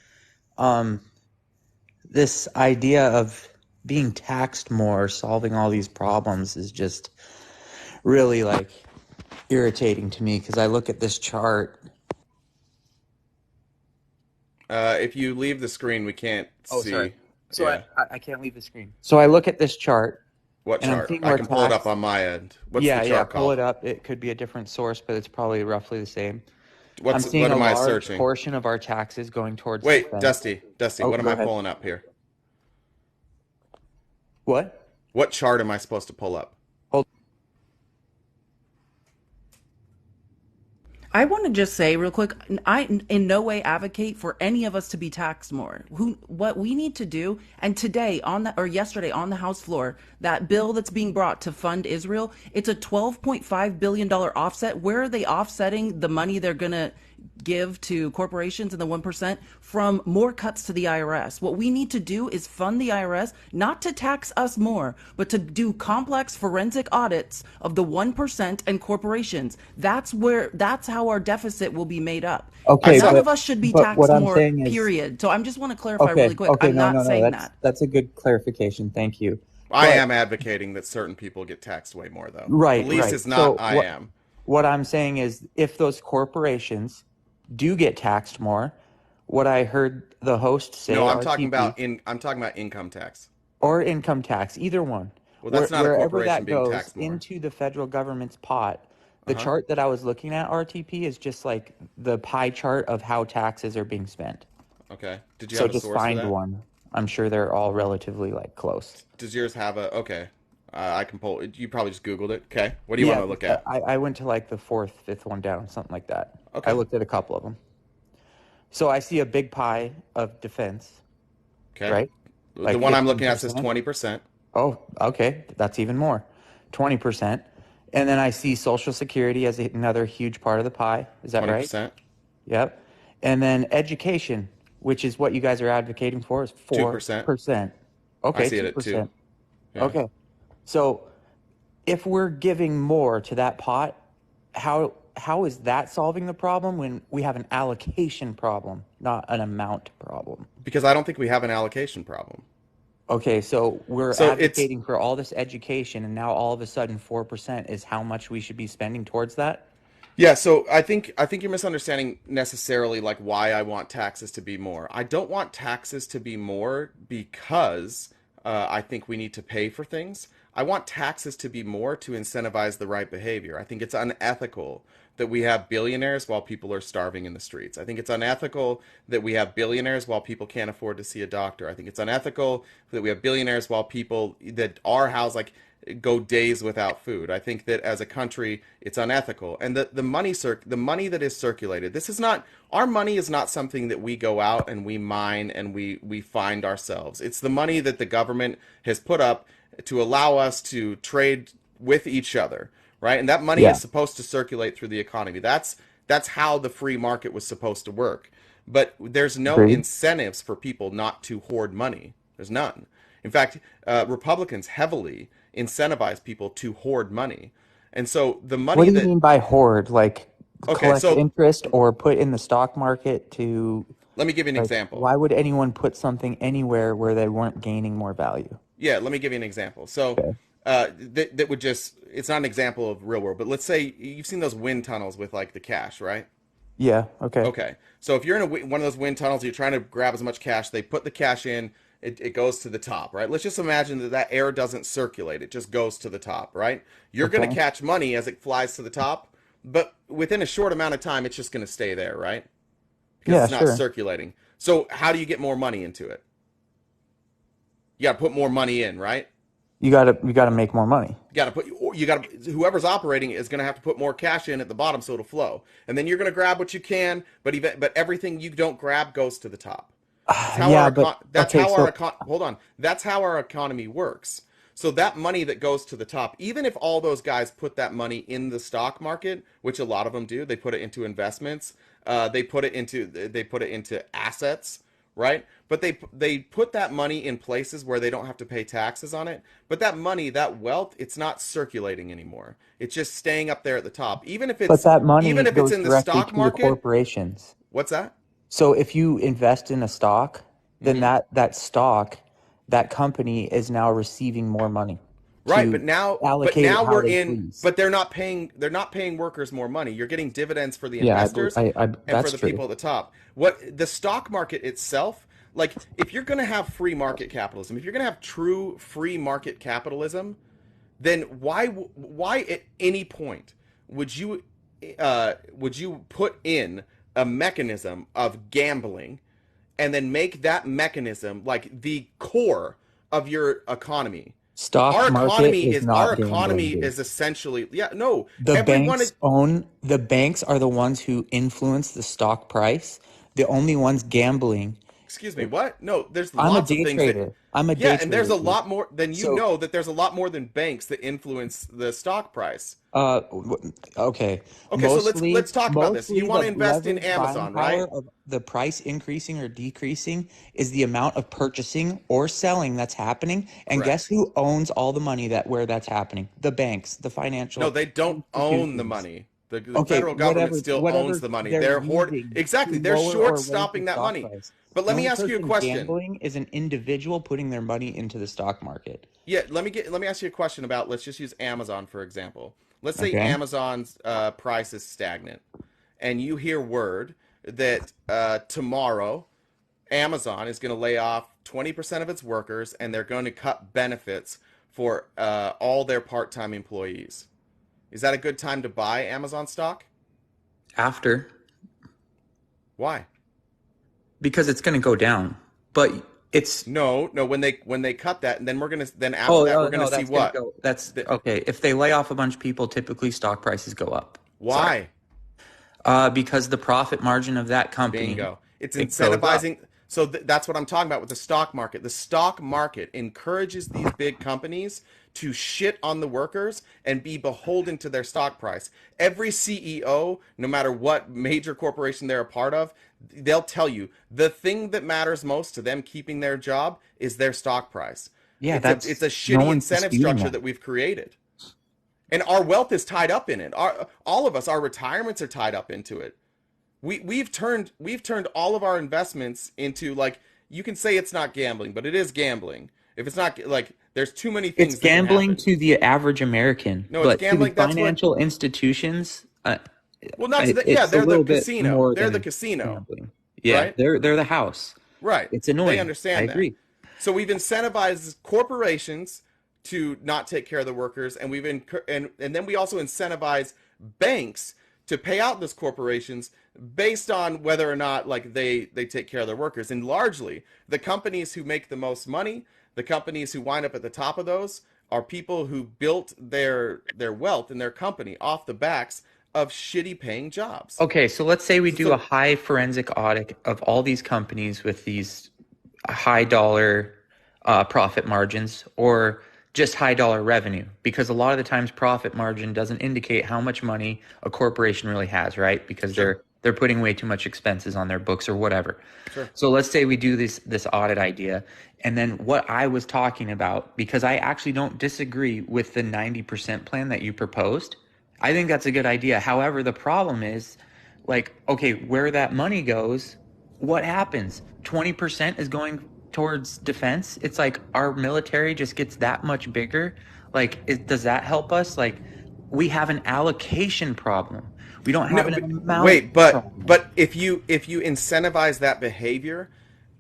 this idea of being taxed more, solving all these problems is just really like irritating to me because I look at this chart. If you leave the screen, we can't see. Sorry. So yeah. I can't leave the screen. So I look at this chart. What chart? I can pull it up on my end. What's the chart called? Pull it up. It could be a different source, but it's probably roughly the same. What am I searching? Portion of our taxes going towards. Wait, Dusty, what am I pulling up here? What? What chart am I supposed to pull up? I want to just say real quick, I in no way advocate for any of us to be taxed more. What we need to do, and today yesterday on the House floor, that bill that's being brought to fund Israel, it's a $12.5 billion offset. Where are they offsetting the money they're going to give to corporations and the 1% from more cuts to the IRS? What we need to do is fund the IRS, not to tax us more, but to do complex forensic audits of the 1% and corporations. That's how our deficit will be made up. Okay, none of us should be taxed more, period. So I just want to clarify really quick. I'm not saying that. That's a good clarification. Thank you. I am advocating that certain people get taxed way more, though. Right. Felice is not. I am. What I'm saying is, if those corporations do get taxed more, what I heard the host say. No, I'm talking about income tax or income tax, either one. Well, that's not a corporation being taxed more. Into the federal government's pot. The chart that I was looking at, RTP, is just like the pie chart of how taxes are being spent. Okay. Did you have a source for that? So just find one. I'm sure they're all relatively close. Does yours have a? Okay. I can pull. You probably just Googled it. Okay. What do you want to look at? I went to the fourth, fifth one down, something like that. Okay. I looked at a couple of them. So I see a big pie of defense. Okay. Right? The one I'm looking at says 20%. Oh, okay. That's even more. 20%. And then I see Social Security as another huge part of the pie. Is that 20%. Right? Yep. And then education, which is what you guys are advocating for, is 4%. Okay. I see it at 2%. Yeah. Okay. So if we're giving more to that pot, how is that solving the problem when we have an allocation problem, not an amount problem? Because I don't think we have an allocation problem. Okay, so we're advocating for all this education, and now all of a sudden 4% is how much we should be spending towards that? Yeah, so I think you're misunderstanding necessarily why I want taxes to be more. I don't want taxes to be more because I think we need to pay for things. I want taxes to be more to incentivize the right behavior. I think it's unethical that we have billionaires while people are starving in the streets. I think it's unethical that we have billionaires while people can't afford to see a doctor. I think it's unethical that we have billionaires while people that are housed go days without food. I think that as a country, it's unethical. And the money that is circulated, our money is not something that we go out and we mine and we find ourselves. It's the money that the government has put up to allow us to trade with each other, right? And that money is supposed to circulate through the economy. That's how the free market was supposed to work. But there's no incentives for people not to hoard money. There's none. In fact, Republicans heavily incentivize people to hoard money. And so the money What do you mean by hoard? collect interest or put in the stock market to. Let me give you an example. Why would anyone put something anywhere where they weren't gaining more value? Yeah, let me give you an example. So that would just, it's not an example of real world, but let's say you've seen those wind tunnels with like the cash, right? Yeah, okay. Okay. So if you're in one of those wind tunnels, you're trying to grab as much cash, they put the cash in, it goes to the top, right? Let's just imagine that air doesn't circulate. It just goes to the top, right? You're going to catch money as it flies to the top, but within a short amount of time, it's just going to stay there, right? Because it's not circulating. So how do you get more money into it? You got to put more money in, right? You got to make more money. Whoever's operating is going to have to put more cash in at the bottom so it'll flow. And then you're going to grab what you can, but everything you don't grab goes to the top. That's how our economy works. So that money that goes to the top, even if all those guys put that money in the stock market, which a lot of them do, they put it into investments, they put it into assets, right? But they put that money in places where they don't have to pay taxes on it. But that money, that wealth, it's not circulating anymore. It's just staying up there at the top. Even if it's that money even if goes it's in the stock to market, the corporations. What's that? So if you invest in a stock, then that stock, that company is now receiving more money. Right, but now they're not paying workers more money. You're getting dividends for the investors and for the people at the top. What the stock market itself, like if you're going to have free market capitalism, if you're going to have true free market capitalism, then why at any point would you put in a mechanism of gambling and then make that mechanism like the core of your economy? Our economy is essentially the banks are the ones who influence the stock price. The only ones gambling. Excuse me, what? No, there's lots of things. I'm a day trader. And there's a lot more than know that there's a lot more than banks that influence the stock price. Okay. So let's talk about this. You want to invest in Amazon, right? Of the price increasing or decreasing is the amount of purchasing or selling that's happening. And guess who owns all the money where that's happening? The banks, the financial. No, they don't own the money. The federal government still owns the money. They're hoarding. Exactly. They're short stopping that money. Price. But let me ask you a question. Gambling is an individual putting their money into the stock market. Yeah, let me ask you a question about, let's just use Amazon for example. Let's say Amazon's price is stagnant, and you hear word that tomorrow Amazon is going to lay off 20% of its workers, and they're going to cut benefits for all their part-time employees. Is that a good time to buy Amazon stock? After. Why? Because it's going to go down. But it's no. When they cut that, and then we're gonna see what. Okay. If they lay off a bunch of people, typically stock prices go up. Why? Because the profit margin of that company. Bingo. It's incentivizing. So that's what I'm talking about with the stock market. The stock market encourages these big companies to shit on the workers and be beholden to their stock price. Every CEO, no matter what major corporation they're a part of, they'll tell you the thing that matters most to them keeping their job is their stock price. Yeah, it's a shitty incentive structure that we've created. And our wealth is tied up in it. All of us, our retirements are tied up into it. We've turned all of our investments into, like, you can say it's not gambling, but it is gambling. If it's not, like, there's too many things. It's gambling to the average American. No, it's gambling. To the financial institutions. Well, not to they're the casino. They're the casino. Gambling. Yeah, right? They're the house. Right. It's annoying. They understand that. I agree. So we've incentivized corporations to not take care of the workers, and and then we also incentivize banks to pay out those corporations based on whether or not, like, they take care of their workers. And largely, the companies who make the most money, the companies who wind up at the top of those, are people who built their wealth and their company off the backs of shitty paying jobs. Okay, so let's say we do a high forensic audit of all these companies with these high dollar profit margins, or just high dollar revenue, because a lot of the times profit margin doesn't indicate how much money a corporation really has, right? Because they're putting way too much expenses on their books or whatever. Sure. So let's say we do this audit idea, and then what I was talking about, because I actually don't disagree with the 90% plan that you proposed. I think that's a good idea. However, the problem is, like, okay, where that money goes, what happens? 20% is going towards defense. It's like our military just gets that much bigger. Like, does that help us? Like, we have an allocation problem. We don't have No, an but, amount wait, but problem. but if you incentivize that behavior,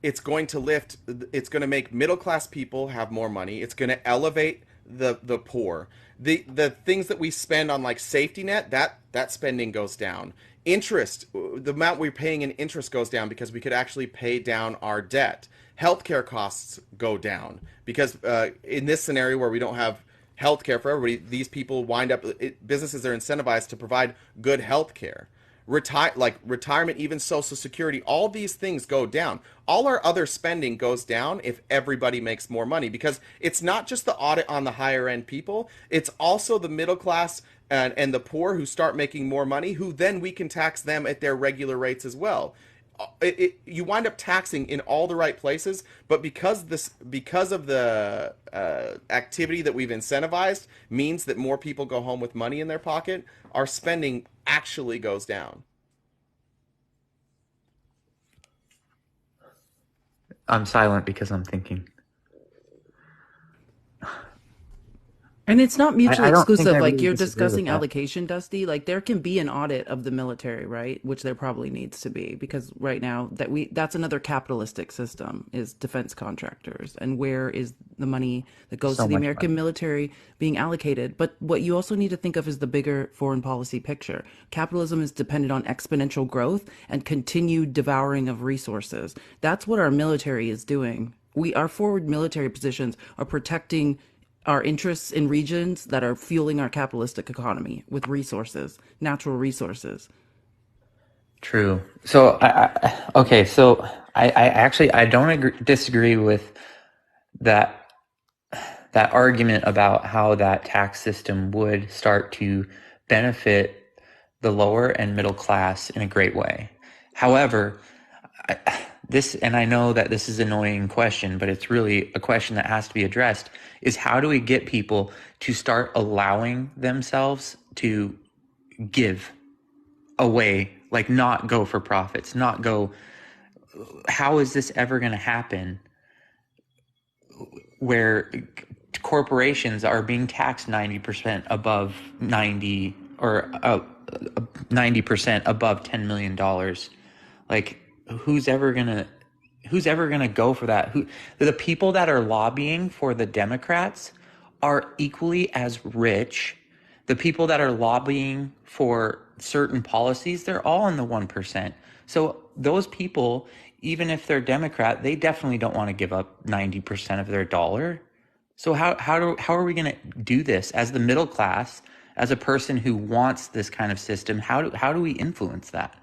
it's going to lift. It's going to make middle class people have more money. It's going to elevate the poor. The things that we spend on like safety net, that spending goes down. Interest, the amount we're paying in interest goes down because we could actually pay down our debt. Healthcare costs go down because in this scenario where we don't have healthcare for everybody, these people wind up, businesses are incentivized to provide good healthcare. Retirement, even social security, all these things go down. All our other spending goes down if everybody makes more money, because it's not just the audit on the higher end people, it's also the middle class and the poor who start making more money, who then we can tax them at their regular rates as well. You wind up taxing in all the right places, but because of the activity that we've incentivized means that more people go home with money in their pocket, our spending actually goes down. I'm silent because I'm thinking. And it's not mutually I don't think exclusive. I Like really you're disagree with discussing that. allocation, Dusty. Like there can be an audit of the military, right? Which there probably needs to be, because right now that's another capitalistic system, is defense contractors, and where is the money that goes So to the much American money. military being allocated? But what you also need to think of is the bigger foreign policy picture. Capitalism is dependent on exponential growth and continued devouring of resources. That's what our military is doing. Our forward military positions are protecting our interests in regions that are fueling our capitalistic economy with resources, natural resources. True. So, okay, so I actually I don't disagree with that argument about how that tax system would start to benefit the lower and middle class in a great way. However, and I know that this is an annoying question, but it's really a question that has to be addressed, is how do we get people to start allowing themselves to give away, like not go for profits, not go, how is this ever going to happen where corporations are being taxed 90% above 90 or 90% above $10 million? Like, who's ever gonna go for that? The people that are lobbying for the Democrats are equally as rich. The people that are lobbying for certain policies, they're all in the 1%. So those people, even if they're Democrat, they definitely don't want to give up 90% of their dollar. So how are we going to do this as the middle class, as a person who wants this kind of system? How do we influence that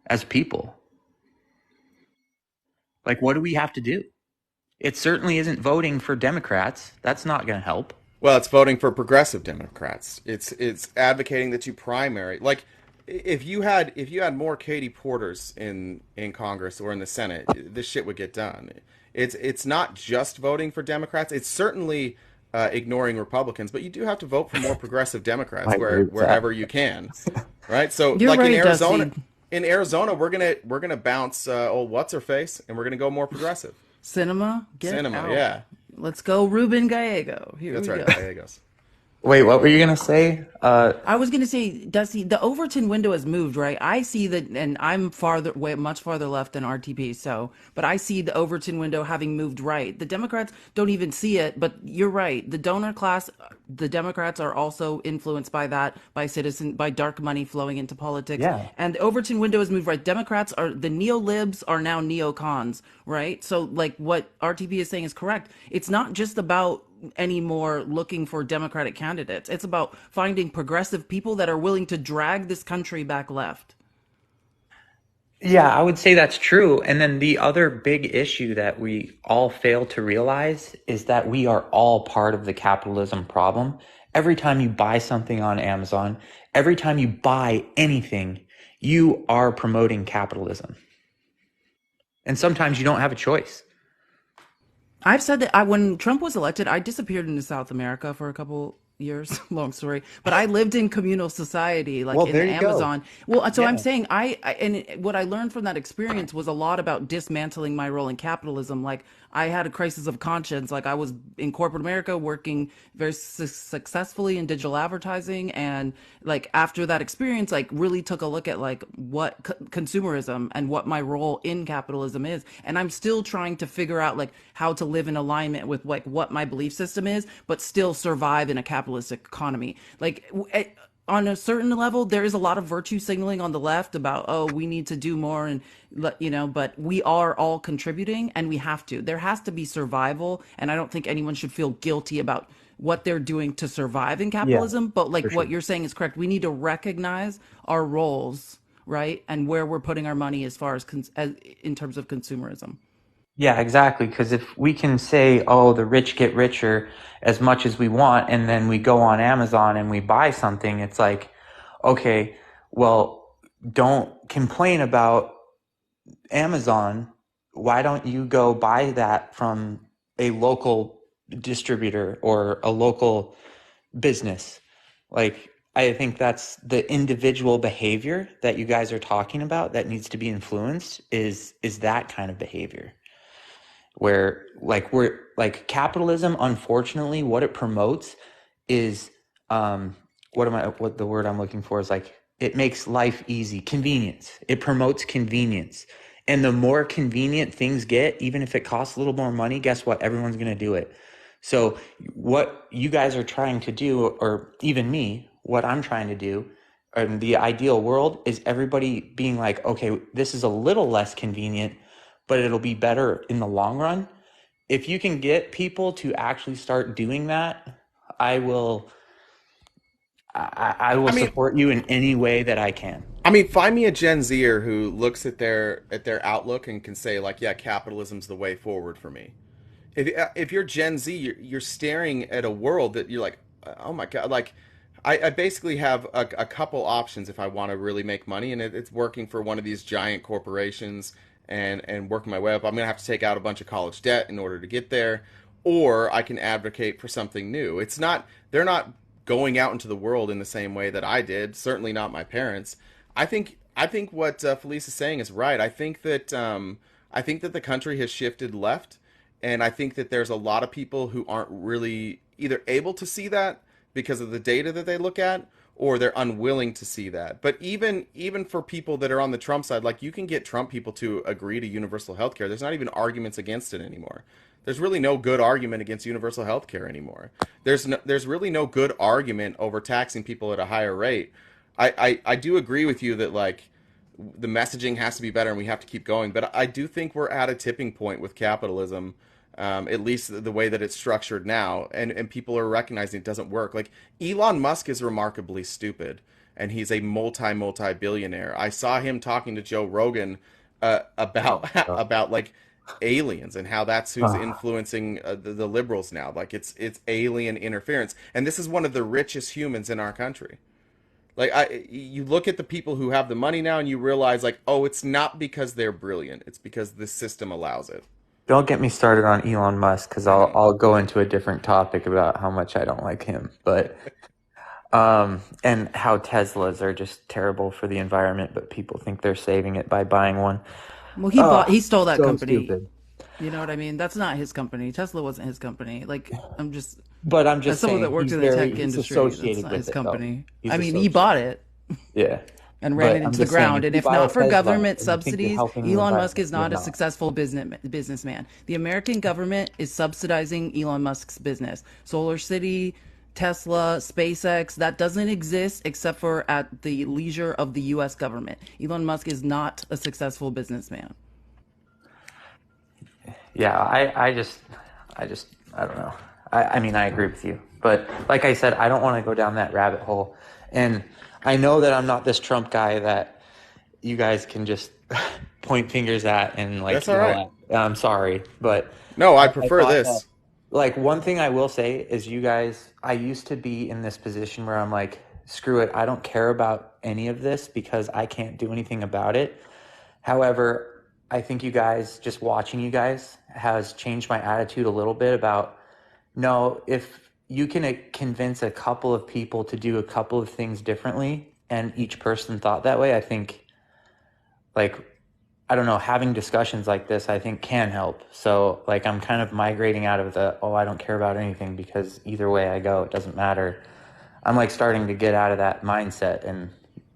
as people? Like, what do we have to do? It certainly isn't voting for Democrats. That's not going to help. Well, it's voting for progressive Democrats. It's advocating that you primary, like if you had more Katie Porters in Congress or in the Senate, this shit would get done. It's not just voting for Democrats. It's certainly ignoring Republicans, but you do have to vote for more progressive Democrats I agree with wherever you can, right? So, You're like right, Dusty. in Arizona, we're gonna bounce old what's her face, and we're gonna go more progressive. Cinema, get Cinema, out. yeah, Let's go, Ruben Gallego. Here that's we right. go. Gallegos. Wait, what were you going to say? I was gonna say, Dusty, the Overton window has moved, right? I see that, and I'm much farther left than RTP. So, but I see the Overton window having moved right. The Democrats don't even see it, but you're right. The donor class, the Democrats are also influenced by that, by dark money flowing into politics. Yeah. And the Overton window has moved right. The neo-libs are now neocons, right? So, like what RTP is saying is correct. It's not just about anymore looking for Democratic candidates. It's about finding progressive people that are willing to drag this country back left. Yeah, I would say that's true. And then the other big issue that we all fail to realize is that we are all part of the capitalism problem. Every time you buy something on Amazon, every time you buy anything, you are promoting capitalism. And sometimes you don't have a choice. I've said that when Trump was elected, I disappeared into South America for a couple years, long story, but I lived in communal society, like Well, in there the you go. Amazon. Well, so I'm Yeah. saying what I learned from that experience was a lot about dismantling my role in capitalism. Like I had a crisis of conscience. Like I was in corporate America working very successfully in digital advertising. And like after that experience, like really took a look at like what consumerism and what my role in capitalism is. And I'm still trying to figure out like how to live in alignment with like what my belief system is, but still survive in a capitalistic economy. Like on a certain level, there is a lot of virtue signaling on the left about, oh, we need to do more and, but we are all contributing and we have to. There has to be survival. And I don't think anyone should feel guilty about what they're doing to survive in Yeah, capitalism. But like for what sure. you're saying is correct. We need to recognize our roles, right? And where we're putting our money as far as in terms of consumerism. Yeah, exactly. Because if we can say, oh, the rich get richer as much as we want, and then we go on Amazon and we buy something, it's like, okay, well, don't complain about Amazon. Why don't you go buy that from a local distributor or a local business? Like, I think that's the individual behavior that you guys are talking about that needs to be influenced is that kind of behavior where we're like capitalism, unfortunately, what it promotes is what the word I'm looking for is like it makes life easy, convenience. It promotes convenience. And the more convenient things get, even if it costs a little more money, guess what? Everyone's going to do it. So what you guys are trying to do, or even me, what I'm trying to do in the ideal world is everybody being like, okay, this is a little less convenient, but it'll be better in the long run. If you can get people to actually start doing that, I will support you in any way that I can. I mean, find me a Gen Zer who looks at their outlook and can say like, yeah, capitalism's the way forward for me. If you're Gen Z, you're staring at a world that you're like, oh my god, like I basically have a couple options if I want to really make money, and it's working for one of these giant corporations and working my way up. I'm gonna have to take out a bunch of college debt in order to get there, or I can advocate for something new. It's not they're not going out into the world in the same way that I did. Certainly not my parents. I think what Felice is saying is right. I think that the country has shifted left, and I think that there's a lot of people who aren't really either able to see that because of the data that they look at, or they're unwilling to see that. But even for people that are on the Trump side, like you can get Trump people to agree to universal health care. There's not even arguments against it anymore. There's really no good argument against universal health care anymore. There's really no good argument over taxing people at a higher rate. I do agree with you that like the messaging has to be better and we have to keep going. But I do think we're at a tipping point with capitalism, at least the way that it's structured now, and people are recognizing it doesn't work. Like Elon Musk is remarkably stupid, and he's a multi billionaire. I saw him talking to Joe Rogan about about like aliens and how that's who's influencing the liberals now. Like it's alien interference, and this is one of the richest humans in our country. Like you look at the people who have the money now, and you realize like, oh, it's not because they're brilliant; it's because the system allows it. Don't get me started on Elon Musk because I'll go into a different topic about how much I don't like him, but and how Teslas are just terrible for the environment, but people think they're saving it by buying one. Well, he stole that so company. stupid. You know what I mean? That's not his company. Tesla wasn't his company. Like But I'm as just someone saying that works in the tech industry, that's not his company. I mean, he bought it. Yeah. And ran it into the ground. And if not for government and you think you're subsidies, helping the Elon Musk environment, is not you're a successful businessman. The American government is subsidizing Elon Musk's business. Solar City, Tesla, SpaceX, that doesn't exist except for at the leisure of the U.S. government. Elon Musk is not a successful businessman. Yeah, I don't know. I mean, I agree with you. But like I said, I don't want to go down that rabbit hole. And I know that I'm not this Trump guy that you guys can just point fingers at and like That's all right. I'm sorry, but no, I prefer this. Like one thing I will say is you guys, I used to be in this position where I'm like, screw it, I don't care about any of this because I can't do anything about it. However, I think you guys, just watching you guys has changed my attitude a little bit about no, if you can convince a couple of people to do a couple of things differently, and each person thought that way. I think, like, I don't know, having discussions like this, I think can help. So like, I'm kind of migrating out of the, oh, I don't care about anything because either way I go, it doesn't matter. I'm like starting to get out of that mindset. And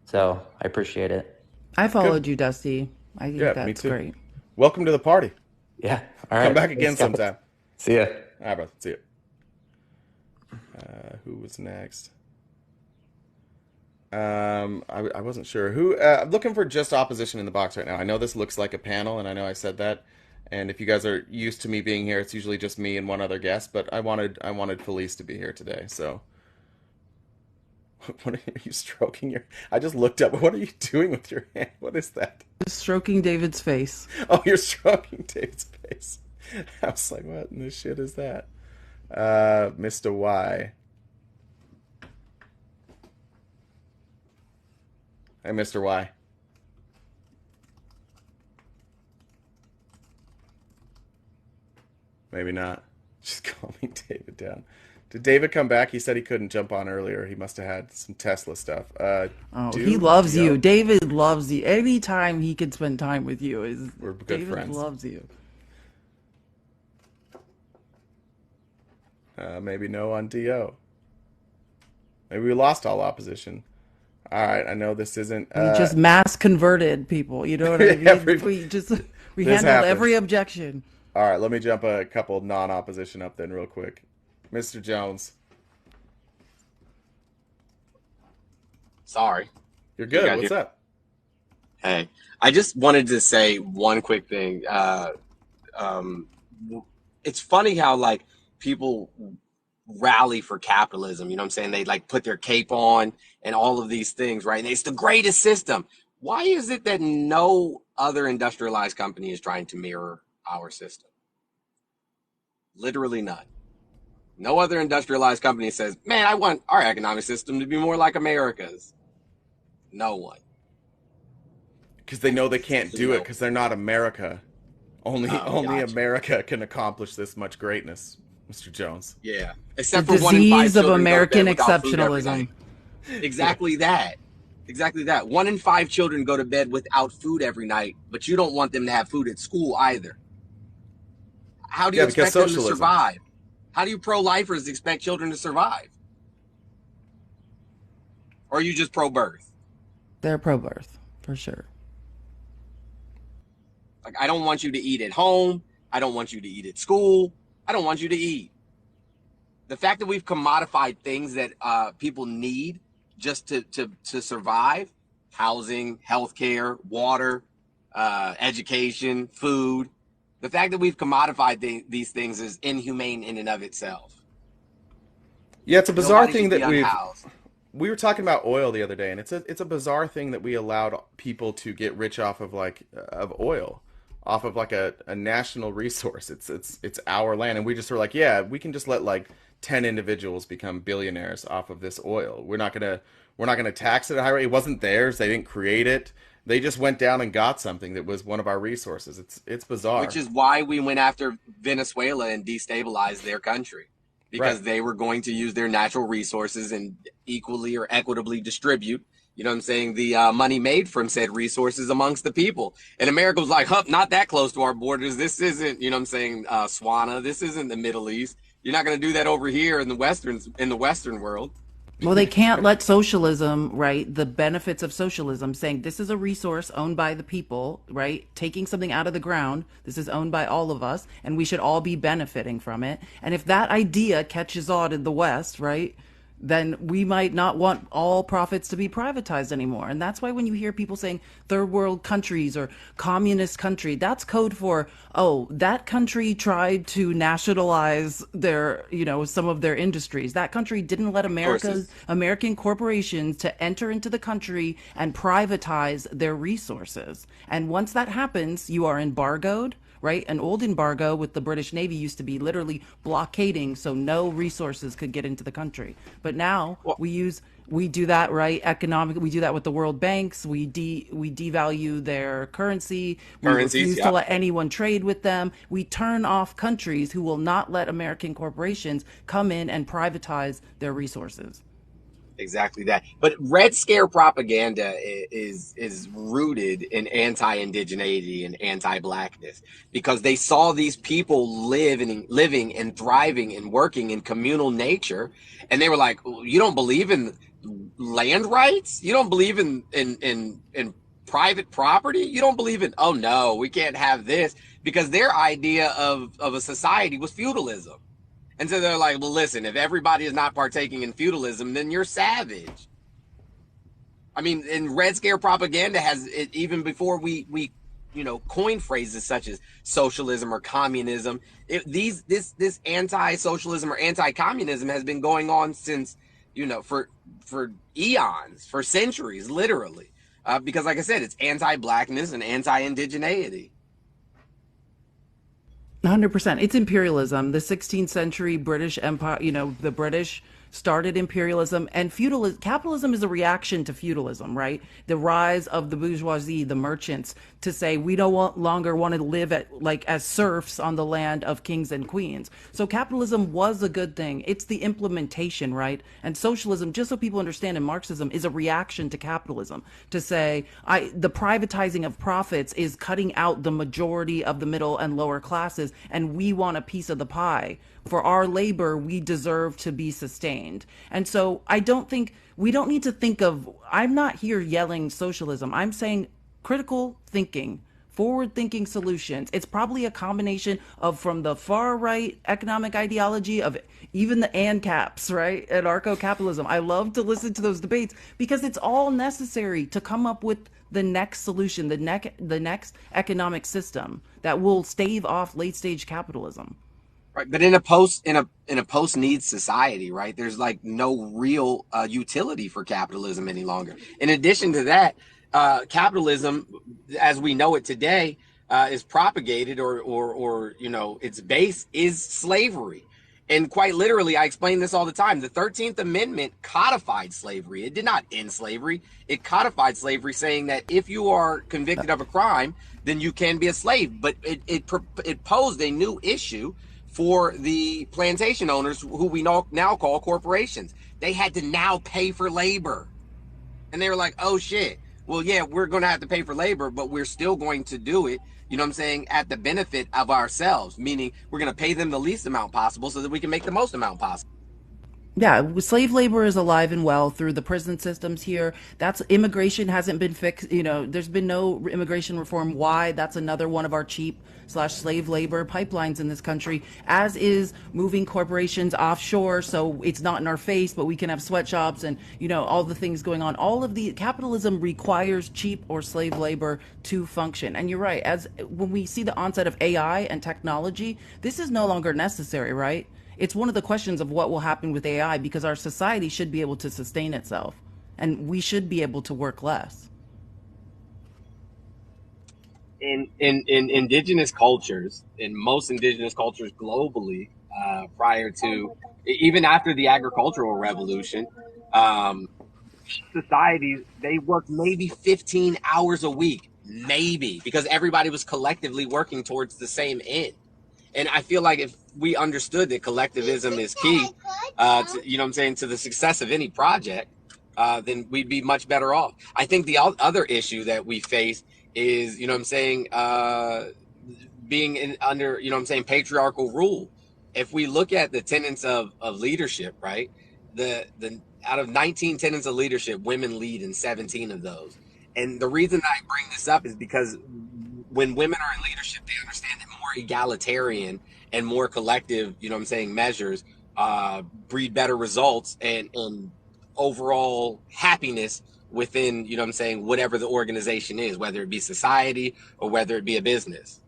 so I appreciate it. I followed you, Dusty. I think that's me too. great. Welcome to the party. Yeah. All right. Come back again sometime. See ya. All right, bro. See ya. Who was next? I wasn't sure who. I'm looking for just opposition in the box right now. I know this looks like a panel, and I know I said that. And if you guys are used to me being here, it's usually just me and one other guest. But I wanted Felice to be here today. So, what are you stroking your? I just looked up. What are you doing with your hand? What is that? Just stroking David's face. Oh, you're stroking David's face. I was like, what in the shit is that? Mr. Y. Hey, Mr. Y. Maybe not. Just call me David down. Did David come back? He said he couldn't jump on earlier. He must have had some Tesla stuff. He loves you. David loves you. Anytime he can spend time with you, we're good David friends. Loves you. Maybe no on DO. Maybe we lost all opposition. All right, I know this isn't. We just mass converted people. You know what I mean? We handled every objection. All right, let me jump a couple non-opposition up then real quick. Mr. Jones. Sorry. You're good. What's up? Hey, I just wanted to say one quick thing. It's funny how like people rally for capitalism. You know what I'm saying? They like put their cape on and all of these things, right? And it's the greatest system. Why is it that no other industrialized company is trying to mirror our system? Literally none. No other industrialized company says, man, I want our economic system to be more like America's. No one. Because they know they can't do it because they're not America. Only America can accomplish this much greatness, Mr. Jones. Yeah. Except the for 1 in 5 disease of children American go to bed without food every exceptionalism. night. Exactly that. Exactly that. 1 in 5 children go to bed without food every night, but you don't want them to have food at school either. How do you expect them to survive? How do you pro-lifers expect children to survive? Or are you just pro-birth? They're pro-birth, for sure. Like, I don't want you to eat at home. I don't want you to eat at school. I don't want you to eat. The fact that we've commodified things that people need just to survive, housing, healthcare, water, education, food, the fact that we've commodified these things is inhumane in and of itself. Yeah, it's a bizarre thing that we were talking about oil the other day, and it's a bizarre thing that we allowed people to get rich off of of oil, off of like a national resource. It's our land, and we just were like, yeah, we can just let like 10 individuals become billionaires off of this oil. We're not gonna tax it at a high rate. It wasn't theirs. They didn't create it. They just went down and got something that was one of our resources. It's bizarre. Which is why we went after Venezuela and destabilized their country. Because they were going to use their natural resources and equally or equitably distribute, you know what I'm saying, the money made from said resources amongst the people. And America was like, huh, not that close to our borders. This isn't, you know what I'm saying, Swana. This isn't the Middle East. You're not going to do that over here in the Western world. Well, they can't let socialism, right, the benefits of socialism, saying this is a resource owned by the people, right, taking something out of the ground, this is owned by all of us, and we should all be benefiting from it. And if that idea catches on in the West, right, then we might not want all profits to be privatized anymore. And that's why when you hear people saying third world countries or communist country, that's code for, oh, that country tried to nationalize their, you know, some of their industries. That country didn't let American corporations to enter into the country and privatize their resources. And once that happens, you are embargoed, right? An old embargo with the British Navy used to be literally blockading so no resources could get into the country. But now we do that, right? We do that with the world banks. We devalue their currency. We refuse to let anyone trade with them. We turn off countries who will not let American corporations come in and privatize their resources. Exactly that. But Red Scare propaganda is rooted in anti-indigeneity and anti-blackness, because they saw these people living and thriving and working in communal nature, and they were like, you don't believe in land rights? You don't believe in private property? You don't believe in, oh no, we can't have this, because their idea of a society was feudalism. And so they're like, well, listen, if everybody is not partaking in feudalism, then you're savage. I mean, and Red Scare propaganda has it even before we coin phrases such as socialism or communism. This anti-socialism or anti-communism has been going on since, for eons, for centuries, literally. Because like I said, it's anti-blackness and anti-indigeneity. 100%. It's imperialism. The 16th century British Empire, the British started imperialism, and capitalism is a reaction to feudalism, right? The rise of the bourgeoisie, the merchants, to say we don't longer want to live as serfs on the land of kings and queens. So capitalism was a good thing. It's the implementation, right? And socialism, just so people understand, in Marxism, is a reaction to capitalism, to say the privatizing of profits is cutting out the majority of the middle and lower classes, and we want a piece of the pie. For our labor, we deserve to be sustained. And so we don't need to think of, I'm not here yelling socialism. I'm saying critical thinking, forward-thinking solutions. It's probably a combination of from the far-right economic ideology of even the ANCAPs, right? Anarcho-capitalism. I love to listen to those debates because it's all necessary to come up with the next solution, the next economic system that will stave off late-stage capitalism. Right, but in a post-needs society, right, there's like no real utility for capitalism any longer. In addition to that, capitalism, as we know it today, is propagated or its base is slavery. And quite literally, I explain this all the time. The 13th Amendment codified slavery. It did not end slavery. It codified slavery, saying that if you are convicted of a crime, then you can be a slave. But it posed a new issue for the plantation owners, who we now call corporations. They had to now pay for labor. And they were like, oh shit, well, yeah, we're going to have to pay for labor, but we're still going to do it, at the benefit of ourselves, meaning we're going to pay them the least amount possible so that we can make the most amount possible. Yeah, slave labor is alive and well through the prison systems here. Immigration hasn't been fixed. There's been no immigration reform. Why? That's another one of our cheap/slave labor pipelines in this country, as is moving corporations offshore. So it's not in our face, but we can have sweatshops and, all the things going on. All of the capitalism requires cheap or slave labor to function. And you're right. When we see the onset of AI and technology, this is no longer necessary, right? It's one of the questions of what will happen with AI, because our society should be able to sustain itself and we should be able to work less. In indigenous cultures, in most indigenous cultures globally, prior to, even after the agricultural revolution, societies, they worked maybe 15 hours a week, maybe, because everybody was collectively working towards the same end. And I feel like if we understood that collectivism is key, to the success of any project, then we'd be much better off. I think the other issue that we face is, being under, patriarchal rule. If we look at the tenets of leadership, right, the out of 19 tenets of leadership, women lead in 17 of those. And the reason I bring this up is because when women are in leadership, they understand that more egalitarian and more collective, measures breed better results and overall happiness within, whatever the organization is, whether it be society or whether it be a business.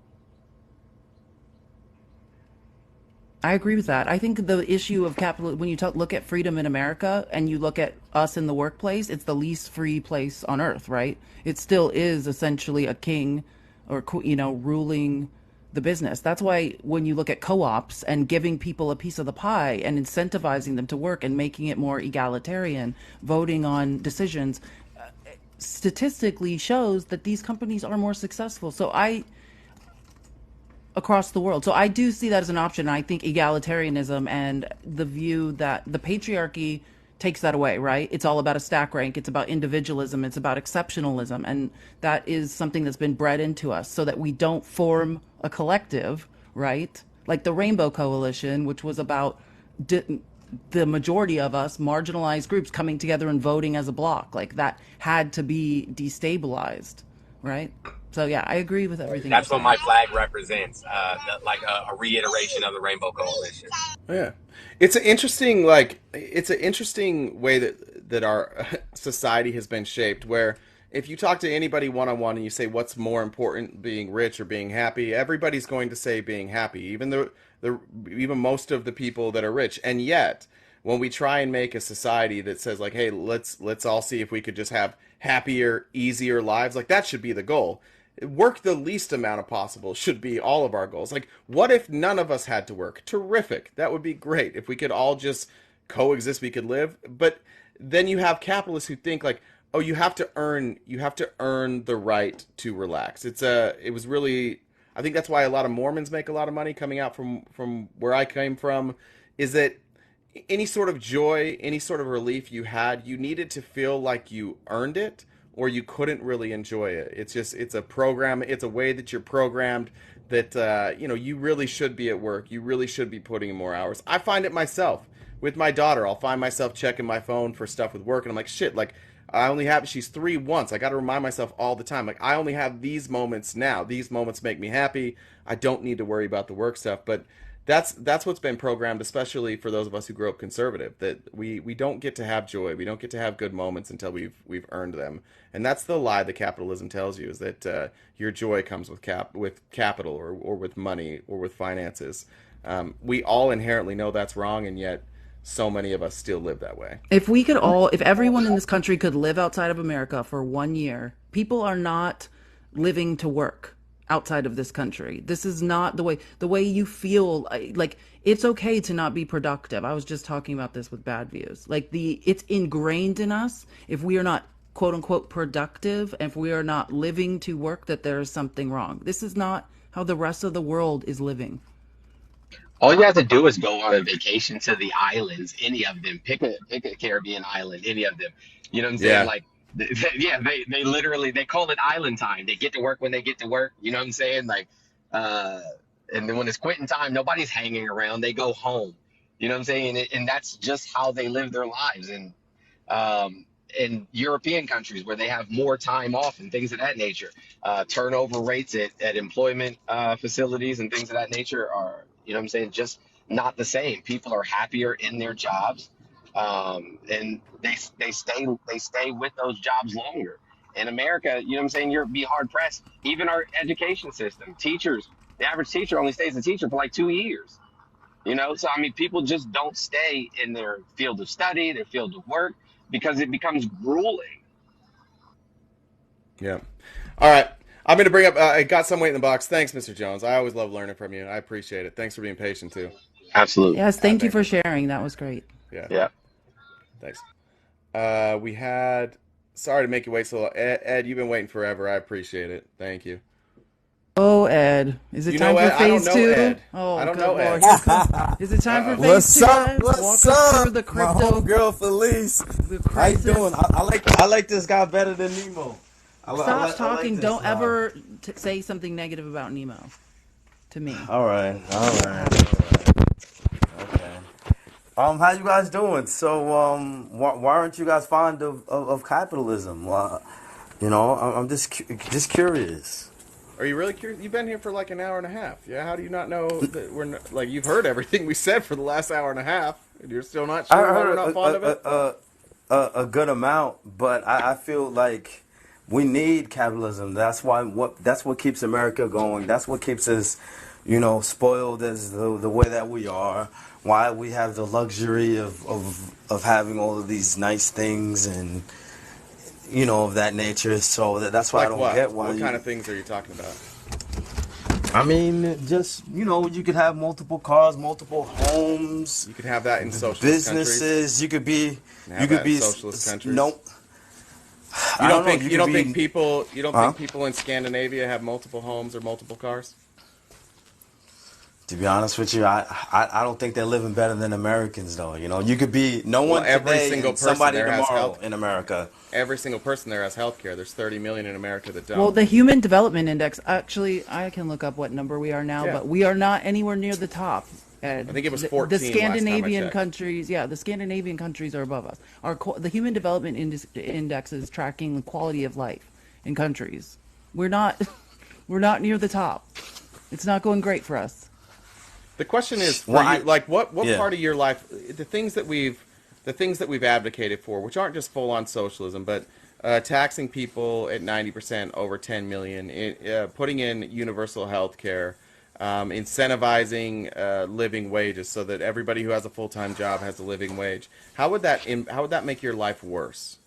I agree with that. I think the issue of capital, when you look at freedom in America and you look at us in the workplace, it's the least free place on earth, right? It still is essentially a king or, ruling the business. That's why when you look at co-ops and giving people a piece of the pie and incentivizing them to work and making it more egalitarian, voting on decisions, statistically shows that these companies are more successful. Across the world. So I do see that as an option. I think egalitarianism and the view that the patriarchy takes that away, right? It's all about a stack rank. It's about individualism. It's about exceptionalism. And that is something that's been bred into us so that we don't form a collective, right? Like the Rainbow Coalition, which was about the majority of us, marginalized groups, coming together and voting as a block. Like that had to be destabilized, right? So yeah, I agree with everything. That's what my flag represents, like a reiteration of the Rainbow Coalition. Yeah, it's an interesting way that our society has been shaped. Where if you talk to anybody one on one and you say what's more important, being rich or being happy, everybody's going to say being happy. Even even most of the people that are rich, and yet when we try and make a society that says like, hey, let's all see if we could just have happier, easier lives, like that should be the goal. Work the least amount of possible should be all of our goals. Like, what if none of us had to work? Terrific. That would be great. If we could all just coexist, we could live. But then you have capitalists who think like, oh, you have to earn the right to relax. It was really, I think that's why a lot of Mormons make a lot of money coming out from where I came from, is that any sort of joy, any sort of relief you had, you needed to feel like you earned it, or you couldn't really enjoy it. It's a program. It's a way that you're programmed that, you really should be at work. You really should be putting in more hours. I find it myself with my daughter. I'll find myself checking my phone for stuff with work. And I'm like, shit, like she's 3 once. I got to remind myself all the time. Like I only have these moments now. These moments make me happy. I don't need to worry about the work stuff. But that's what's been programmed, especially for those of us who grew up conservative, that we don't get to have joy. We don't get to have good moments until we've earned them. And that's the lie that capitalism tells you, is that your joy comes with capital or with money or with finances. We all inherently know that's wrong, and yet so many of us still live that way. If everyone in this country could live outside of America for 1 year, people are not living to work outside of this country. This is not the way you feel. Like it's okay to not be productive. I was just talking about this with Bad Views. Like it's ingrained in us. If we are not quote unquote productive, and if we are not living to work, that there is something wrong. This is not how the rest of the world is living. All you have to do is go on a vacation to the islands, any of them. Pick a Caribbean island, any of them. You know what I'm saying? Yeah. Like, they literally they call it island time. They get to work when they get to work. You know what I'm saying? Like, and then when it's quitting time, nobody's hanging around. They go home. You know what I'm saying? And that's just how they live their lives. And in European countries where they have more time off and things of that nature, turnover rates at employment facilities and things of that nature are, you know what I'm saying, just not the same. People are happier in their jobs, and they stay with those jobs longer. In America, you know what I'm saying, you'd be hard pressed. Even our education system, teachers, the average teacher only stays a teacher for like 2 years. You know, so I mean, people just don't stay in their field of study, their field of work, because it becomes grueling. Yeah. All right. I'm going to bring up, I got some weight in the box. Thanks, Mr. Jones. I always love learning from you. I appreciate it. Thanks for being patient, too. Absolutely. Yes, thank you for sharing. That was great. Yeah. Thanks. We had, sorry to make you wait so long. Ed, you've been waiting forever. I appreciate it. Thank you. Oh, Ed. Is it time for phase 2? Ed. Oh, I don't good know Lord. Ed. Is it time for phase 2? What's up? The my homegirl Felice. How you doing? I like this guy better than Nemo. Stop talking. Don't ever say something negative about Nemo to me. All right. Okay. How you guys doing? So, why aren't you guys fond of capitalism? I'm just curious. Are you really curious? You've been here for like an hour and a half. Yeah, how do you not know that we're not, like, you've heard everything we said for the last hour and a half, and you're still not sure why we're not fond of it? A good amount, but I feel like we need capitalism. That's what keeps America going. That's what keeps us, spoiled as the way that we are. Why we have the luxury of having all of these nice things and of that nature. So that's why like I don't what? get why. What kind of things are you talking about? I mean, just, you could have multiple cars, multiple homes. You could have that in socialist businesses. Countries. You could be. You could be socialist countries. Nope. You don't think people in Scandinavia have multiple homes or multiple cars? To be honest with you, I don't think they're living better than Americans, though. You could be every single person somebody there tomorrow in America. Every single person there has health care. There's 30 million in America that don't. Well, the Human Development Index, actually, I can look up what number we are now, but we are not anywhere near the top. Ed. I think it was 14 The Scandinavian last time I checked. countries, the Scandinavian countries are above us. The Human Development Index is tracking the quality of life in countries. We're not near the top. It's not going great for us. The question is, what part of your life, the things that we've advocated for, which aren't just full on socialism, but taxing people at 90% over 10 million, putting in universal health care, incentivizing living wages so that everybody who has a full-time job has a living wage. How would that make your life worse?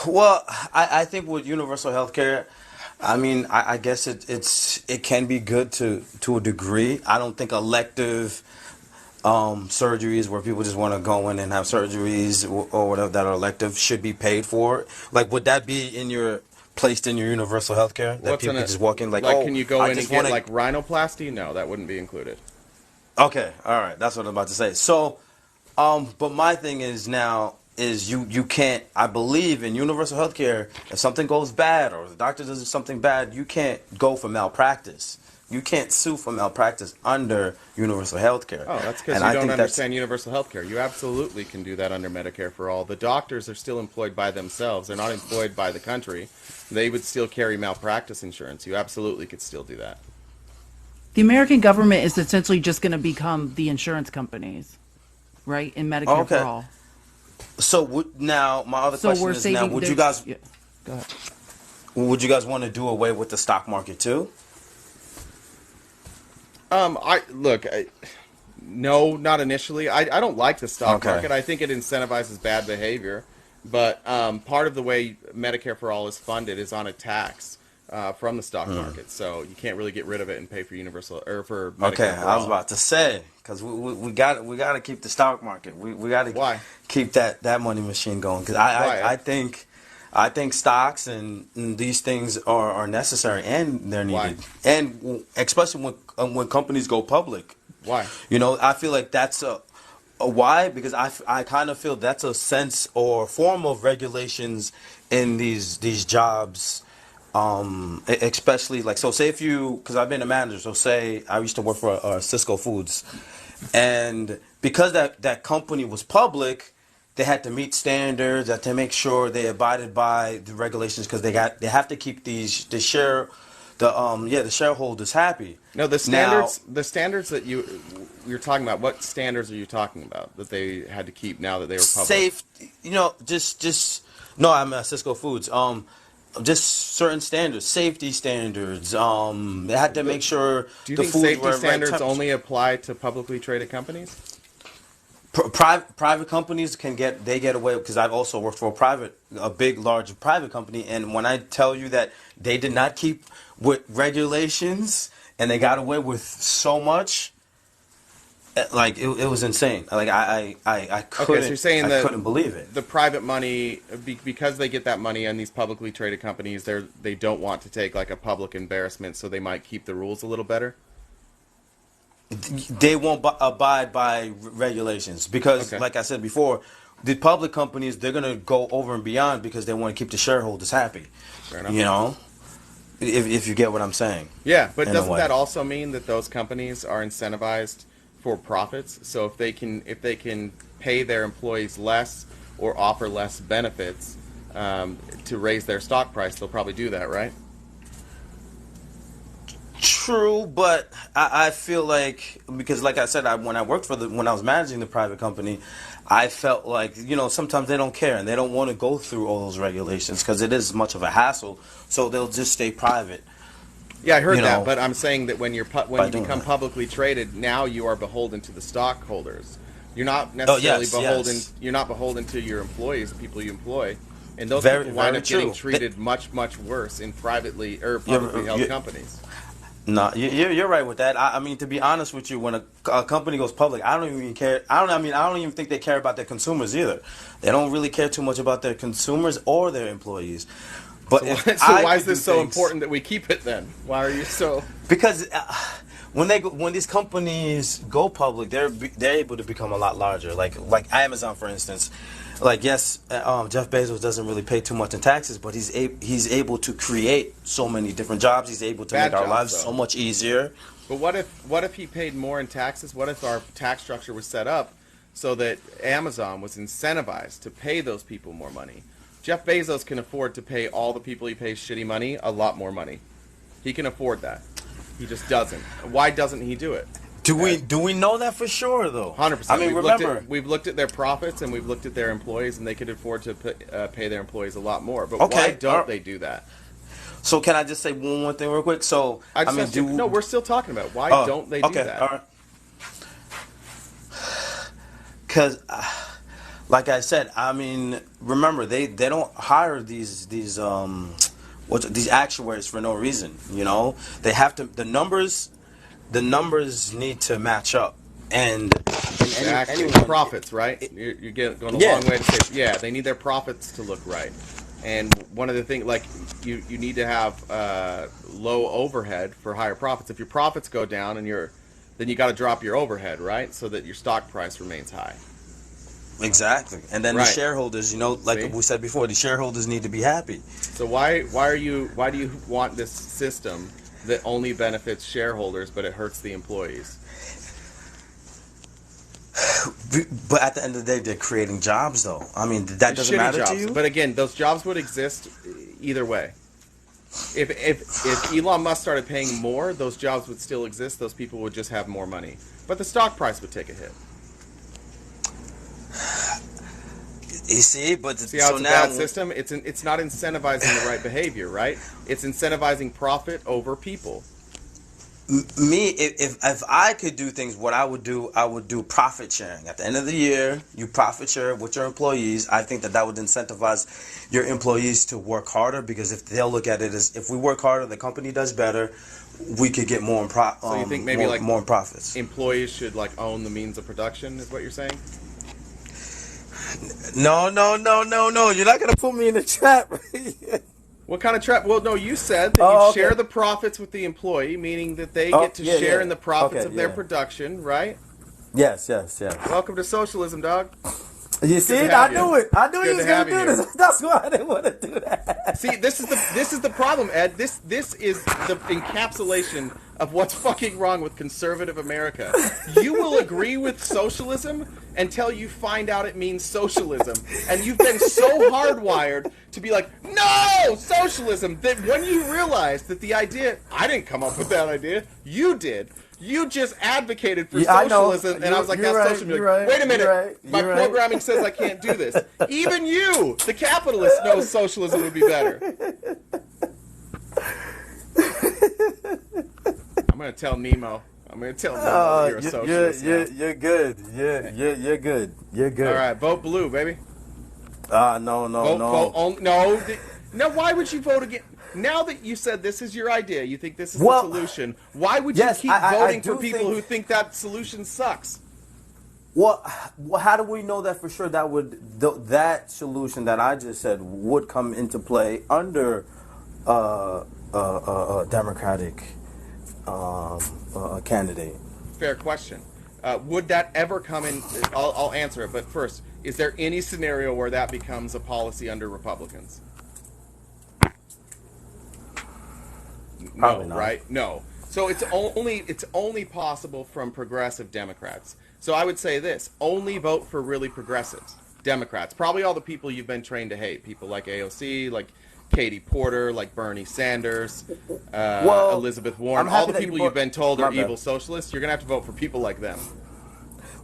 Well, I think with universal health care, I mean, I guess it can be good to a degree. I don't think elective surgeries where people just want to go in and have surgeries or whatever that are elective should be paid for. Like, would that be placed in your universal health care? That people can just walk in can you go in and get like rhinoplasty? No, that wouldn't be included. Okay, all right, that's what I'm about to say. So, but my thing is now is you can't. I believe in universal health care. If something goes bad or the doctor does something bad, you can't go for malpractice. You can't sue for malpractice under universal health care. Oh, that's because you don't understand universal health care. You absolutely can do that under Medicare for All. The doctors are still employed by themselves. They're not employed by the country. They would still carry malpractice insurance. You absolutely could still do that. The American government is essentially just going to become the insurance companies, right? In Medicare for All. So now my other question is now, would you guys go ahead. Would you guys want to do away with the stock market too? No, not initially. I don't like the stock market. I think it incentivizes bad behavior. But part of the way Medicare for All is funded is on a tax from the stock market. So you can't really get rid of it and pay for universal or for Medicare for I was All. about to say because we got to keep the stock market. We got to keep that money machine going because I think stocks and these things are necessary and they're needed. Why? And especially when companies go public. Why? I feel like that's a why? Because I kind of feel that's a sense or form of regulations in these jobs, especially like, so say if you, because I've been a manager, so say I used to work for Cisco Foods, and because that company was public, they had to meet standards, they had to make sure they abided by the regulations because they have to keep the shareholders happy. No, the standards that you're talking about. What standards are you talking about that they had to keep now that they were public? Safe, no, I'm at Cisco Foods. Just certain standards, safety standards. They had to make sure. Do you think safety standards only apply to publicly traded companies? Private companies get away because I've also worked for a big, large private company, and when I tell you that they did not keep with regulations and they got away with so much, like it was insane. Like I couldn't. Okay, so you're saying that couldn't believe it. The private money, because they get that money on these publicly traded companies, they don't want to take like a public embarrassment, so they might keep the rules a little better. They won't abide by regulations because, like I said before, the public companies, they're going to go over and beyond because they want to keep the shareholders happy. Fair enough. If you get what I'm saying. Yeah, but doesn't that also mean that those companies are incentivized for profits? So if they can pay their employees less or offer less benefits to raise their stock price, they'll probably do that, right? True, but I feel like, because like I said, when I was managing the private company, I felt like, sometimes they don't care and they don't want to go through all those regulations because it is much of a hassle, so they'll just stay private. Yeah, I heard that, but I'm saying that when you become publicly traded, now you are beholden to the stockholders. You're not necessarily beholden. Yes. You're not beholden to your employees, the people you employ. And those Very, people wind very up getting true. treated much, much worse in privately or publicly held companies. No, you're right with that. I mean, to be honest with you, when a company goes public, I don't even care. I don't even think they care about their consumers either. They don't really care too much about their consumers or their employees. But so why is this so important that we keep it then? Why are you so? Because when these companies go public, they're able to become a lot larger. Like Amazon, for instance. Like, yes, Jeff Bezos doesn't really pay too much in taxes, but he's able to create so many different jobs. He's able to make our lives so much easier. But what if he paid more in taxes? What if our tax structure was set up so that Amazon was incentivized to pay those people more money? Jeff Bezos can afford to pay all the people he pays shitty money a lot more money. He can afford that. He just doesn't. Why doesn't he do it? Do we know that for sure though? 100%. I mean, we've looked at their profits and we've looked at their employees, and they could afford to pay their employees a lot more. But why don't they do that? So can I just say one more thing real quick? So no, we're still talking about why don't they do that? All right. Because, like I said, I mean, remember they don't hire these actuaries for no reason. You know, they have to. The numbers need to match up, and profits, right? You're going a long way to say, they need their profits to look right. And one of the things, like, you need to have low overhead for higher profits. If your profits go down, then you got to drop your overhead, right, so that your stock price remains high. Exactly, and then the shareholders, like we said before, the shareholders need to be happy. So why do you want this system that only benefits shareholders, but it hurts the employees? But at the end of the day, they're creating jobs, though. I mean, that doesn't matter to you? But again, those jobs would exist either way. If Elon Musk started paying more, those jobs would still exist. Those people would just have more money. But the stock price would take a hit. You see, how it's a bad system? It's not incentivizing the right behavior, right? It's incentivizing profit over people. If I could do things, what I would do profit sharing. At the end of the year, you profit share with your employees. I think that would incentivize your employees to work harder, because if they'll look at it as, if we work harder, the company does better, we could get more in so you think maybe more in profits. Employees should own the means of production, is what you're saying? No. You're not gonna put me in a trap. What kind of trap? Well, no, you said that you share the profits with the employee, meaning that they get to share in the profits of their production, right? Yes. Welcome to socialism, dog. You see, I knew it. I knew he was gonna do this. That's why I didn't want to do that. See, this is the problem, Ed. This is the encapsulation of what's fucking wrong with conservative America. You will agree with socialism until you find out it means socialism, and you've been so hardwired to be like, no, socialism, that when you realize that the idea, I didn't come up with that idea, you did. You just advocated for socialism, and I was like, that's socialism. Like, wait a minute, my programming says I can't do this. Even you, the capitalist, knows socialism would be better. I'm going to tell Nemo. You're a socialist. You're good. You're good. You're good. All right, vote blue, baby. No. No, why would you vote again? Now that you said this is your idea, you think this is the solution, why would you keep voting for people who think that solution sucks? Well, how do we know that for sure? That solution that I just said would come into play under a Democratic candidate? Fair question. Would that ever come in? I'll answer it, but first, is there any scenario where that becomes a policy under Republicans? Probably no, not. Right? No. So it's only possible from progressive Democrats. So I would say this: only vote for really progressives, Democrats. Probably all the people you've been trained to hate. People like AOC, like Katie Porter, like Bernie Sanders, Elizabeth Warren. All the people you've been told are evil socialists. You're gonna have to vote for people like them.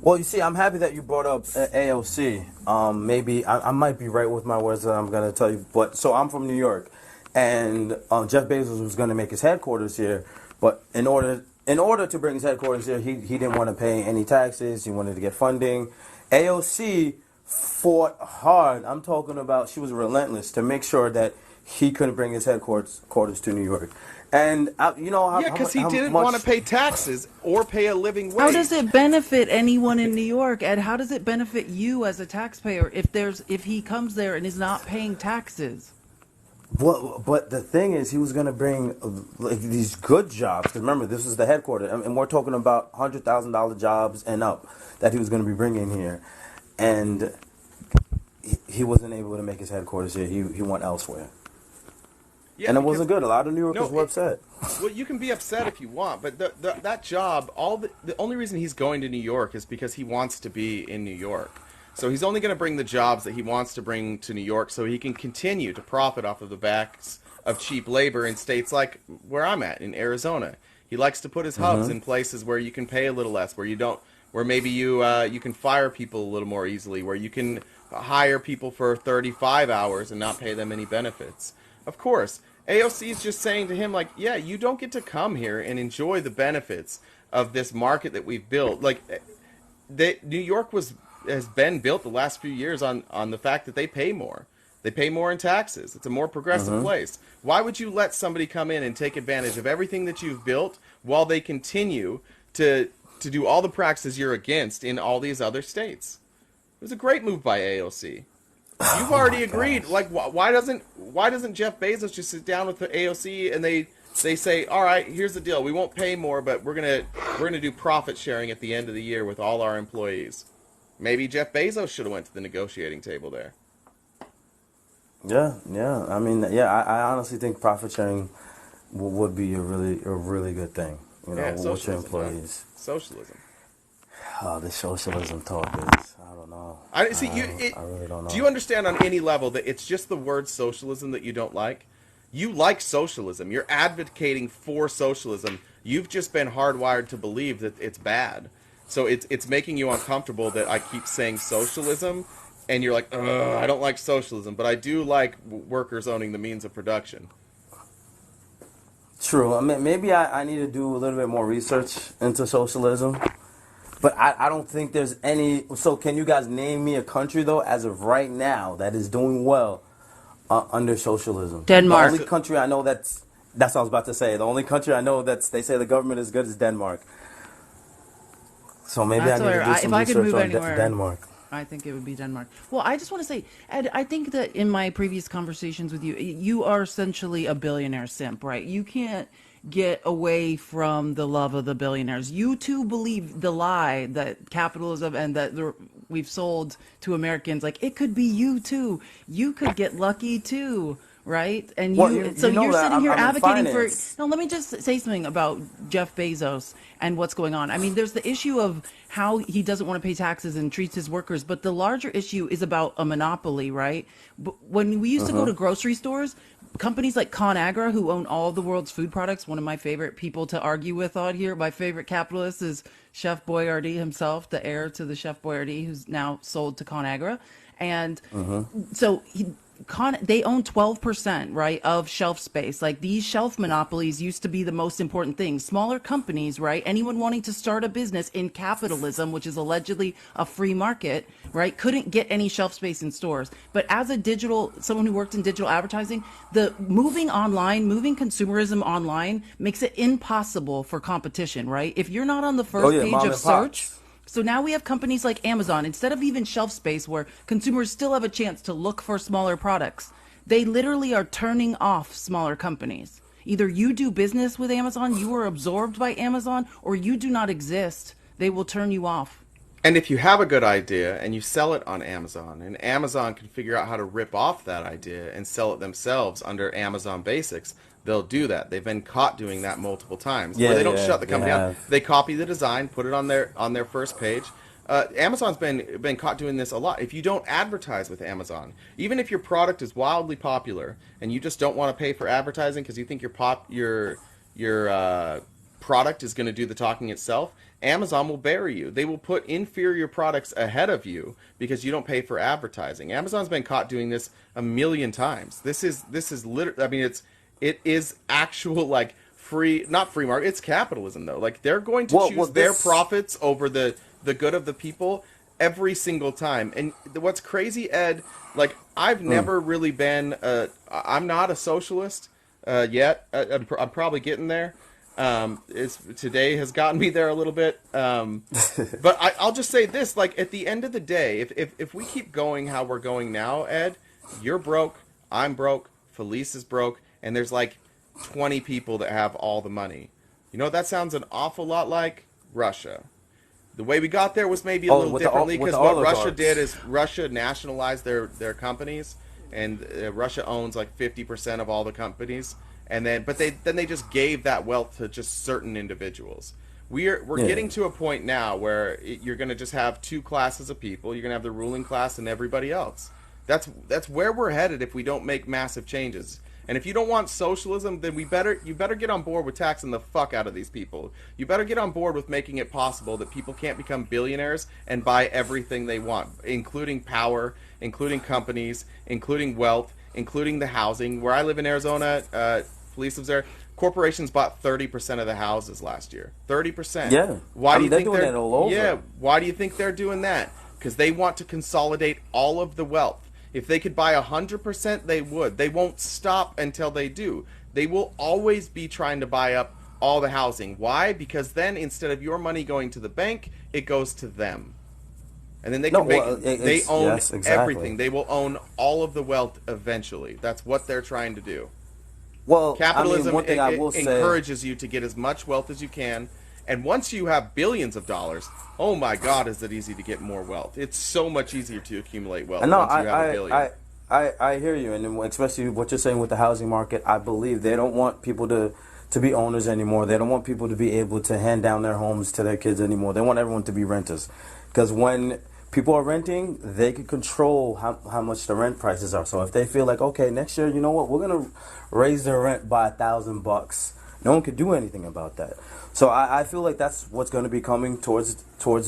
Well, you see, I'm happy that you brought up AOC. Maybe I might be right with my words that I'm gonna tell you, but so I'm from New York. And Jeff Bezos was going to make his headquarters here, but in order to bring his headquarters here, he didn't want to pay any taxes. He wanted to get funding. AOC fought hard. I'm talking about she was relentless to make sure that he couldn't bring his headquarters to New York. And you know how, Yeah, because he how didn't much want to pay taxes or pay a living wage. How does it benefit anyone in New York, Ed? How does it benefit you as a taxpayer if he comes there and is not paying taxes? But the thing is, he was going to bring like these good jobs. Because remember, this is the headquarters, and we're talking about $100,000 jobs and up that he was going to be bringing here, and he wasn't able to make his headquarters here. He went elsewhere. Yeah, and it wasn't good. A lot of New Yorkers were upset. Well, you can be upset if you want, but that job, the only reason he's going to New York is because he wants to be in New York. So he's only going to bring the jobs that he wants to bring to New York so he can continue to profit off of the backs of cheap labor in states like where I'm at, in Arizona. He likes to put his hubs in places where you can pay a little less, where maybe you can fire people a little more easily, where you can hire people for 35 hours and not pay them any benefits. Of course, AOC is just saying to him, like, yeah, you don't get to come here and enjoy the benefits of this market that we've built. Like, New York has been built the last few years on the fact that they pay more. They pay more in taxes. It's a more progressive place. Why would you let somebody come in and take advantage of everything that you've built while they continue to do all the practices you're against in all these other states? It was a great move by AOC. You've already agreed. Gosh. Like, why doesn't Jeff Bezos just sit down with the AOC and they say, all right, here's the deal. We won't pay more, but we're gonna do profit sharing at the end of the year with all our employees. Maybe Jeff Bezos should have went to the negotiating table there. Yeah. I mean, I honestly think profit sharing would be a really good thing. You know, with your employees. Socialism. Oh, the socialism talk is, I don't know. I really don't know. Do you understand on any level that it's just the word socialism that you don't like? You like socialism. You're advocating for socialism. You've just been hardwired to believe that it's bad. So it's making you uncomfortable that I keep saying socialism, and you're like, I don't like socialism, but I do like workers owning the means of production. True. I mean, maybe I need to do a little bit more research into socialism. But I don't think there's any... So can you guys name me a country, though, as of right now, that is doing well under socialism? Denmark. The only country I know that's what I was about to say. The only country I know they say the government is good is Denmark. So maybe I need to do some research on Denmark. I think it would be Denmark. Well, I just want to say, Ed, I think that in my previous conversations with you, you are essentially a billionaire simp, right? You can't get away from the love of the billionaires. You too believe the lie that capitalism and that we've sold to Americans. Like, it could be you too. You could get lucky too, right? And you're sitting here advocating for... No, let me just say something about Jeff Bezos and what's going on. I mean, there's the issue of how he doesn't want to pay taxes and treats his workers, but the larger issue is about a monopoly, right? When we used to go to grocery stores, companies like ConAgra, who own all of the world's food products, one of my favorite people to argue with on here, my favorite capitalist is Chef Boyardee himself, the heir to the Chef Boyardee, who's now sold to ConAgra. And so they own 12%, right, of shelf space. Like, these shelf monopolies used to be the most important thing. Smaller companies, right, anyone wanting to start a business in capitalism, which is allegedly a free market, right, couldn't get any shelf space in stores. But as someone who worked in digital advertising, the moving consumerism online makes it impossible for competition, right? If you're not on the first page of search... So now we have companies like Amazon, instead of even shelf space where consumers still have a chance to look for smaller products, they literally are turning off smaller companies. Either you do business with Amazon, you are absorbed by Amazon, or you do not exist. They will turn you off. And if you have a good idea and you sell it on Amazon, and Amazon can figure out how to rip off that idea and sell it themselves under Amazon Basics, they'll do that. They've been caught doing that multiple times. Where they don't shut the company down. They copy the design, put it on their first page. Amazon's been caught doing this a lot. If you don't advertise with Amazon, even if your product is wildly popular and you just don't want to pay for advertising because you think your product is going to do the talking itself, Amazon will bury you. They will put inferior products ahead of you because you don't pay for advertising. Amazon's been caught doing this a million times. This is literally, I mean, it is actual, like, not free market, it's capitalism, though. Like, they're going to choose their profits over the good of the people. every single time. And what's crazy, Ed, like, I've never really been I'm not a socialist yet. I'm probably getting there. Today has gotten me there a little bit. But I'll just say this, like, at the end of the day, if we keep going how we're going now, Ed, you're broke, I'm broke, Felice is broke, and there's like 20 people that have all the money. You know what that sounds an awful lot like? Russia. The way we got there was maybe a little differently, because what Russia did is Russia nationalized their companies, and Russia owns like 50% of all the companies, and then they just gave that wealth to just certain individuals. We're getting to a point now where you're going to just have two classes of people. You're going to have the ruling class and everybody else. That's where we're headed if we don't make massive changes. And if you don't want socialism, then you better get on board with taxing the fuck out of these people. You better get on board with making it possible that people can't become billionaires and buy everything they want, including power, including companies, including wealth, including the housing. Where I live in Arizona, Felice lives there. Corporations bought 30% of the houses last year. 30%. Yeah. Why do you think they're doing that all over? Yeah. Why do you think they're doing that? Because they want to consolidate all of the wealth. If they could buy 100%, they would. They won't stop until they do. They will always be trying to buy up all the housing. Why? Because then instead of your money going to the bank, it goes to them. And then they can they own everything. They will own all of the wealth eventually. That's what they're trying to do. Well, capitalism one thing I will encourages you to get as much wealth as you can. And once you have billions of dollars, oh my God, is it easy to get more wealth? It's so much easier to accumulate wealth once you have a billion. I hear you, and especially what you're saying with the housing market. I believe they don't want people to be owners anymore. They don't want people to be able to hand down their homes to their kids anymore. They want everyone to be renters, because when people are renting, they can control how much the rent prices are. So if they feel like, okay, next year, you know what, we're gonna raise their rent by $1,000. No one could do anything about that. So I feel like that's what's going to be coming towards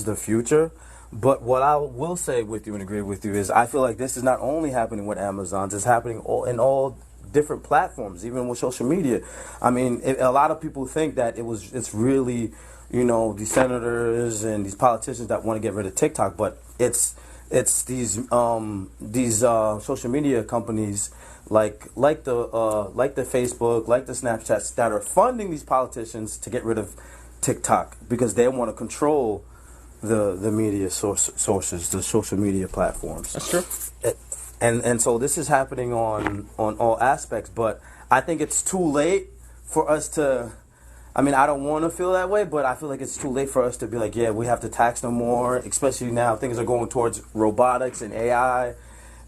the future. But what I will say with you and agree with you is I feel like this is not only happening with Amazon, it's happening in all different platforms, even with social media. I mean, a lot of people think that it's really, you know, these senators and these politicians that want to get rid of TikTok, but it's these social media companies like the Facebook, like the Snapchats, that are funding these politicians to get rid of TikTok because they want to control the media sources, the social media platforms. That's true. And so this is happening on all aspects, but I think it's too late for us to. I mean, I don't want to feel that way, but I feel like it's too late for us to be like, yeah, we have to tax them more, especially now things are going towards robotics and AI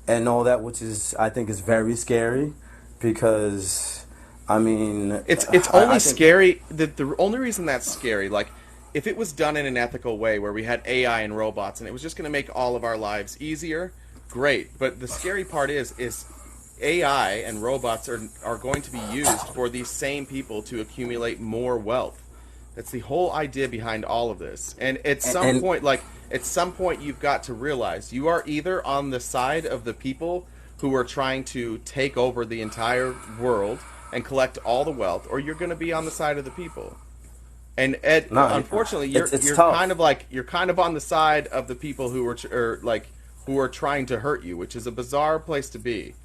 and all that, which is, I think, is very scary because, I mean... It's only scary, the only reason that's scary, like, if it was done in an ethical way where we had AI and robots and it was just going to make all of our lives easier, great. But the scary part is AI and robots are going to be used for these same people to accumulate more wealth. That's the whole idea behind all of this. And at some point, you've got to realize you are either on the side of the people who are trying to take over the entire world and collect all the wealth, or you're going to be on the side of the people. And Ed, unfortunately, you're kind of on the side of the people who are trying to hurt you, which is a bizarre place to be.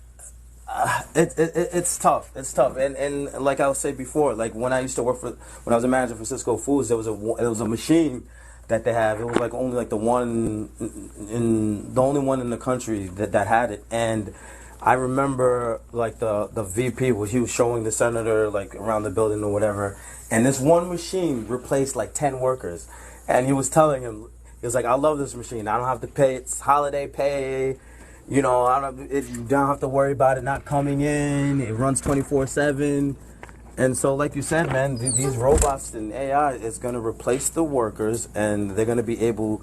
It's tough. It's tough. And like I was saying before, like when I used to when I was a manager for Cisco Foods, there was a machine that they have. It was like only like the only one in the country that had it. And I remember like the VP he was showing the senator like around the building or whatever, and this one machine replaced like 10 workers. And he was telling him, he was like, I love this machine. I don't have to pay. It's holiday pay. You know, you don't have to worry about it not coming in. It runs 24/7. And so, like you said, man, these robots and AI is going to replace the workers, and they're going to be able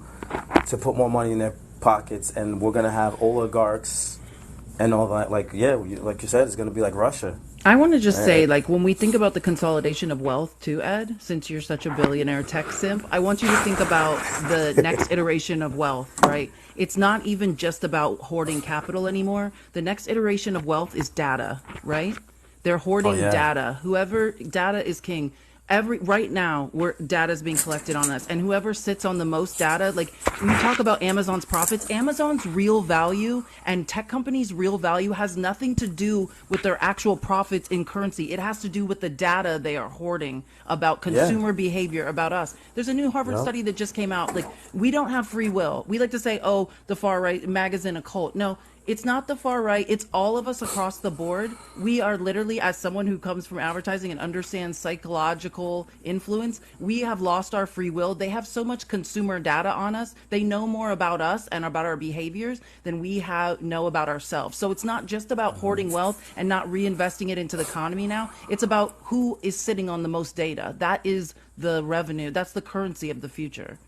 to put more money in their pockets, and we're going to have oligarchs and all that. Like you said, it's going to be like Russia. I want to just say, like, when we think about the consolidation of wealth too, Ed, since you're such a billionaire tech simp, I want you to think about the next iteration of wealth, right? It's not even just about hoarding capital anymore. The next iteration of wealth is data, right? They're hoarding data. Data is king. Right now, where data is being collected on us, and whoever sits on the most data, like when you talk about Amazon's profits, Amazon's real value and tech companies' real value has nothing to do with their actual profits in currency. It has to do with the data they are hoarding about consumer behavior, about us. There's a new Harvard study that just came out. Like, we don't have free will. We like to say, oh, the far right magazine, a cult. No, it's not the far right. It's all of us across the board. We are literally, as someone who comes from advertising and understands psychological influence, we have lost our free will. They have so much consumer data on us. They know more about us and about our behaviors than we know about ourselves. So it's not just about hoarding wealth and not reinvesting it into the economy now. It's about who is sitting on the most data. That is the revenue. That's the currency of the future.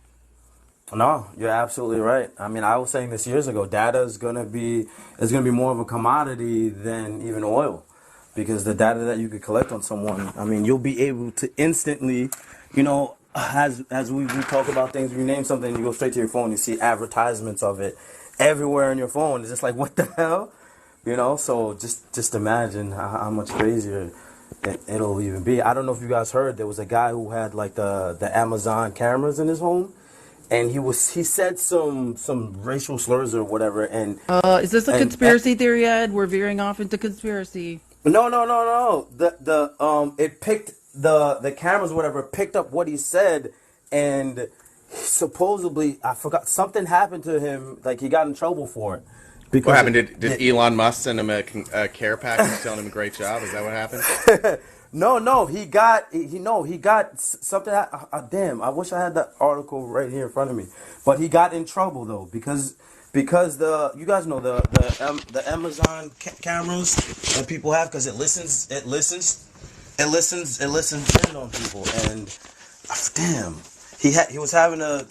No, you're absolutely right. I mean, I was saying this years ago. Data is gonna be more of a commodity than even oil, because the data that you could collect on someone. I mean, you'll be able to instantly, as we talk about things, you name something, you go straight to your phone, you see advertisements of it everywhere on your phone. It's just like, what the hell, So just imagine how much crazier it'll even be. I don't know if you guys heard, there was a guy who had like the Amazon cameras in his home. And he said some racial slurs or whatever. And is this a conspiracy theory, Ed? We're veering off into conspiracy. No. It picked the cameras, whatever, picked up what he said, and supposedly, I forgot, something happened to him. Like, he got in trouble for it. Because what happened? Did Elon Musk send him a care package telling him a great job? Is that what happened? No, he got something. Damn, I wish I had that article right here in front of me. But he got in trouble though because you guys know the Amazon cameras that people have, because it listens in on people, and damn, he was having a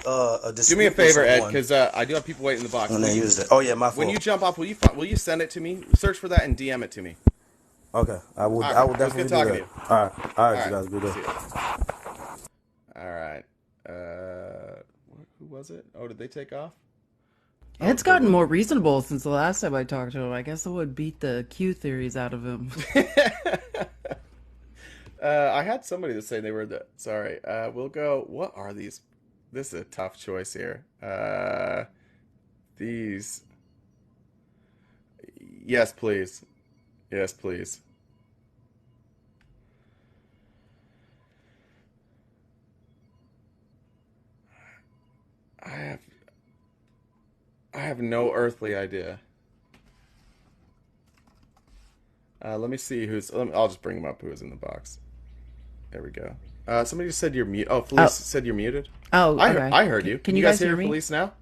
dispute. Do me a favor, Ed, because I do have people waiting in the box. And they used it. Oh yeah, my fault. When you jump off, will you send it to me? Search for that and DM it to me. Okay, I will definitely do that. All right, you guys, be good. All right. Who was it? Oh, did they take off? It's gotten more reasonable since the last time I talked to him. I guess I would beat the Q theories out of him. I had somebody to say they were sorry. We'll go. What are these? This is a tough choice here. These. Yes, please. Yes, please. I have no earthly idea. Let me see I'll just bring him up who is in the box. There we go. Somebody just said you're mute. Oh, Felice said you're muted. Oh, okay. I heard you. Can you guys hear me? Felice now?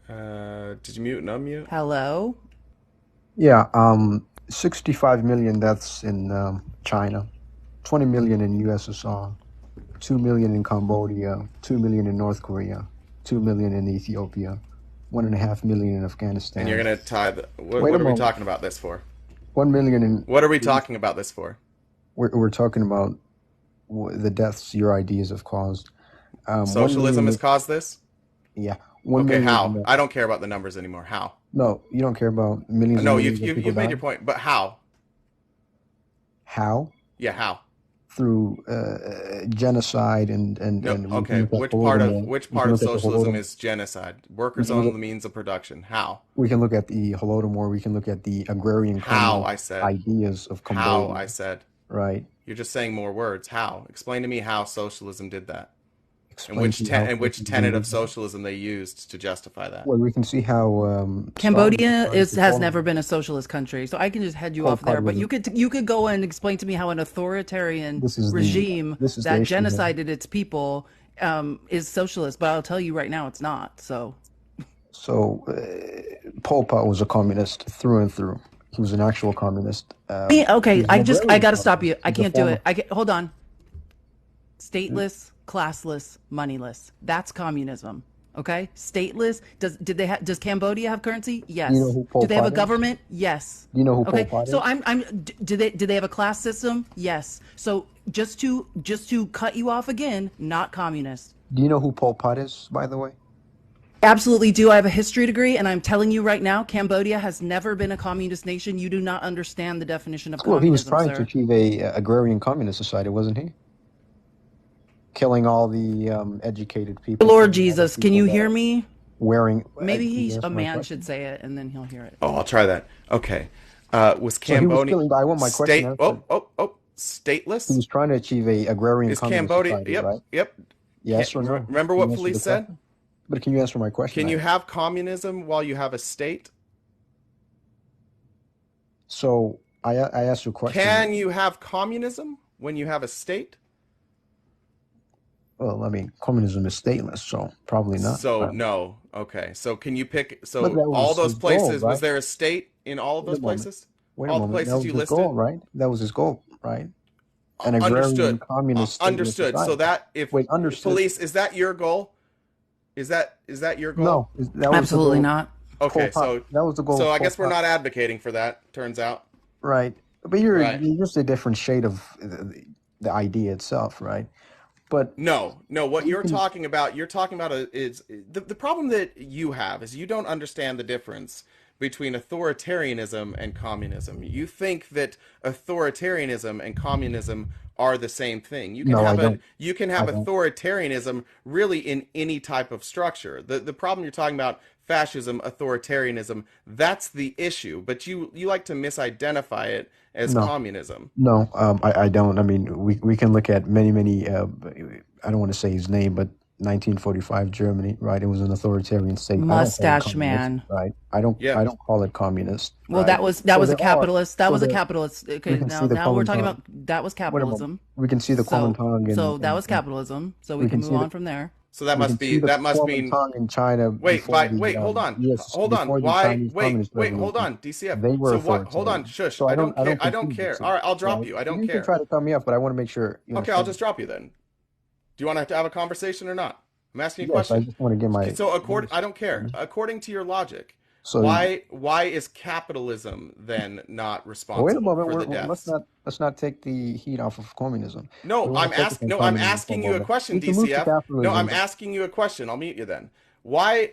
Did you mute and unmute? Hello? Yeah, 65 million deaths in China, 20 million in USSR, 2 million in Cambodia, 2 million in North Korea, 2 million in Ethiopia, 1.5 million in Afghanistan. And you're going to tie what are we talking about this for? 1 million in... What are we talking about this for? We're talking about the deaths your ideas have caused. Socialism has caused this? Yeah. Okay, how? I don't care about the numbers anymore. How? No, you don't care about millions. No, you've made your point, but how? How? Yeah, how? Through genocide and okay. Which part of socialism is genocide? Workers own the means of production. How? We can look at the Holodomor. We can look at the agrarian ideas of Cambodia. How, I said. Right. You're just saying more words. How? Explain to me how socialism did that. And which tenet of socialism they used to justify that. Well, we can see how Cambodia has never been a socialist country, so I can just head you off there. But you could go and explain to me how an authoritarian regime that genocided its people is socialist. But I'll tell you right now, it's not. So Pol Pot was a communist through and through. He was an actual communist. I got to stop you. I can't do it. Hold on. Stateless. Classless, moneyless. That's communism. Okay? Stateless. Does Cambodia have currency? Yes. You know who Pol do they have Pot a government? Yes. You know who Pol Pot is? So do they have a class system? Yes. So just to cut you off again, not communist. Do you know who Pol Pot is, by the way? Absolutely do. I have a history degree, and I'm telling you right now, Cambodia has never been a communist nation. You do not understand the definition of Well, he was communism, trying to sir. achieve a agrarian communist society, wasn't he? Killing all the educated people, Lord killing all the Jesus, can people you that hear are me? wearing. Maybe Can you a answer my man should question? say it, and then he'll hear it. Oh, I'll try that. Okay. Was So he was Cambodia killing. I want my question state? answered. He Stateless? was trying to achieve a agrarian Is communist Cambodia? society, Yep, right? yep. Yes or no? Remember Can what you answer the Felice said? question? But can you answer my question? Can you have communism while you have a state? So I asked you a question. Can you have communism when you have a state? Well, I mean, communism is stateless, so probably not. So Right? no. Okay. So can you pick? But So that all was those his goal, places, was right? there a state in all of Wait a those moment. places? Wait a All the moment. That places was you his goal, listed? right? That was his goal, right? An agrarian Understood. communist stateless Understood. So society. that if Wait, understood? Felice, is that your goal? Is that your goal? No, that was the Absolutely goal. not. Okay. That was the goal So of I Pol guess we're Pot. not advocating for that. Turns out. Right. But you're Right. just a different shade of the idea itself, right? But No. What you you're can, talking about, is the problem that you have is you don't understand the difference between authoritarianism and communism. You think that authoritarianism and communism are the same thing. no, I don't. You can I have don't. authoritarianism really in any type of structure. The problem you're talking about, fascism, authoritarianism, that's the issue. But you like to misidentify it as No, communism. no, I don't. I mean, we can look at many. I don't want to say his name, but 1945 Germany, right? It was an authoritarian state. I don't call it Mustache communist, man. right? I don't. Yeah. I don't call it communist, Well, right? that So was a there are. capitalist. That So was a there. capitalist. We Okay, can see the now we're talking Kuomintang. about that was Wait a moment. capitalism. We can see the Kuomintang So that was capitalism. So we we can can move see the on from there. So we can see the that must mean Kuomintang in China wait, before the hold on. yes Hold on. before the Why? Chinese Communist Wait, hold Revolution. on. DCF. They were So what? Hold on. authoritarian. Shush. So I don't I care. don't I don't confuse the care. two, All right, I'll drop right? you. I don't You can care. try to cut me off, but I want to make sure you Okay, I'll understand. just drop you then. Do you want to have a conversation or not? I'm asking you a Yes, I question. just want to get my. So I don't care. According to your logic, So why is capitalism then not wait a responsible moment. for the Let's deaths? not take the heat off of communism. We No, want to focus on I'm communism for a asking you a moment. question, We can move to DCF. No, I'm capitalism. asking you a question. I'll mute you then. Why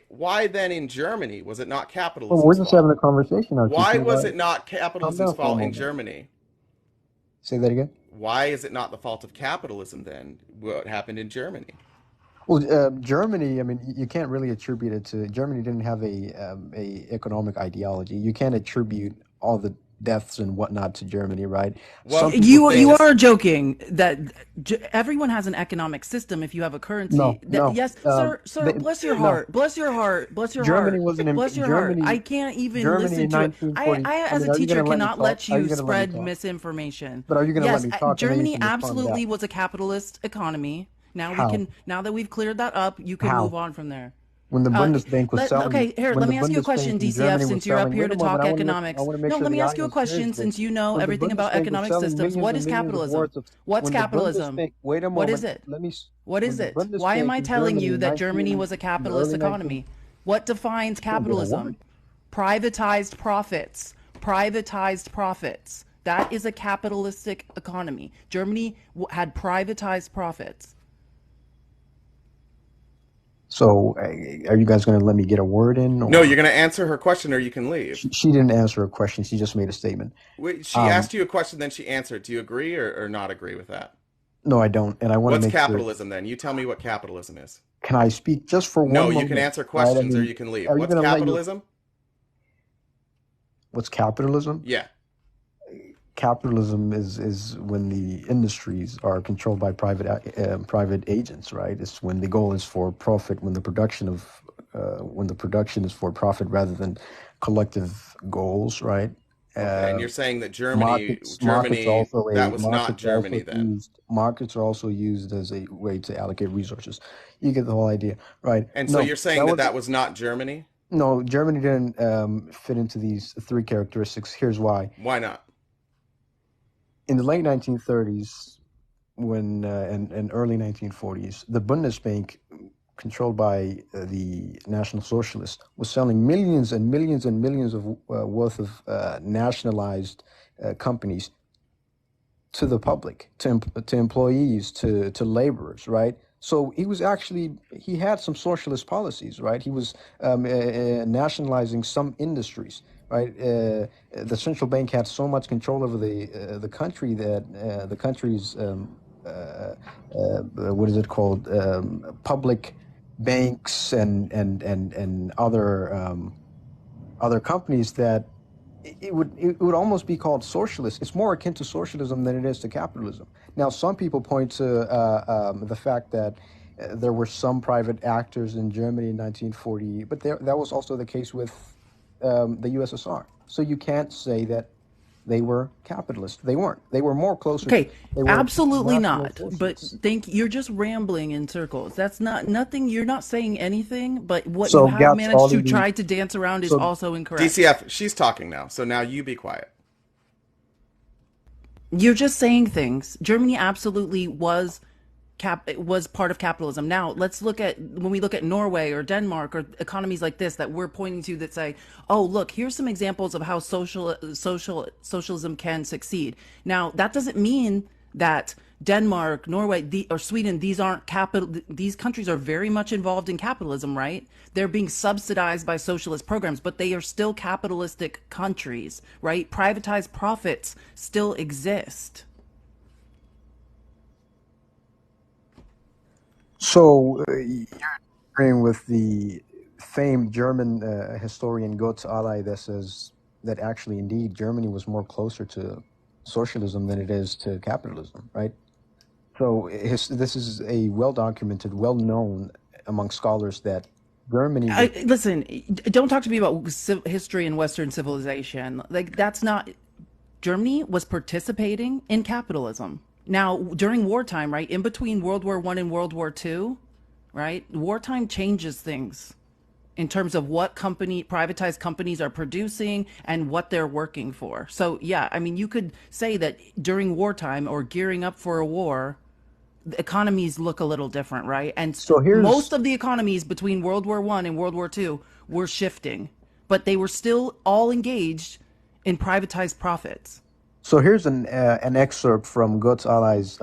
then in Germany was it not Well, we're capitalism's just having fault? a conversation, aren't you? Why So was it not calm capitalism's down for a fault in moment. Germany? Say that again. Why is it not the fault of capitalism then? What happened in Germany? Well, Germany. I mean, you can't really attribute it to Germany. Didn't have a economic ideology. You can't attribute all the deaths and whatnot to Germany, right? Well, Some people You say you it's are joking that everyone has an economic system. If you have a currency, no. yes, sir. Bless your No, heart. Bless your heart. Bless your Germany heart. wasn't in Bless your heart. I Germany. can't even Germany listen in to it. 1940. I I as mean, a are you teacher, going to let me cannot talk? let Are you you going to let me spread talk? misinformation. But are you going to let Yes, me talk? And then you Germany can respond to that. absolutely was a capitalist economy. How? Now that we've cleared that up, you can How? move on from there. When the Bundesbank was selling, Okay, here, when let the me ask you a question, Bundesbank in DCF, Germany was since you're up selling, here wait a to moment, talk I economics. want to make No, sure let the me ask you a audience hears question this. since you know When the everything about Bundesbank was economic selling systems. millions What and is millions of capitalism? worth of, What's when the capitalism? Bundesbank, wait a What is moment, it? let me, What when is the it? Why am Bundesbank I in telling Germany you in that Germany was a in the capitalist early 19, economy? What defines say that what? capitalism? Privatized profits. Privatized profits. That is a capitalistic economy. Germany had privatized profits. So, are you guys going to let me get a word in, No, you're or going to answer her question or you can leave. she didn't answer a question? She just made a statement. Wait, she Um, asked you a question, then she answered. Do you agree or not agree with that? no, I don't, and I want to What's make sure. capitalism then? You tell me what capitalism is. Can I speak just for No, one you can moment? answer Right? I questions or mean, you can leave. are you What's going to let your capitalism? what's capitalism? Yeah. Capitalism is when the industries are controlled by private agents, right? It's when the goal is for profit, when the production is for profit rather than collective goals, right? Okay, and you're saying that Markets not Germany then. markets are also used as a way to allocate resources. You get the whole idea, right? And so No, you're saying that was not Germany? no, Germany didn't fit into these three characteristics. Here's why. Why not? In the late 1930s, and early 1940s, the Bundesbank, controlled by the National Socialists, was selling millions and millions and millions of worth of nationalized companies to the public, to employees, to laborers, right? So he had some socialist policies, right? He was nationalizing some industries, right? The central bank had so much control over the country that the country's what is it called? Public banks and other companies that it would almost be called socialist. It's more akin to socialism than it is to capitalism. Now, some people point to the fact that there were some private actors in Germany in 1940, but that was also the case with the USSR. So you can't say that they were capitalist. They weren't. They were more closer. Okay, They were absolutely national not. But socialists. you're just rambling in circles. That's not nothing. You're not saying anything. But what you So have Gats, managed all to of the try to dance around is so also incorrect. DCF, she's talking now, so now you be quiet. You're just saying things. Germany absolutely was part of capitalism. Now, let's look at when we look at Norway or Denmark or economies like this that we're pointing to that say, "Oh, look, here's some examples of how socialism can succeed." Now, that doesn't mean that Denmark, Norway, or Sweden, these countries are very much involved in capitalism, right? They're being subsidized by socialist programs, but they are still capitalistic countries, right? Privatized profits still exist. So you're agreeing with the famed German historian Götz Ally that says that actually, indeed, Germany was more closer to socialism than it is to capitalism, right? So this is a well-documented, well-known among scholars that Germany was. Listen, don't talk to me about history and Western civilization. Like, that's not. Germany was participating in capitalism. Now, during wartime, right, in between World War I and World War II, right, wartime changes things in terms of what privatized companies are producing and what they're working for. So, yeah, I mean, you could say that during wartime or gearing up for a war, the economies look a little different, right? And So most here's of the economies between World War I and World War II were shifting, but they were still all engaged in privatized profits. so here's an excerpt from Götz Ally's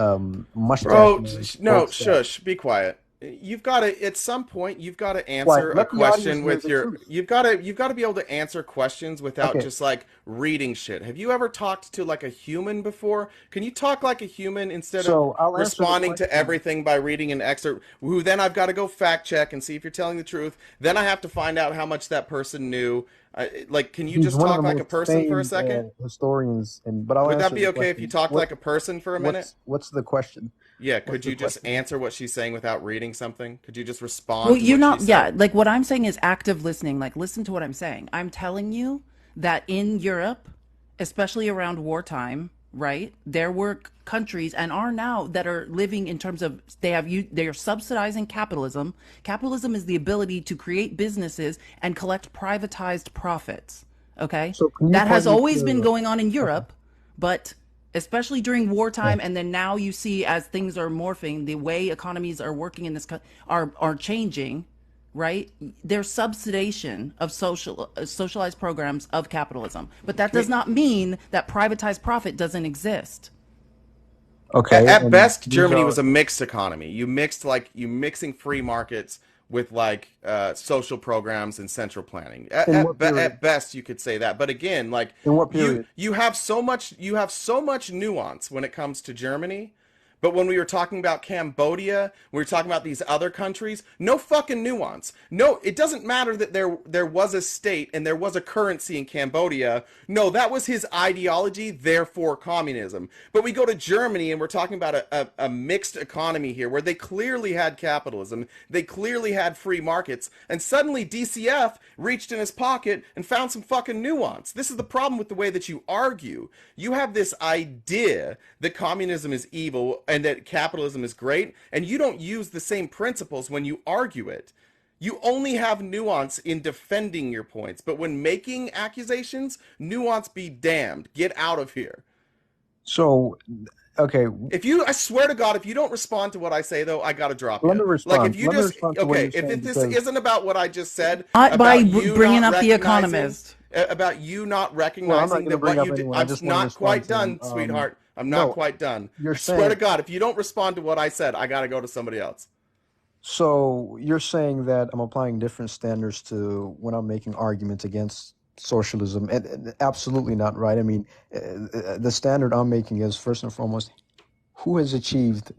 mustache Bro, man no, quote set. shush, be quiet. You've got to at some point you've got to Why? answer a Let the audience question hear with the your truth. you've got to be able to answer questions without Okay. just like reading shit. Have you ever talked to like a human before? Can you talk like a human instead of So I'll answer the responding to question. everything by reading an excerpt who then I've got to go fact check and see if you're telling the truth. Then I have to find out how much that person knew. Like, can you He's just one of the talk like a most person for a famed second? historians, but I'll Would that answer be the okay if you question. talked like a person for a minute? What's the question? Yeah, What's could the you just question? answer what she's saying without reading something? Could you just Well, respond to you're what she not, yeah, said? like what I'm saying is active listening. Like, listen to what I'm saying. I'm telling you that in Europe, especially around wartime, right, there were countries and are now that are living in terms of they are subsidizing capitalism. Capitalism is the ability to create businesses and collect privatized profits. Okay, So can you that point has me always been to? going on in Okay. Europe, but especially during Yeah. wartime, and then now you see as things are morphing, the way economies are working in this are changing, right? There's subsidization of socialized programs of capitalism, but that Can does we, not mean that privatized profit doesn't exist. Okay, at and best, these Germany was are a mixed economy. You mixing free markets with like social programs and central planning. in what period? At best, you could say that. But again, like In what period? you have so much nuance when it comes to Germany. But when we were talking about Cambodia, we were talking about these other countries, no fucking nuance. No, it doesn't matter that there was a state and there was a currency in Cambodia. No, that was his ideology, therefore communism. But we go to Germany and we're talking about a mixed economy here where they clearly had capitalism, they clearly had free markets, and suddenly DCF reached in his pocket and found some fucking nuance. This is the problem with the way that you argue. You have this idea that communism is evil and that capitalism is great, and you don't use the same principles when you argue it. You only have nuance in defending your points, but when making accusations, nuance be damned. Get out of here. So, okay, I swear to God, if you don't respond to what I say, though, I gotta drop let you. me Like, respond. if you Let me just, respond to what okay, you're saying if this because isn't about what I just said, By about you bringing not up The recognizing, Economist. about you not well, I'm not recognizing going to that bring what up you did, anyone. I I'm just want to not respond quite to him. done, sweetheart. I'm not No, quite done. you're I swear to saying God, if you don't respond to what I said, I gotta go to somebody else. So you're saying that I'm applying different standards to when I'm making arguments against socialism, and absolutely not, right? I mean, the standard I'm making is first and foremost, who has achieved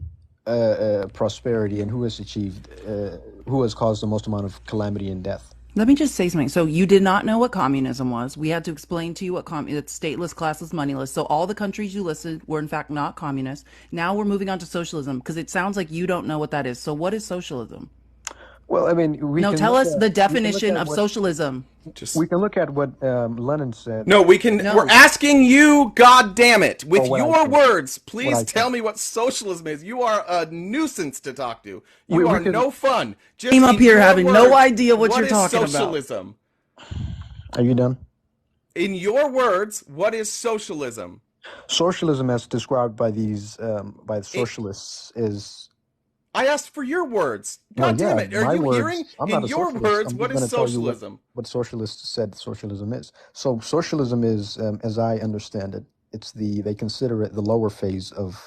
prosperity and who has caused the most amount of calamity and death. Let me just say something. So you did not know what communism was. We had to explain to you what it's stateless, classless, moneyless. So all the countries you listed were in fact not communist. Now we're moving on to socialism because it sounds like you don't know what that is. So what is socialism? Well, I mean, tell us the definition of socialism. We can look at what Lenin said. No, we can. No. We're asking you, God damn it, with your words. Please tell me what socialism is. You are a nuisance to talk to. You are no fun. Just came up here having no idea what you're talking about. Socialism? Are you done? In your words, what is socialism? Socialism, as described by these by the socialists, is. I asked for your words. God damn it. Are you hearing? In your words, what is socialism? What socialists said socialism is. So socialism is, as I understand it, they consider it the lower phase of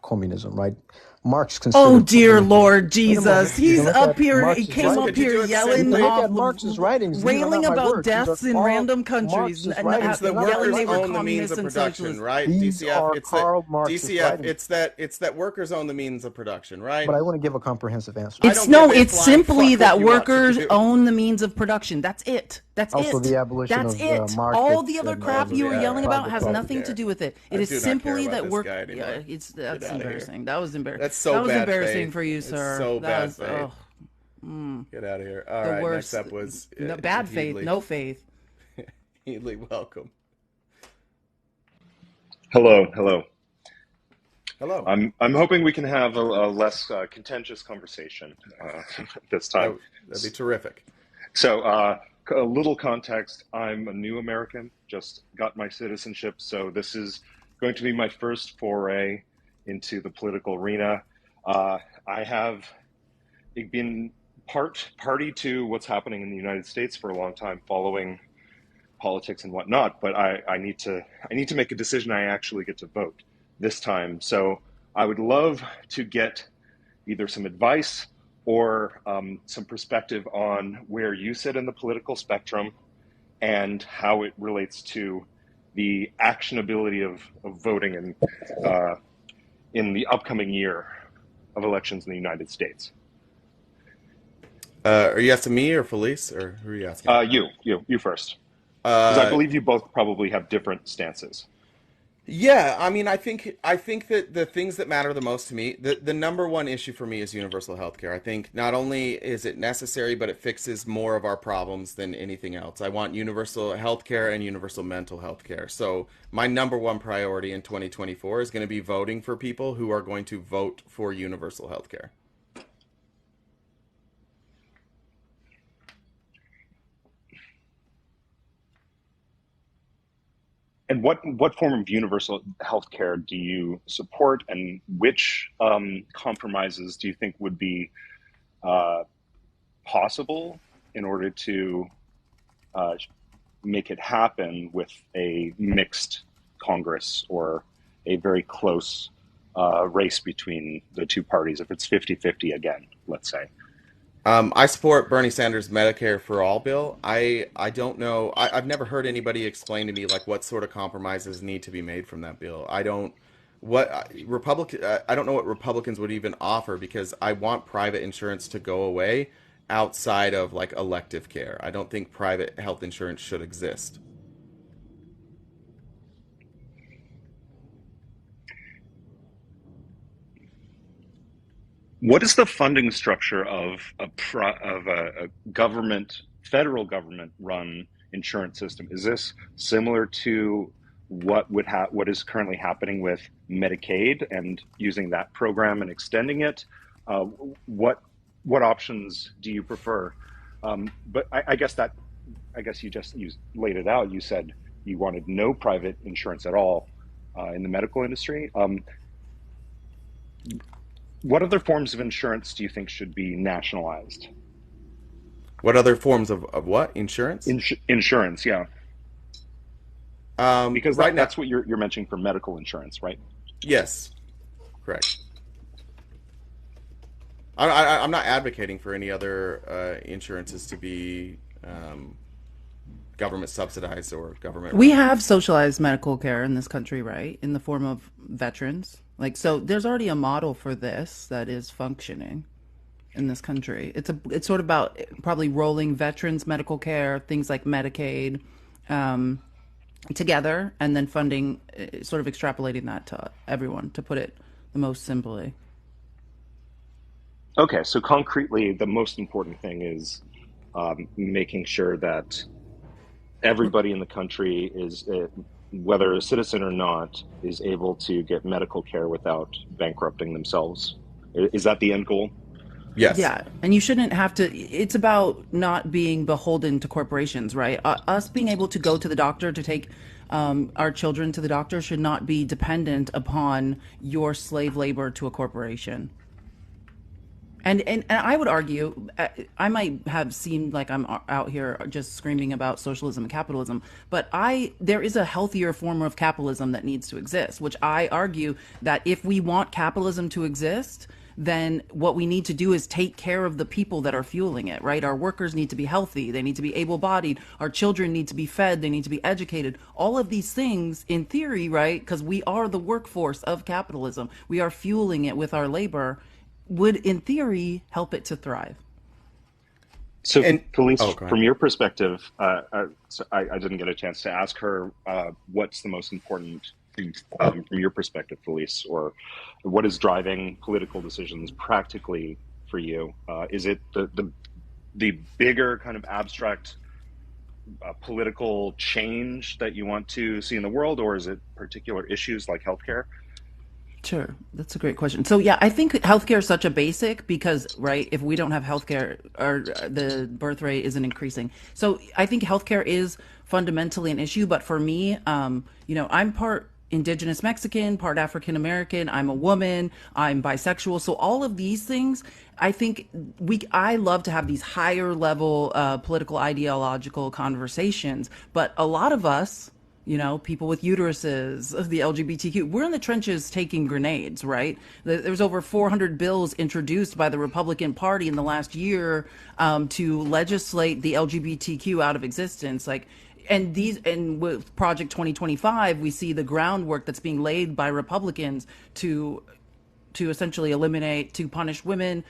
communism, right? Marx considered. Oh dear Lord Jesus! He's up here. He came up here yelling off Marx's writings, railing about deaths in random countries. It's the workers own the means of production, right? DCF. It's that workers own the means of production, right? But I want to give a comprehensive answer. It's simply that workers own the means of production. That's it. That's also it. The abolition That's of it. market. All the other crap you were yelling about has nothing to do with it. It is simply that work. Yeah, that's embarrassing. That was embarrassing. That's so bad. That was embarrassing for you, sir. It's so bad faith. Oh. Get out of here. All right. Worst. Next up was bad faith. Heedley. No faith. Heedley, welcome. Hello. Hello. I'm hoping we can have a less contentious conversation this time. That'd be terrific. So, a little context. I'm a new American, just got my citizenship, so this is going to be my first foray into the political arena. I have been party to what's happening in the United States for a long time, following politics and whatnot, but I need to make a decision. I actually get to vote this time. So I would love to get either some advice or some perspective on where you sit in the political spectrum and how it relates to the actionability of voting in the upcoming year of elections in the United States. Are you asking me or Felice, or who are you asking? You first. Because I believe you both probably have different stances. Yeah, I mean, I think that the things that matter the most to me, the number one issue for me is universal health care. I think not only is it necessary, but it fixes more of our problems than anything else. I want universal health care and universal mental health care. So my number one priority in 2024 is going to be voting for people who are going to vote for universal health care. And what form of universal health care do you support, and which compromises do you think would be possible in order to make it happen with a mixed Congress or a very close race between the two parties, if it's 50-50 again, let's say? I support Bernie Sanders' Medicare for All bill. I don't know. I've never heard anybody explain to me like what sort of compromises need to be made from that bill. I don't know what Republicans would even offer, because I want private insurance to go away outside of like elective care. I don't think private health insurance should exist. What is the funding structure of a federal government-run insurance system? Is this similar to what is currently happening with Medicaid and using that program and extending it? What options do you prefer? But I guess you laid it out. You said you wanted no private insurance at all in the medical industry. What other forms of insurance do you think should be nationalized? What other forms of what? Insurance? Insurance, yeah. Because that's what you're mentioning for medical insurance, right? Yes, correct. I'm not advocating for any other insurances to be government subsidized or government We run. have socialized medical care in this country, right? In the form of veterans. Like, so there's already a model for this that is functioning in this country. It's sort of about probably rolling veterans medical care, things like Medicaid, um, together, and then funding, sort of extrapolating that to everyone, to put it the most simply. Okay, so concretely, the most important thing is making sure that everybody in the country is, whether a citizen or not, is able to get medical care without bankrupting themselves. Is that the end goal? Yes. Yeah, and you shouldn't have to. It's about not being beholden to corporations, right? Us being able to go to the doctor, to take our children to the doctor, should not be dependent upon your slave labor to a corporation. And I would argue, I might have seemed like I'm out here just screaming about socialism and capitalism, but there is a healthier form of capitalism that needs to exist, which I argue that if we want capitalism to exist, then what we need to do is take care of the people that are fueling it, right? Our workers need to be healthy. They need to be able-bodied. Our children need to be fed. They need to be educated. All of these things, in theory, right? Because we are the workforce of capitalism. We are fueling it with our labor, would, in theory, help it to thrive. So, Felice, go ahead. from your perspective, so I didn't get a chance to ask her what's the most important thing from your perspective, Felice, or what is driving political decisions practically for you? Is it the bigger kind of abstract political change that you want to see in the world, or is it particular issues like healthcare? Sure, that's a great question. So yeah, I think healthcare is such a basic because, right, if we don't have healthcare, the birth rate isn't increasing. So I think healthcare is fundamentally an issue. But for me, I'm part indigenous Mexican, part African American. I'm a woman. I'm bisexual. So all of these things, I think I love to have these higher level political ideological conversations. But a lot of us, people with uteruses, the LGBTQ, we're in the trenches taking grenades, right? There's over 400 bills introduced by the Republican Party in the last year to legislate the LGBTQ out of existence. And with Project 2025, we see the groundwork that's being laid by Republicans to essentially eliminate, to punish women,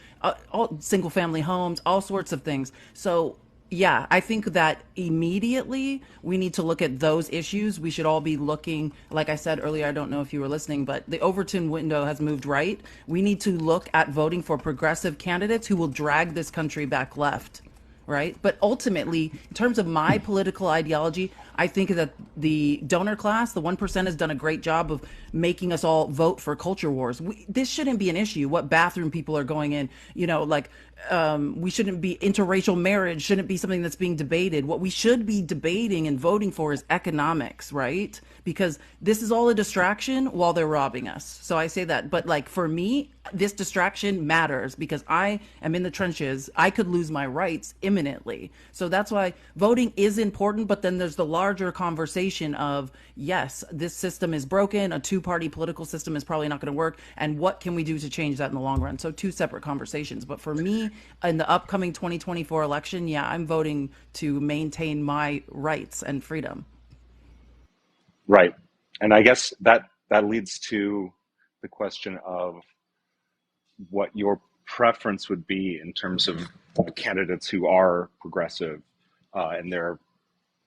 all single family homes, all sorts of things. So yeah, I think that immediately we need to look at those issues. We should all be looking, like I said earlier, I don't know if you were listening, but the Overton window has moved right. We need to look at voting for progressive candidates who will drag this country back left, right? But ultimately, in terms of my political ideology, I think that the donor class, the 1%, has done a great job of making us all vote for culture wars. This shouldn't be an issue. What bathroom people are going in, we shouldn't be, interracial marriage shouldn't be something that's being debated. What we should be debating and voting for is economics, right? Because this is all a distraction while they're robbing us. So I say that. But for me, this distraction matters because I am in the trenches. I could lose my rights imminently. So that's why voting is important. But then there's the larger conversation of, yes, this system is broken. A two-party political system is probably not going to work. And what can we do to change that in the long run? So two separate conversations. But for me, in the upcoming 2024 election, yeah, I'm voting to maintain my rights and freedom. Right. And I guess that leads to the question of what your preference would be in terms of candidates who are progressive and their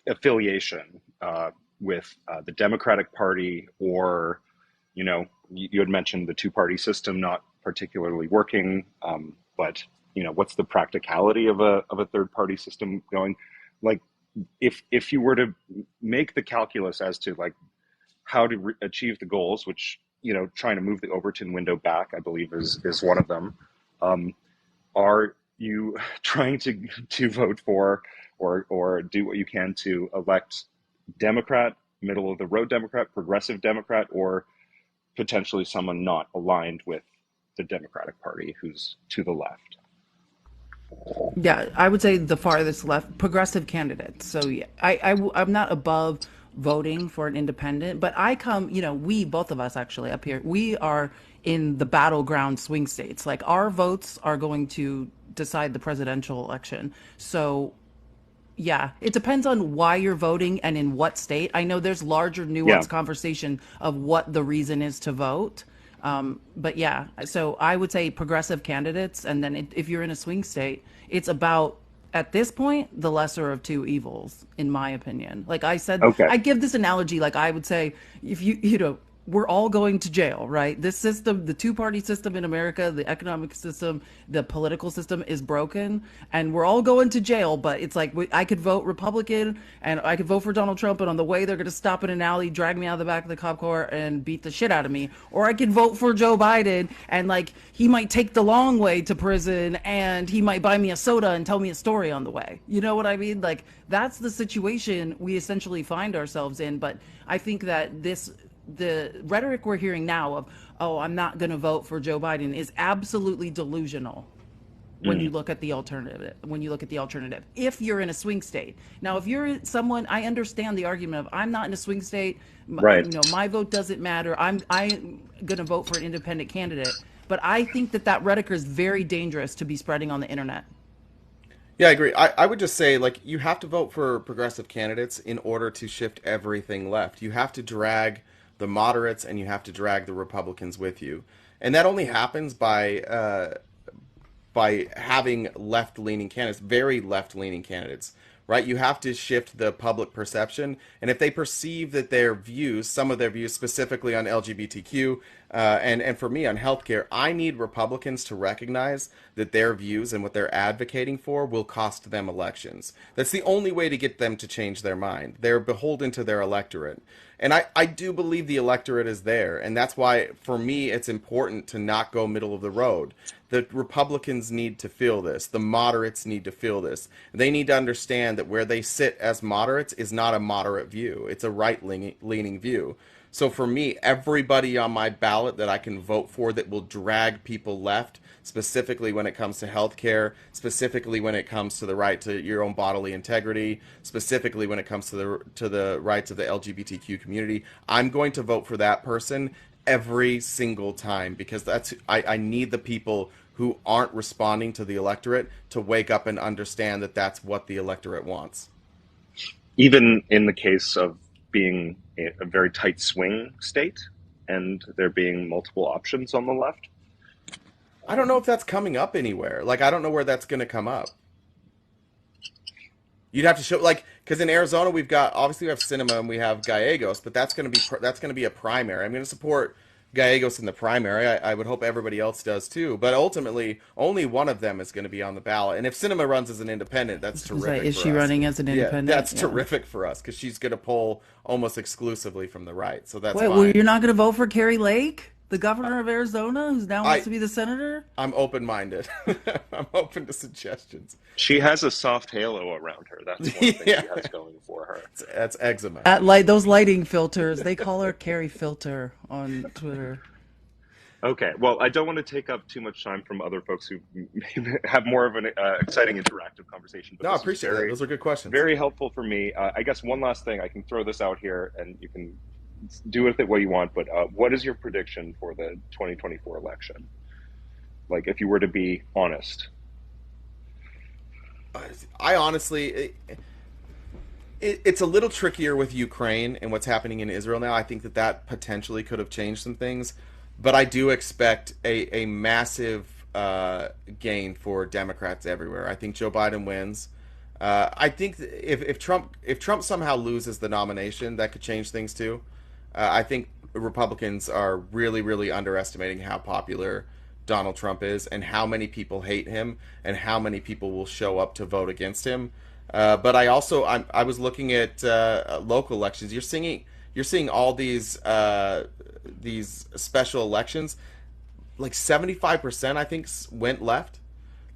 affiliation with the Democratic Party, or, you had mentioned the two-party system not particularly working, but, what's the practicality of a third-party system going? Like, if you were to make the calculus as to how to achieve the goals, which trying to move the Overton window back, I believe is one of them. Are you trying to vote for or do what you can to elect Democrat, middle of the road Democrat, progressive Democrat, or potentially someone not aligned with the Democratic Party who's to the left? Yeah, I would say the farthest left, progressive candidates. So yeah, I'm not above voting for an independent. But I come, we, both of us actually up here, we are in the battleground swing states. Like our votes are going to decide the presidential election. So yeah, it depends on why you're voting and in what state. I know there's larger nuanced conversation of what the reason is to vote. But yeah, so I would say progressive candidates. And then if you're in a swing state, it's about, at this point, the lesser of two evils, in my opinion. Like I said, I give this analogy, like I would say, if we're all going to jail, right? This system, the two-party system in America, the economic system, the political system is broken, and we're all going to jail. But it's like I could vote Republican, and I could vote for Donald Trump, and on the way they're going to stop in an alley, drag me out of the back of the cop car, and beat the shit out of me. Or I could vote for Joe Biden, and like he might take the long way to prison, and he might buy me a soda and tell me a story on the way. You know what I mean? Like that's the situation we essentially find ourselves in. But I think that the rhetoric we're hearing now of, oh, I'm not going to vote for Joe Biden is absolutely delusional when you look at the alternative. If you're in a swing state. Now, if you're someone, I understand the argument of I'm not in a swing state. Right. My vote doesn't matter. I'm going to vote for an independent candidate. But I think that rhetoric is very dangerous to be spreading on the internet. Yeah, I agree. I would just say, like, you have to vote for progressive candidates in order to shift everything left. You have to drag the moderates and you have to drag the Republicans with you. And that only happens by having left-leaning candidates, very left-leaning candidates, right? You have to shift the public perception. And if they perceive that their views, some of their views specifically on LGBTQ, and for me on healthcare, I need Republicans to recognize that their views and what they're advocating for will cost them elections. That's the only way to get them to change their mind. They're beholden to their electorate. And I do believe the electorate is there. And that's why, for me, it's important to not go middle of the road. The Republicans need to feel this. The moderates need to feel this. They need to understand that where they sit as moderates is not a moderate view. It's a right-leaning view. So for me, everybody on my ballot that I can vote for that will drag people left, specifically when it comes to healthcare, specifically when it comes to the right to your own bodily integrity, specifically when it comes to the rights of the LGBTQ community, I'm going to vote for that person every single time, because I need the people who aren't responding to the electorate to wake up and understand that that's what the electorate wants. Even in the case of being a very tight swing state and there being multiple options on the left? I don't know if that's coming up anywhere. Like, I don't know where that's going to come up. You'd have to show, like, because in Arizona we have Cinema and we have Gallegos, but that's going to be a primary. I'm going to support Gallegos in the primary. I would hope everybody else does too. But ultimately, only one of them is going to be on the ballot. And if Cinema runs as an independent, that's terrific. Is she running as an independent? Yeah, that's terrific for us because she's going to poll almost exclusively from the right. So that's fine. Well, you're not going to vote for Carrie Lake, the governor of Arizona, who's now wants to be the senator? I'm open-minded. I'm open to suggestions. She has a soft halo around her. That's one thing she has going for her. That's eczema. Those lighting filters. They call her Carrie Filter on Twitter. Okay. Well, I don't want to take up too much time from other folks who have more of an exciting interactive conversation. But no, I appreciate it. Those are good questions. Very helpful for me. I guess one last thing. I can throw this out here, and you can do with it what you want. But what is your prediction for the 2024 election? Like, if you were to be honest. I honestly, it's a little trickier with Ukraine and what's happening in Israel now. I think that potentially could have changed some things, but I do expect a massive gain for Democrats everywhere. I think Joe Biden wins. I think if Trump somehow loses the nomination, that could change things too. I think Republicans are really, really underestimating how popular Donald Trump is and how many people hate him and how many people will show up to vote against him. But I was looking at local elections. You're seeing all these special elections. Like 75%, I think, went left.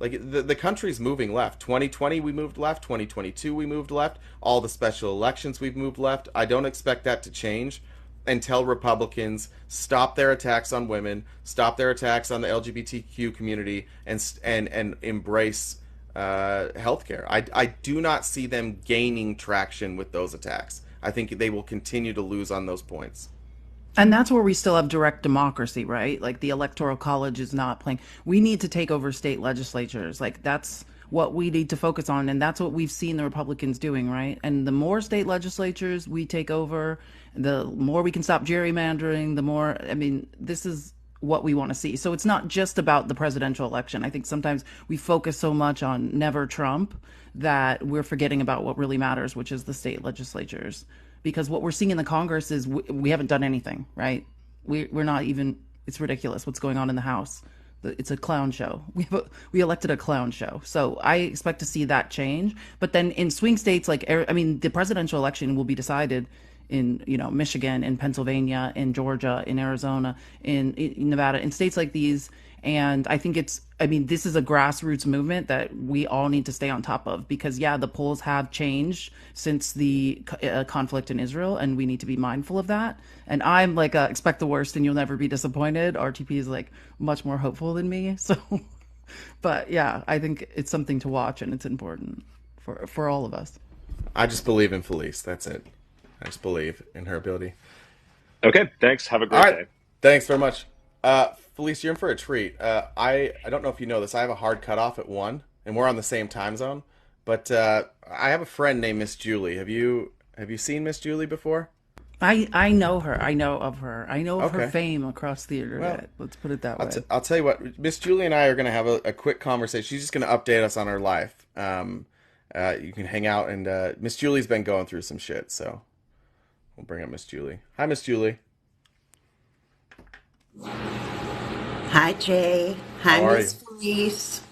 Like the country's moving left. 2020 we moved left. 2022 we moved left. All the special elections we've moved left. I don't expect that to change until Republicans stop their attacks on women, stop their attacks on the LGBTQ community, and embrace healthcare. I do not see them gaining traction with those attacks. I think they will continue to lose on those points. And that's where we still have direct democracy, right? Like the electoral college is not playing. We need to take over state legislatures. Like that's what we need to focus on. And that's what we've seen the Republicans doing, right? And the more state legislatures we take over, the more we can stop gerrymandering, the more, I mean, this is what we want to see. So it's not just about the presidential election. I think sometimes we focus so much on never Trump that we're forgetting about what really matters, which is the state legislatures. Because what we're seeing in the Congress is we haven't done anything, right? We're not even, it's ridiculous what's going on in the House. It's a clown show. We elected a clown show. So I expect to see that change. But then in swing states, like, I mean, the presidential election will be decided in, you know, Michigan, in Pennsylvania, in Georgia, in Arizona, in Nevada, in states like these. And I think this is a grassroots movement that we all need to stay on top of because, yeah, the polls have changed since the conflict in Israel, and we need to be mindful of that. And I'm like, expect the worst and you'll never be disappointed. RTP is like much more hopeful than me. So, but yeah, I think it's something to watch and it's important for all of us. I just believe in Felice. That's it. I just believe in her ability. Okay, thanks. Have a great day. Thanks very much. Felice, you're in for a treat. I don't know if you know this. I have a hard cutoff at 1, and we're on the same time zone. But I have a friend named Miss Julie. Have you seen Miss Julie before? I know her. I know of her. I know of her fame across the internet. Let's put it that way. I'll tell you what. Miss Julie and I are going to have a quick conversation. She's just going to update us on her life. You can hang out, and Miss Julie's been going through some shit, so we'll bring up Miss Julie. Hi, Miss Julie. Hi, Jay. Hi, Miss Felice.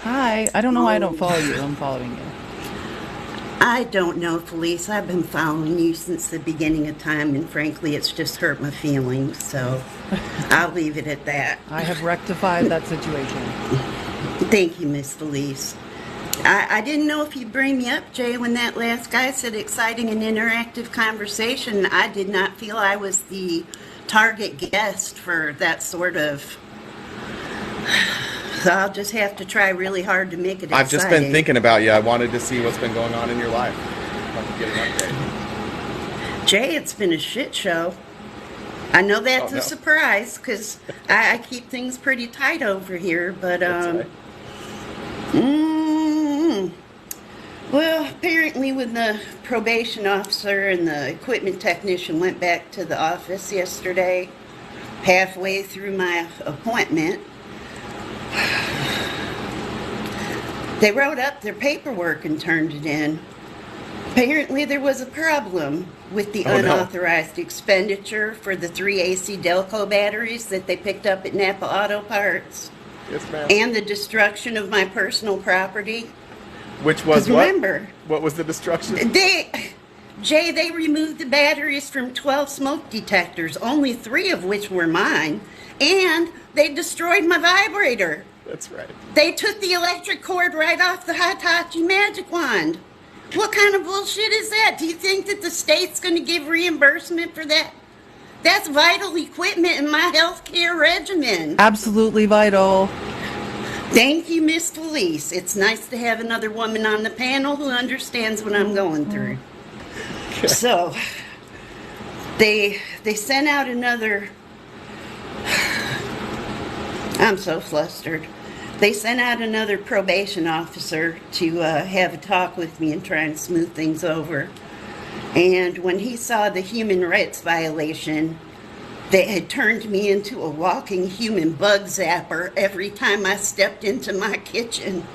Hi. I don't know why I don't follow you. I'm following you. I don't know, Felice. I've been following you since the beginning of time, and frankly, it's just hurt my feelings, so I'll leave it at that. I have rectified that situation. Thank you, Miss Felice. I didn't know if you'd bring me up, Jay, when that last guy said exciting and interactive conversation. I did not feel I was the target guest for that sort of. So I'll just have to try really hard to make it exciting. I've just been thinking about you. I wanted to see what's been going on in your life. I'd get an update. Jay, it's been a shit show. I know that's a surprise because I keep things pretty tight over here, but well, apparently when the probation officer and the equipment technician went back to the office yesterday, halfway through my appointment, they wrote up their paperwork and turned it in. Apparently there was a problem with the unauthorized expenditure for the 3 AC Delco batteries that they picked up at Napa Auto Parts. Yes, ma'am. And the destruction of my personal property. Which was remember, what was the destruction? They removed the batteries from 12 smoke detectors, only 3 of which were mine, and they destroyed my vibrator. That's right. They took the electric cord right off the Hitachi Magic Wand. What kind of bullshit is that? Do you think that the state's going to give reimbursement for that? That's vital equipment in my healthcare regimen. Absolutely vital. Thank you, Miss Felice. It's nice to have another woman on the panel who understands what I'm going through. Okay. So, they sent out another. I'm so flustered. They sent out another probation officer to have a talk with me and try and smooth things over. And when he saw the human rights violation, that had turned me into a walking human bug zapper every time I stepped into my kitchen.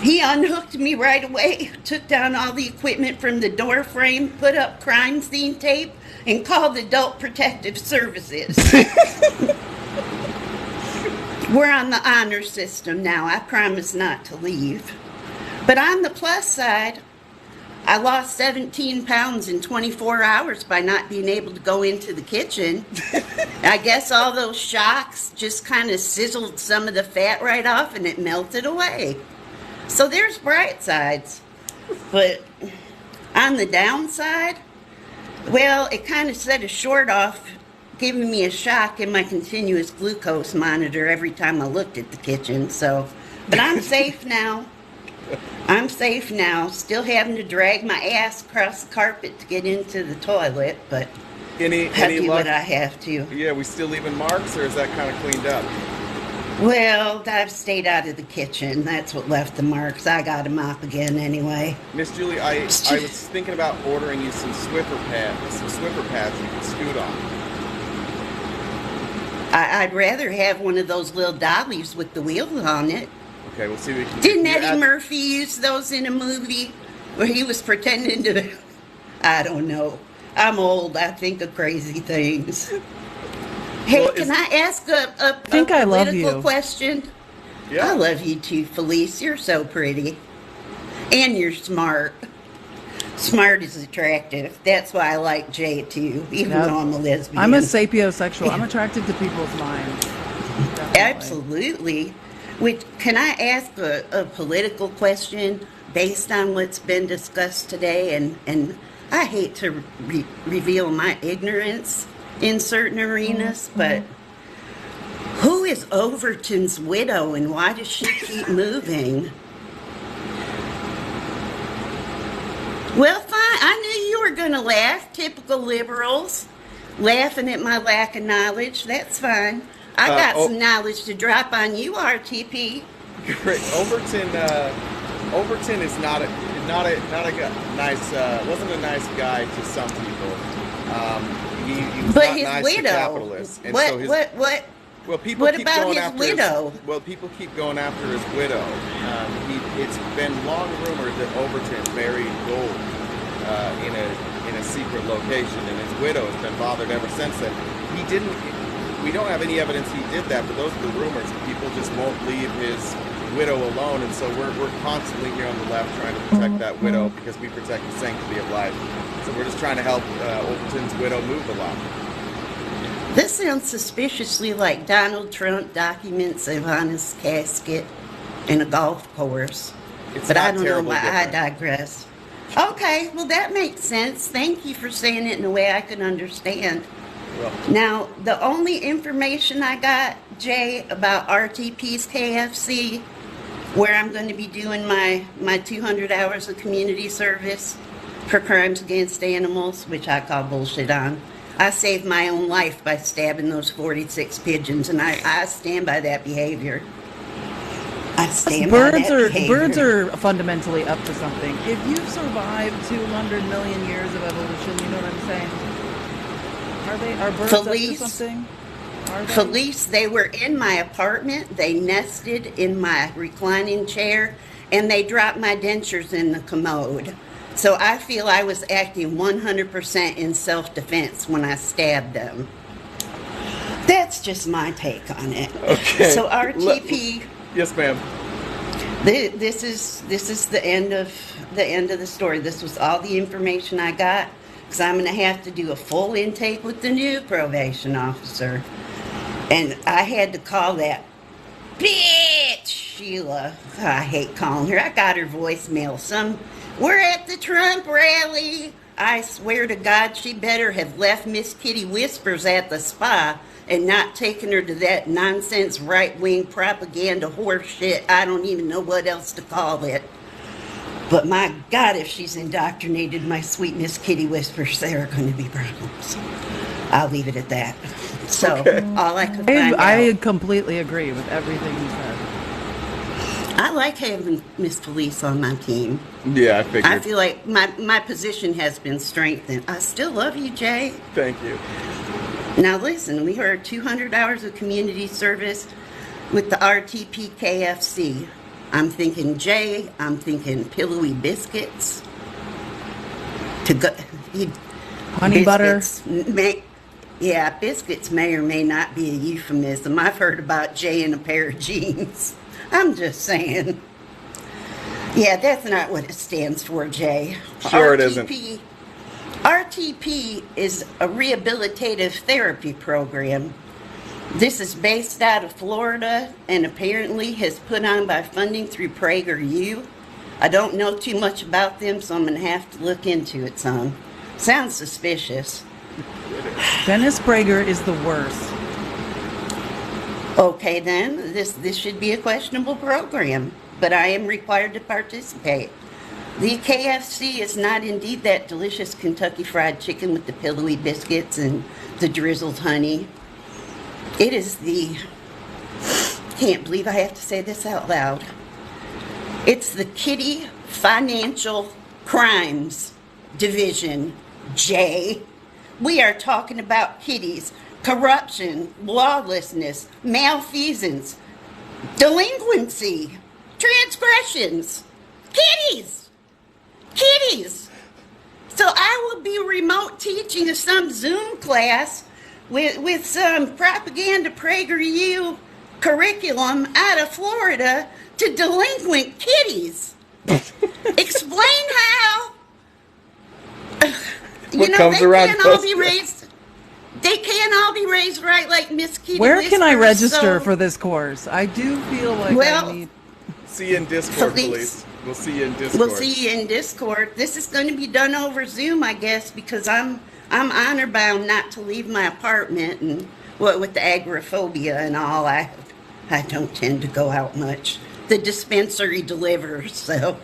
He unhooked me right away, took down all the equipment from the door frame, put up crime scene tape, and called Adult Protective Services. We're on the honor system now. I promise not to leave. But on the plus side, I lost 17 pounds in 24 hours by not being able to go into the kitchen. I guess all those shocks just kind of sizzled some of the fat right off and it melted away. So there's bright sides. But on the downside, well, it kind of set a short off, giving me a shock in my continuous glucose monitor every time I looked at the kitchen. So, but I'm safe now. I'm safe now. Still having to drag my ass across the carpet to get into the toilet, but Any do luck? what I have to. Yeah, we still leaving marks, or is that kind of cleaned up? Well, I've stayed out of the kitchen. That's what left the marks. I got them up again anyway. Miss Julie, I was thinking about ordering you some Swiffer pads you can scoot on. I'd rather have one of those little dollies with the wheels on it. Okay, we'll see if we can. Didn't Eddie Murphy use those in a movie where he was pretending to? I don't know. I'm old. I think of crazy things. Hey, Well, can I ask a think I love political you. question? Yeah. I love you too, Felice. You're so pretty. And you're smart. Smart is attractive. That's why I like Jay too, even Yep. though I'm a lesbian. I'm a sapiosexual. I'm attracted to people's minds. Absolutely. Can I ask a political question based on what's been discussed today? And I hate to reveal my ignorance in certain arenas, but who is Overton's widow and why does she keep moving? Well, fine. I knew you were going to laugh. Typical liberals. Laughing at my lack of knowledge. That's fine. I got some knowledge to drop on you, RTP. Great. Overton is not a nice. Wasn't a nice guy to some people. He was But not his nice widow. to capitalists. And What? so his, What? Well, people What keep about going his after widow? people keep going after his widow. It's been long rumored that Overton buried gold in a secret location, and his widow has been bothered ever since then. He didn't. We don't have any evidence he did that, but those are the rumors. People just won't leave his widow alone, and so we're constantly here on the left trying to protect that widow because we protect the sanctity of life. So we're just trying to help Overton's widow move a lot. This sounds suspiciously like Donald Trump documents Ivana's casket in a golf course. It's but not I don't know terribly why I different. digress. Okay, well that makes sense. Thank you for saying it in a way I can understand. Well, Now, the only information I got, Jay, about RTP's KFC, where I'm going to be doing my 200 hours of community service for crimes against animals, which I call bullshit on. I saved my own life by stabbing those 46 pigeons, and I stand by that behavior. I stand by that behavior. Birds are fundamentally up to something. If you've survived 200 million years of evolution, you know what I'm saying? Are birds Felice, up to something? Are they? Felice, they were in my apartment. They nested in my reclining chair, and they dropped my dentures in the commode. So I feel I was acting 100% in self-defense when I stabbed them. That's just my take on it. Okay. So RTP, yes, ma'am. this is the end of the story. This was all the information I got. Because I'm going to have to do a full intake with the new probation officer. And I had to call that bitch, Sheila. I hate calling her. I got her voicemail. We're at the Trump rally. I swear to God, she better have left Miss Kitty Whispers at the spa and not taken her to that nonsense right-wing propaganda horse shit. I don't even know what else to call it. But my God, if she's indoctrinated my sweet Miss Kitty Whispers, there are going to be problems. I'll leave it at that. So, all I could find I out. completely agree with everything you said. I like having Miss Felice on my team. Yeah, I figured. I feel like my position has been strengthened. I still love you, Jay. Thank you. Now listen, we heard 200 hours of community service with the RTP KFC. I'm thinking Jay. I'm thinking pillowy biscuits. Honey butter. Biscuits may or may not be a euphemism. I've heard about Jay in a pair of jeans. I'm just saying. Yeah, that's not what it stands for, Jay. Sure, it isn't. RTP is a rehabilitative therapy program. This is based out of Florida and apparently has put on by funding through PragerU. I don't know too much about them, so I'm going to have to look into it some. Sounds suspicious. Dennis Prager is the worst. Okay, then. This should be a questionable program. but I am required to participate. The KFC is not indeed that delicious Kentucky Fried Chicken with the pillowy biscuits and the drizzled honey. It is the, can't believe I have to say this out loud, it's the Kitty Financial Crimes Division, Jay. We are talking about kitties, corruption, lawlessness, malfeasance, delinquency, transgressions, kitties, kitties. So I will be remote teaching some Zoom class with some propaganda PragerU curriculum out of Florida to delinquent kitties. Explain how. You know, they can't all be raised. They can't all be raised right like Miss Kitty. Where can I Whisperer, register so- for this course? I do feel like Well, I need. See you in Discord, Felice. We'll see you in Discord. We'll see you in Discord. This is going to be done over Zoom, I guess, because I'm honor bound not to leave my apartment, and what with the agoraphobia and all, I don't tend to go out much. The dispensary delivers, so.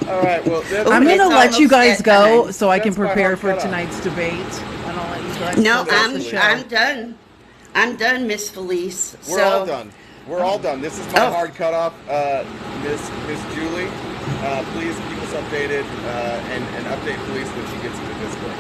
All right, well, I'm going to let you guys go time. so I can That's my prepare hard for cutoff. tonight's debate. And I'll let you guys No, finish the show. I'm done. I'm done, Miss Felice. We're all done. We're all done. This is my hard cutoff. Miss Julie, please keep us updated and update Felice when she gets into Discord.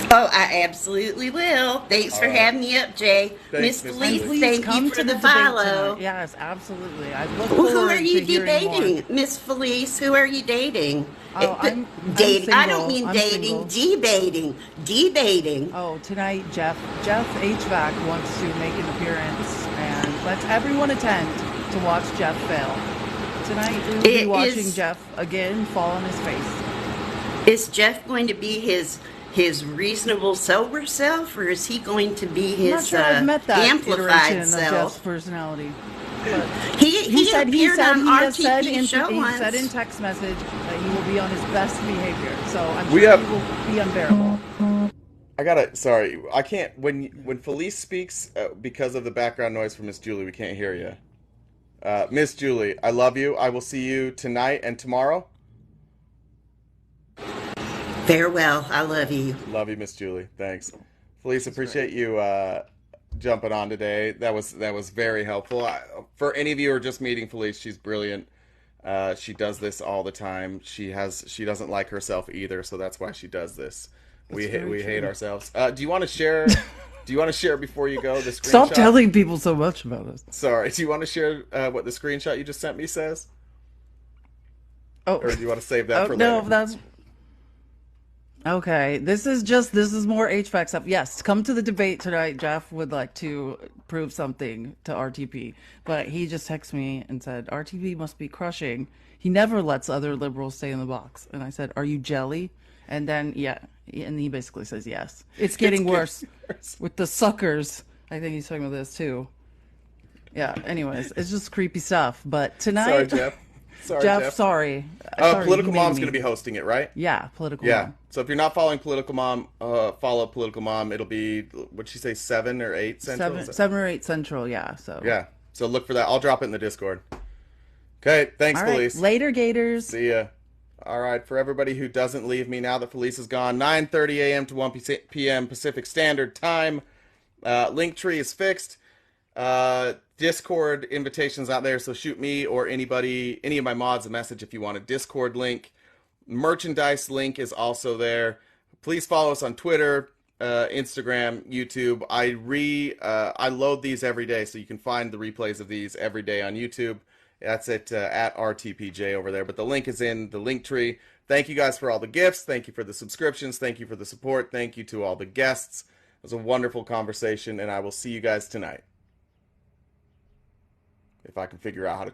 Oh, I absolutely will. Thanks for All right. having me up, Jay. Thanks, Miss Miss Felice, Julie. thank come you to for the the debate follow. tonight. Yes, absolutely. I look Who forward are you to hearing more. debating, Miss Felice? Who are you dating? Oh, I'm dating. I don't single. mean I'm dating. single. Debating. Debating. Oh, tonight Jeff HVAC wants to make an appearance, and let's everyone attend to watch Jeff fail. Tonight we will be watching Jeff again fall on his face. Is Jeff going to be his reasonable sober self, or is he going to be I'm not his sure I've met that amplified iteration of Jeff's self? personality. But He appeared on he said RTP in, show he once. said in text message that he will be on his best behavior. So I'm We sure have- he will be unbearable. Sorry, I can't, when Felice speaks, because of the background noise from Miss Julie, we can't hear you. Miss Julie, I love you. I will see you tonight and tomorrow. Farewell. I love you. Love you, Miss Julie. Thanks. Felice, appreciate you jumping on today. That was very helpful. For any of you who are just meeting Felice, she's brilliant. She does this all the time. She doesn't like herself either, so that's why she does this. We hate ourselves. Do you want to share? Do you want to share before you go the screenshot? Stop telling people so much about us. Sorry. Do you want to share what the screenshot you just sent me says? Oh, or do you want to save that for no, later? that's okay. This is more HVAC stuff. Yes, come to the debate tonight. Jeff would like to prove something to RTP, but he just texted me and said RTP must be crushing. He never lets other liberals stay in the box. And I said, "Are you jelly?" And then and he basically says yes. It's getting worse with the suckers. I think he's talking about this too. Yeah. Anyways, it's just creepy stuff. But tonight, Sorry, Jeff. Sorry, Jeff. Sorry, Political you made Mom's me- going to be hosting it, right? Yeah, Political Yeah. Mom. So if you're not following Political Mom, follow Political Mom. It'll be, what'd she say, 7 or 8 Central? 7 or 8 Central, yeah. So Yeah. So look for that. I'll drop it in the Discord. Okay. Thanks, All right. Felice. Later, Gators. See ya. All right. For everybody who doesn't leave me now that Felice is gone, 9:30 a.m. to 1 p.m. Pacific Standard Time. Linktree is fixed. Discord invitations out there, so shoot me or any of my mods a message if you want a Discord link. Merchandise link is also there. Please follow us on Twitter, Instagram, YouTube. I load these every day, so you can find the replays of these every day on YouTube. That's at RTPJ over there, but the link is in the link tree. Thank you guys for all the gifts. Thank you for the subscriptions. Thank you for the support. Thank you to all the guests. It was a wonderful conversation, and I will see you guys tonight. If I can figure out how to